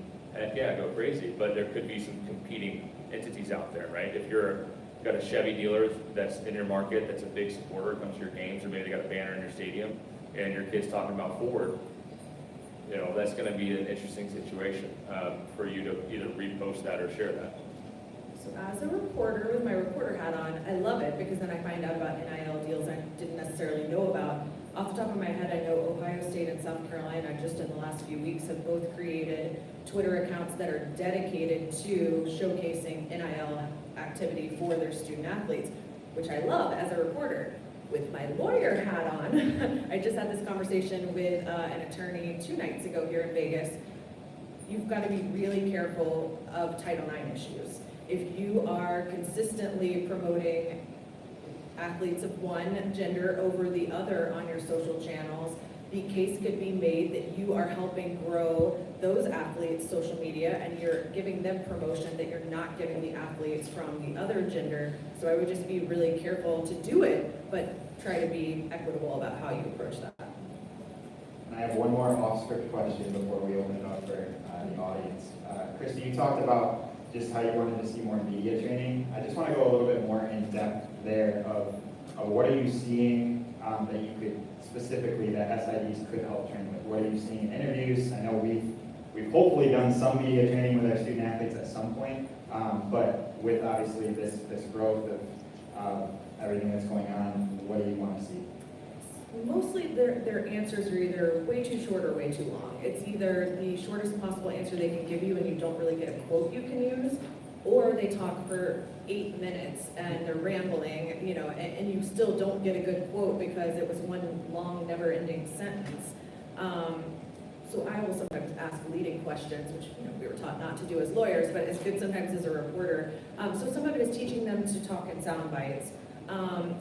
yeah, go crazy. But there could be some competing entities out there, right? If you've got a Chevy dealer that's in your market, that's a big supporter, comes to your games, or maybe they got a banner in your stadium, and your kid's talking about Ford, that's going to be an interesting situation for you to either repost that or share that. So as a reporter, with my reporter hat on, I love it because then I find out about NIL deals I didn't necessarily know about. Off the top of my head, I know Ohio State and South Carolina just in the last few weeks have both created Twitter accounts that are dedicated to showcasing NIL activity for their student athletes, which I love as a reporter. With my lawyer hat on, I just had this conversation with an attorney 2 nights ago here in Vegas. You've got to be really careful of Title IX issues. If you are consistently promoting athletes of one gender over the other on your social channels, the case could be made that you are helping grow those athletes' social media and you're giving them promotion that you're not giving the athletes from the other gender. So I would just be really careful to do it, but try to be equitable about how you approach that. And I have one more off-script question before we open it up for the audience. Christy, you talked about just how you wanted to see more media training. I just want to go a little bit more in depth there of what are you seeing that you could specifically that SIDs could help train with? What are you seeing in interviews? I know we've hopefully done some media training with our student athletes at some point, but with obviously this growth of everything that's going on, what do you want to see? Mostly their answers are either way too short or way too long. It's either the shortest possible answer they can give you and you don't really get a quote you can use, or they talk for 8 minutes and they're rambling, you know, and you still don't get a good quote because it was one long, never-ending sentence. So I will sometimes ask leading questions, which we were taught not to do as lawyers, but it's good sometimes as a reporter. So some of it is teaching them to talk in sound bites.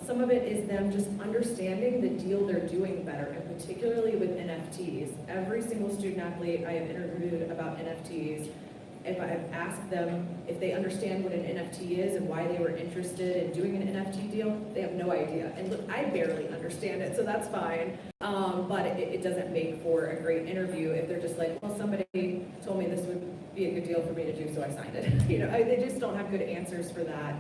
Some of it is them just understanding the deal they're doing better, and particularly with NFTs. Every single student athlete I have interviewed about NFTs, if I've asked them if they understand what an NFT is and why they were interested in doing an NFT deal, they have no idea. And look, I barely understand it, so that's fine. But it doesn't make for a great interview if they're just like, well, somebody told me this would be a good deal for me to do, so I signed it. They just don't have good answers for that.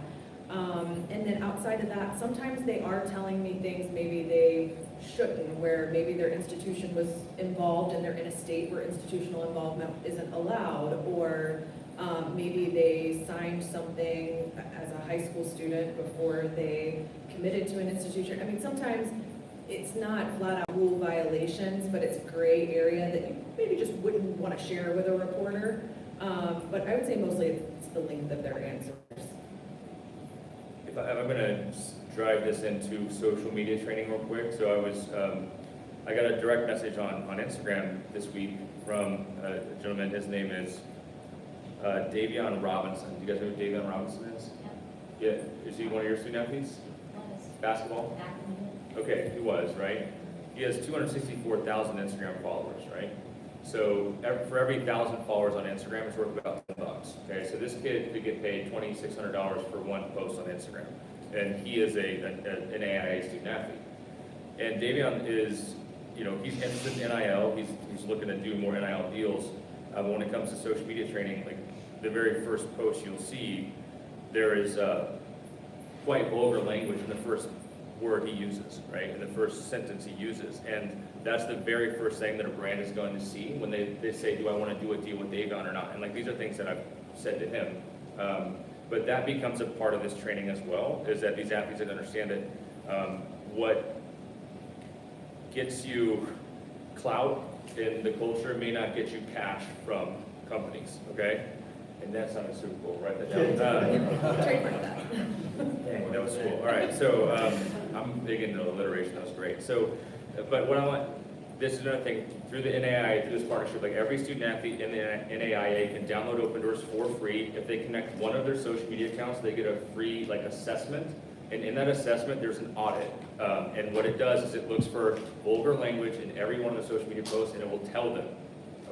And then outside of that, sometimes they are telling me things maybe they shouldn't, where maybe their institution was involved and they're in a state where institutional involvement isn't allowed, or maybe they signed something as a high school student before they committed to an institution. I mean, sometimes it's not flat out rule violations, but it's a gray area that you maybe just wouldn't want to share with a reporter. But I would say mostly it's the length of their answers. If I'm going to drive this into social media training real quick, so I got a direct message on Instagram this week from a gentleman. His name is Davion Robinson. Do you guys know who Davion Robinson is? Yeah. Is he one of your student athletes? Basketball? Okay, he was, right? He has 264,000 Instagram followers, right? So for every 1,000 followers on Instagram, it's worth about $10. Okay, so this kid could get paid $2,600 for one post on Instagram, and he is an NAIA student athlete. And Davion is, he's interested in NIL. He's looking to do more NIL deals. But when it comes to social media training, like the very first post you'll see, there is quite vulgar language in the first word he uses, right? In the first sentence he uses, and that's the very first thing that a brand is going to see when they say, do I want to do a deal with Davion or not? And like, these are things that I've said to him. But that becomes a part of this training as well, is that these athletes understand that what gets you clout in the culture may not get you cash from companies, okay? And that's not a Super Bowl, write that down. Trademark that. Dang, that was cool. All right, so I'm big into alliteration, that was great. So, but what I want, this is another thing, through the NAIA, through this partnership, like every student athlete in the NAIA can download Open Doors for free. If they connect one of their social media accounts, they get a free assessment. And in that assessment, there's an audit. And what it does is it looks for vulgar language in every one of the social media posts, and it will tell them,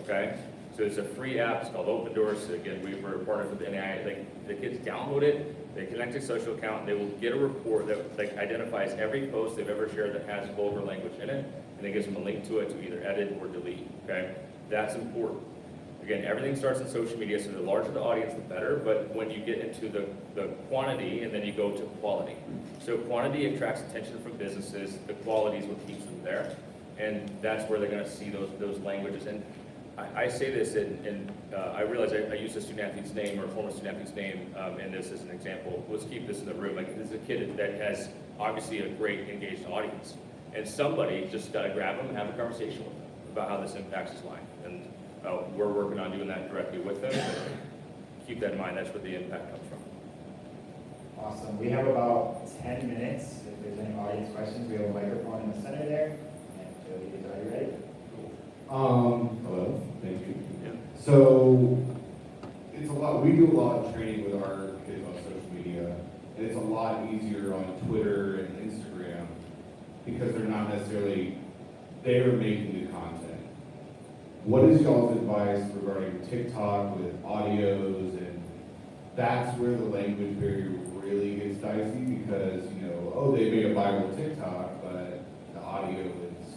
okay? So it's a free app, it's called Open Doors. Again, we were partnered with the NAIA. The kids download it, they connect a social account, and they will get a report that identifies every post they've ever shared that has vulgar language in it, and it gives them a link to it to either edit or delete, okay? That's important. Again, everything starts in social media, so the larger the audience, the better, but when you get into the quantity, and then you go to quality. So quantity attracts attention from businesses, the quality is what keeps them there, and that's where they're gonna see those languages. And I say this, and I realize I used a student athlete's name or a former student athlete's name in this as an example. Let's keep this in the room. Like, this is a kid that has obviously a great engaged audience, and somebody just got to grab him and have a conversation with him about how this impacts his life. And we're working on doing that directly with them. Keep that in mind. That's where the impact comes from. Awesome. We have about 10 minutes. If there's any audience questions, we have a microphone in the center there. And Jody, are you ready? Hello, thank you. Yeah. So, it's a lot, we do a lot of training with our kids on social media, and it's a lot easier on Twitter and Instagram, because they're not necessarily, they're making the content. What is y'all's advice regarding TikTok with audios, and that's where the language barrier really gets dicey because, you know, oh, they made a viral TikTok, but the audio is,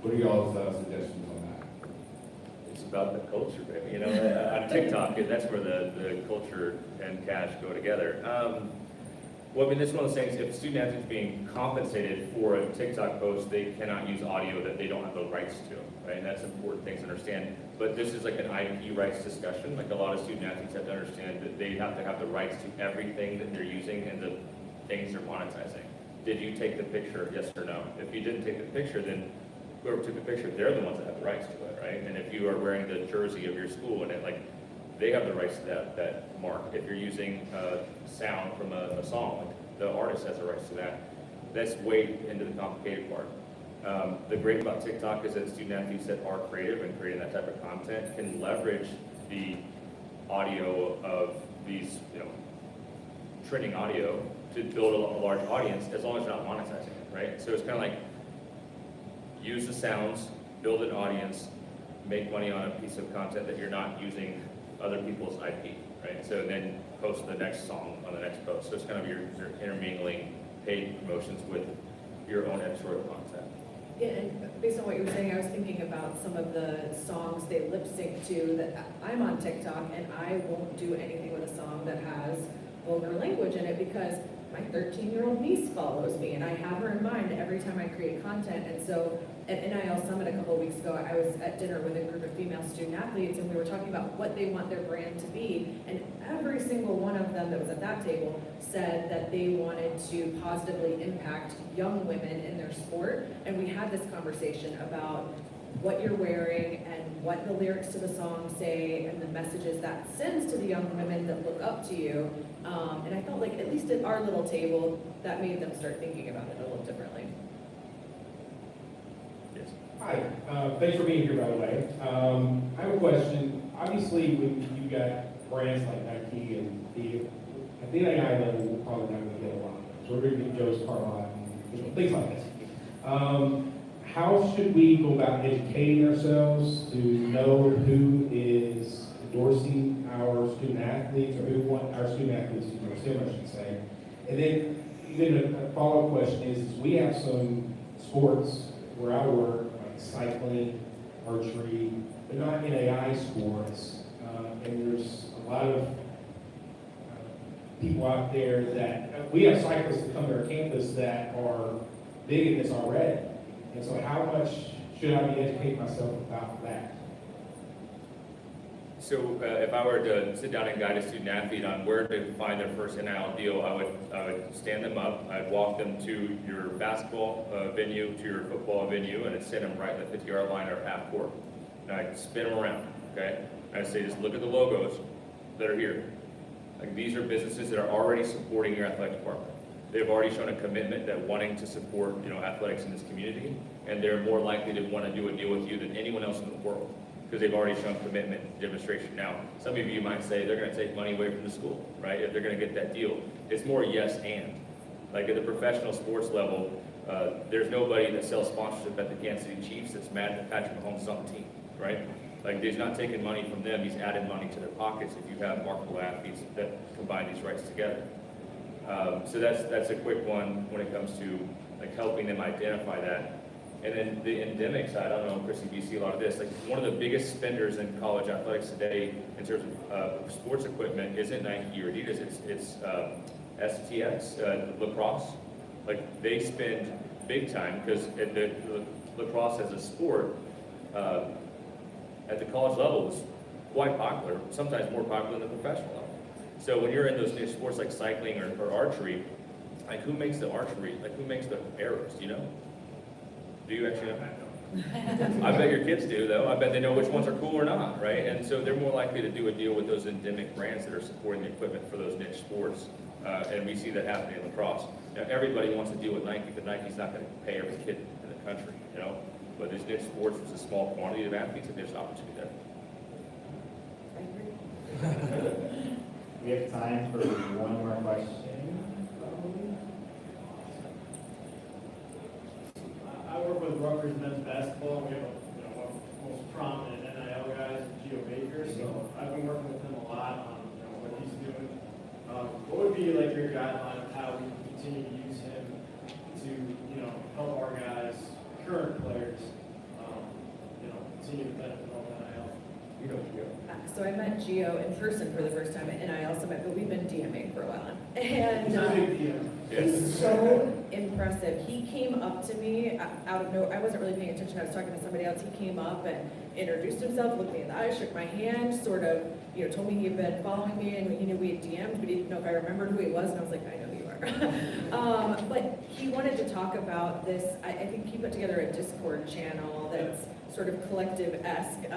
what are y'all's suggestions on that? It's about the culture, baby. You know, on TikTok, that's where the culture and cash go together. Well, I mean, this is one of those things, if a student athlete's being compensated for a TikTok post, they cannot use audio that they don't have the rights to, right? And that's an important thing to understand. But this is like an IP rights discussion. Like a lot of student athletes have to understand that they have to have the rights to everything that they're using and the things they're monetizing. Did you take the picture, yes or no? If you didn't take the picture, then whoever took the picture, they're the ones that have the rights to it, right? And if you are wearing the jersey of your school and it like, they have the rights to that mark. If you're using sound from a song, like the artist has the rights to that. That's way into the complicated part. The great about TikTok is that student athletes that are creative and creating that type of content can leverage the audio of these, you know, trending audio to build a large audience as long as you're not monetizing it, right? So it's kind of like use the sounds, build an audience, make money on a piece of content that you're not using other people's IP, right? So then post the next song on the next post. So it's kind of your intermingling paid promotions with your own editorial content. Yeah, and based on what you were saying, I was thinking about some of the songs they lip sync to that I'm on TikTok and I won't do anything with a song that has vulgar language in it because my 13-year-old niece follows me and I have her in mind every time I create content. And so at NIL Summit a couple of weeks ago, I was at dinner with a group of female student athletes and we were talking about what they want their brand to be. And every single one of them that was at that table said that they wanted to positively impact young women in their sport. And we had this conversation about what you're wearing and what the lyrics to the song say and the messages that sends to the young women that look up to you. And I felt like, at least at our little table, that made them start thinking about it a little differently. Yes. Hi, thanks for being here, by the way. I have a question. Obviously, when you've got brands like Nike and at the NAIA level, we're probably not going to get a lot of those. We're going to get Joe's Car Lot and things like this. How should we go about educating ourselves to know who is endorsing our student athletes, or who want our student athletes to endorse them, I should say? And then even a follow-up question is we have some sports where I work, like cycling, archery, but not NAI sports. And there's a lot of people out there that, we have cyclists that come to our campus that are big in this already. And so how much should I be educating myself about that? So if I were to sit down and guide a student athlete on where to find their first NIL deal, I would stand them up, I'd walk them to your basketball venue, to your football venue, and I'd send them right in the 50-yard line or half court. And I'd spin them around, okay? And I'd say, just look at the logos that are here. Like, these are businesses that are already supporting your athletic department. They've already shown a commitment that wanting to support, you know, athletics in this community, and they're more likely to want to do a deal with you than anyone else in the world, because they've already shown commitment and demonstration. Now, some of you might say they're going to take money away from the school, right? If they're going to get that deal. It's more yes and. Like at the professional sports level, there's nobody that sells sponsorship at the Kansas City Chiefs that's mad that Patrick Mahomes is on the team, right? Like, he's not taking money from them, he's added money to their pockets if you have marketable athletes that combine these rights together. So that's a quick one when it comes to like helping them identify that. And then the endemic side, I don't know, Chrissy, do you see a lot of this? Like, one of the biggest spenders in college athletics today in terms of sports equipment isn't Nike or Adidas, it's STX, lacrosse. Like, they spend big time because the lacrosse as a sport at the college level is quite popular, sometimes more popular than the professional level. So when you're in those niche sports like cycling or archery, like, who makes the archery? Like, who makes the arrows? Do you know? Do you actually know? I bet your kids do, though. I bet they know which ones are cool or not, right? And so they're more likely to do a deal with those endemic brands that are supporting the equipment for those niche sports. And we see that happening in lacrosse. Now, everybody wants to deal with Nike, but Nike's not going to pay every kid in the country, you know? But these niche sports, it's a small quantity of athletes, and there's an opportunity there. We have time for one more question, probably. I work with Rutgers men's basketball well, we have one of the most prominent NIL guys, Gio Baker, so I've been working with him a lot on what he's doing. What would be like your guideline of how we can continue to use him to help our guys, current players, continue to benefit from NIL? So I met Gio in person for the first time at NIL Summit, but we've been DMing for a while. And He's a big deal. he's so impressive. He came up to me out of nowhere. I wasn't really paying attention. I was talking to somebody else. He came up and introduced himself, looked me in the eye, shook my hand, sort of, told me he had been following me and he knew we had DM'd, but he didn't know if I remembered who he was. And I was like, I know who you are. But he wanted to talk about this. I think he put together a Discord channel that's sort of collective-esque,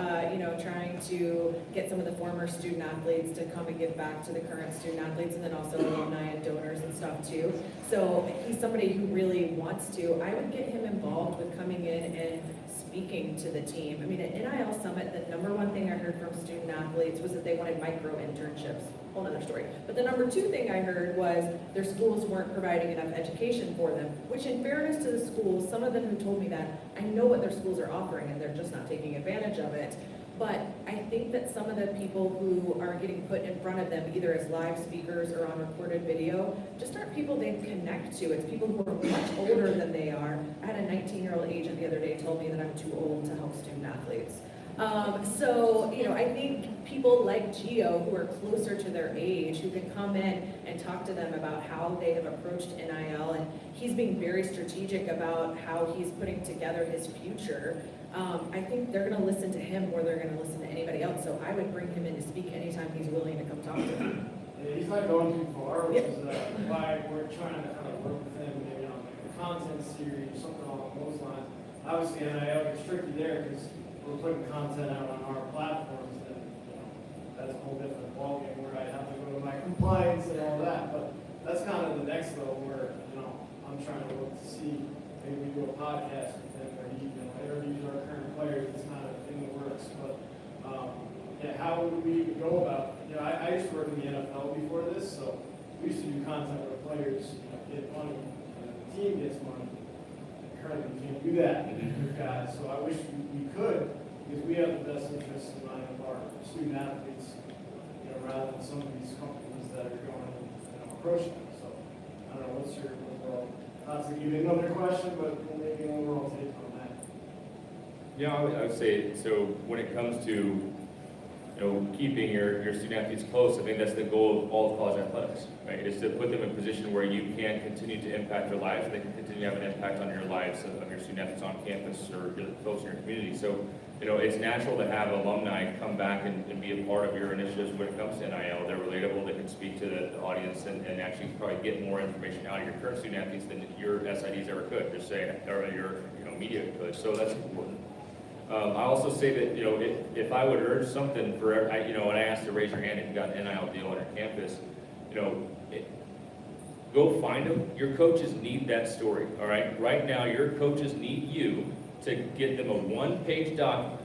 trying to get some of the former student athletes to come and give back to the current student athletes, and then also alumni and donors and stuff too. So he's somebody who really wants to. I would get him involved with coming in and speaking to the team. I mean, at NIL Summit, the number one thing I heard from student athletes was that they wanted micro internships. Whole other story. But the number two thing I heard was their schools weren't providing enough education for them, which in fairness to the schools, some of them who told me that, I know what their schools are offering and they're just not taking advantage of it. But I think that some of the people who are getting put in front of them, either as live speakers or on recorded video, just aren't people they connect to. It's people who are much older than they are. I had a 19-year-old agent the other day told me that I'm too old to help student athletes. I think people like Gio, who are closer to their age, who can come in and talk to them about how they have approached NIL, and he's being very strategic about how he's putting together his future. I think they're going to listen to him more than they're going to listen to anybody else, so I would bring him in to speak anytime he's willing to come talk to them. Yeah, he's not going too far, which is why we're trying to kind of work with him, maybe on like a content series or something along those lines. Obviously, NIL gets tricky there because we're putting content out on our platforms, then that's a whole different ballgame where I have to go to my compliance and all that. But that's kind of the next level where I'm trying to look to see maybe we do a podcast with him where he interviews our current players. It's not in the works, but how would we go about? I used to work in the NFL before this, so we used to do content where players get money and the team gets money. Currently, we can't do that with guys, so I wish we could, because we have the best interests in mind of our student athletes, rather than some of these companies that are going approaching them. So I don't know, what's your overall, not to give you another question, but maybe an overall take on that. Yeah, I would say, so when it comes to keeping your student athletes close, I think that's the goal of all of college athletics, right? Is to put them in a position where you can continue to impact their lives, they can continue to have an impact on your lives of your student athletes on campus or your folks in your community. So, it's natural to have alumni come back and be a part of your initiatives when it comes to NIL. They're relatable, they can speak to the audience and actually probably get more information out of your current student athletes than your SIDs ever could, just say, or your media could. So that's important. I also say that, if I would urge something for, when I asked to raise your hand if you got an NIL deal on your campus, go find them. Your coaches need that story, all right? Right now, your coaches need you to get them a one-page document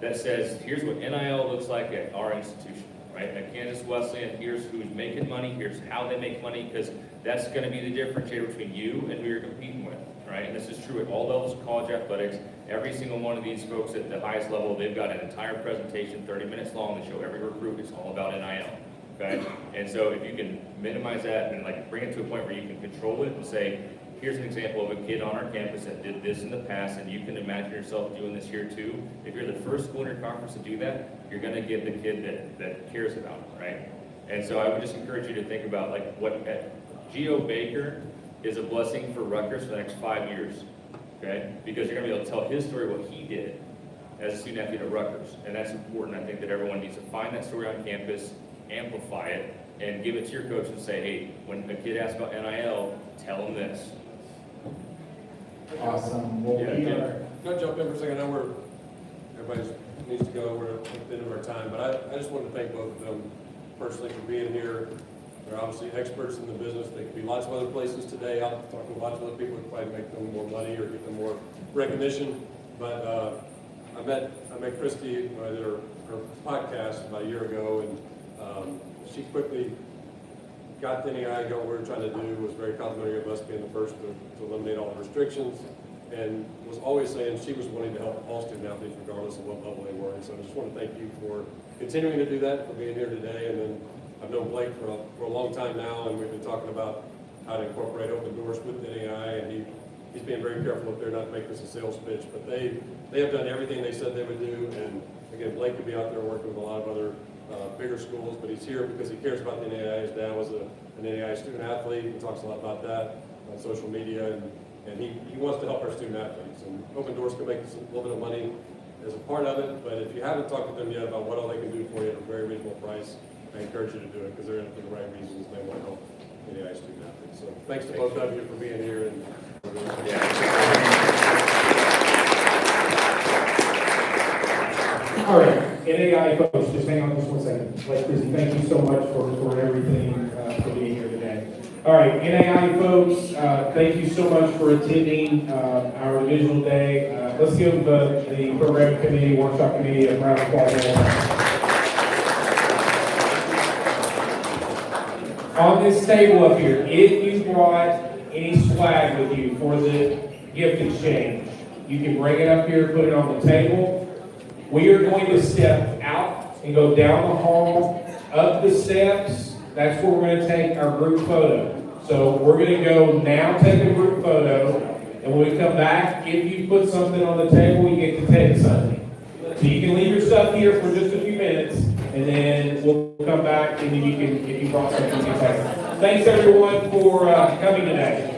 that says, here's what NIL looks like at our institution, right? At Kansas Wesleyan, here's who's making money, here's how they make money, because that's going to be the differentiator between you and who you're competing with, right? And this is true at all levels of college athletics. Every single one of these folks at the highest level, they've got an entire presentation, 30 minutes long, to show every recruit it's all about NIL, okay? And so if you can minimize that and bring it to a point where you can control it and say, here's an example of a kid on our campus that did this in the past, and you can imagine yourself doing this here too. If you're the first school in your conference to do that, you're going to get the kid that cares about it, right? And so I would just encourage you to think about Gio Baker is a blessing for Rutgers for the next 5 years, okay? Because you're going to be able to tell his story, what he did as a student athlete at Rutgers. And that's important. I think that everyone needs to find that story on campus, amplify it, and give it to your coach and say, hey, when a kid asks about NIL, tell them this. Awesome. Well, Can I jump in for a second? I know everybody needs to go. We're at the end of our time, but I just want to thank both of them personally for being here. They're obviously experts in the business. They could be lots of other places today. I'll talk to lots of other people who probably make them more money or get them more recognition. But I met Christy when I did her podcast about a year ago, and she quickly got to NAIA. What we were trying to do was very complimentary of us being the first to eliminate all the restrictions. and was always saying she was wanting to help all student athletes regardless of what level they were. And so I just want to thank you for continuing to do that, for being here today. And then I've known Blake for a long time now, and we've been talking about how to incorporate open doors with NAIA, and he's being very careful up there not to make this a sales pitch, but they have done everything they said they would do. And again, Blake could be out there working with a lot of other bigger schools, but he's here because he cares about the NAIA. His dad was an NAIA student athlete. He talks a lot about that on social media, and he wants to help our student athletes. And Open Doors can make us a little bit of money as a part of it, but if you haven't talked to them yet about what all they can do for you at a very reasonable price, I encourage you to do it because they're in it for the right reasons. They want to help NAIA student athletes. So thanks to both of you for being here. And All right, NAIA folks, just hang on just 1 second. Like Chrissy, thank you so much for everything, for being here today. All right, NAIA folks, thank you so much for attending our divisional day. Let's give the program committee, workshop committee a round of applause. On this table up here, if you brought any swag with you for the gift exchange, you can bring it up here, put it on the table. We are going to step out and go down the hall, up the steps. That's where we're going to take our group photo. So we're going to go now take a group photo, and when we come back, if you put something on the table, you get to take something. So you can leave your stuff here for just a few minutes, and then we'll come back, and then you can, if you brought something, you can take it. Thanks everyone for coming today.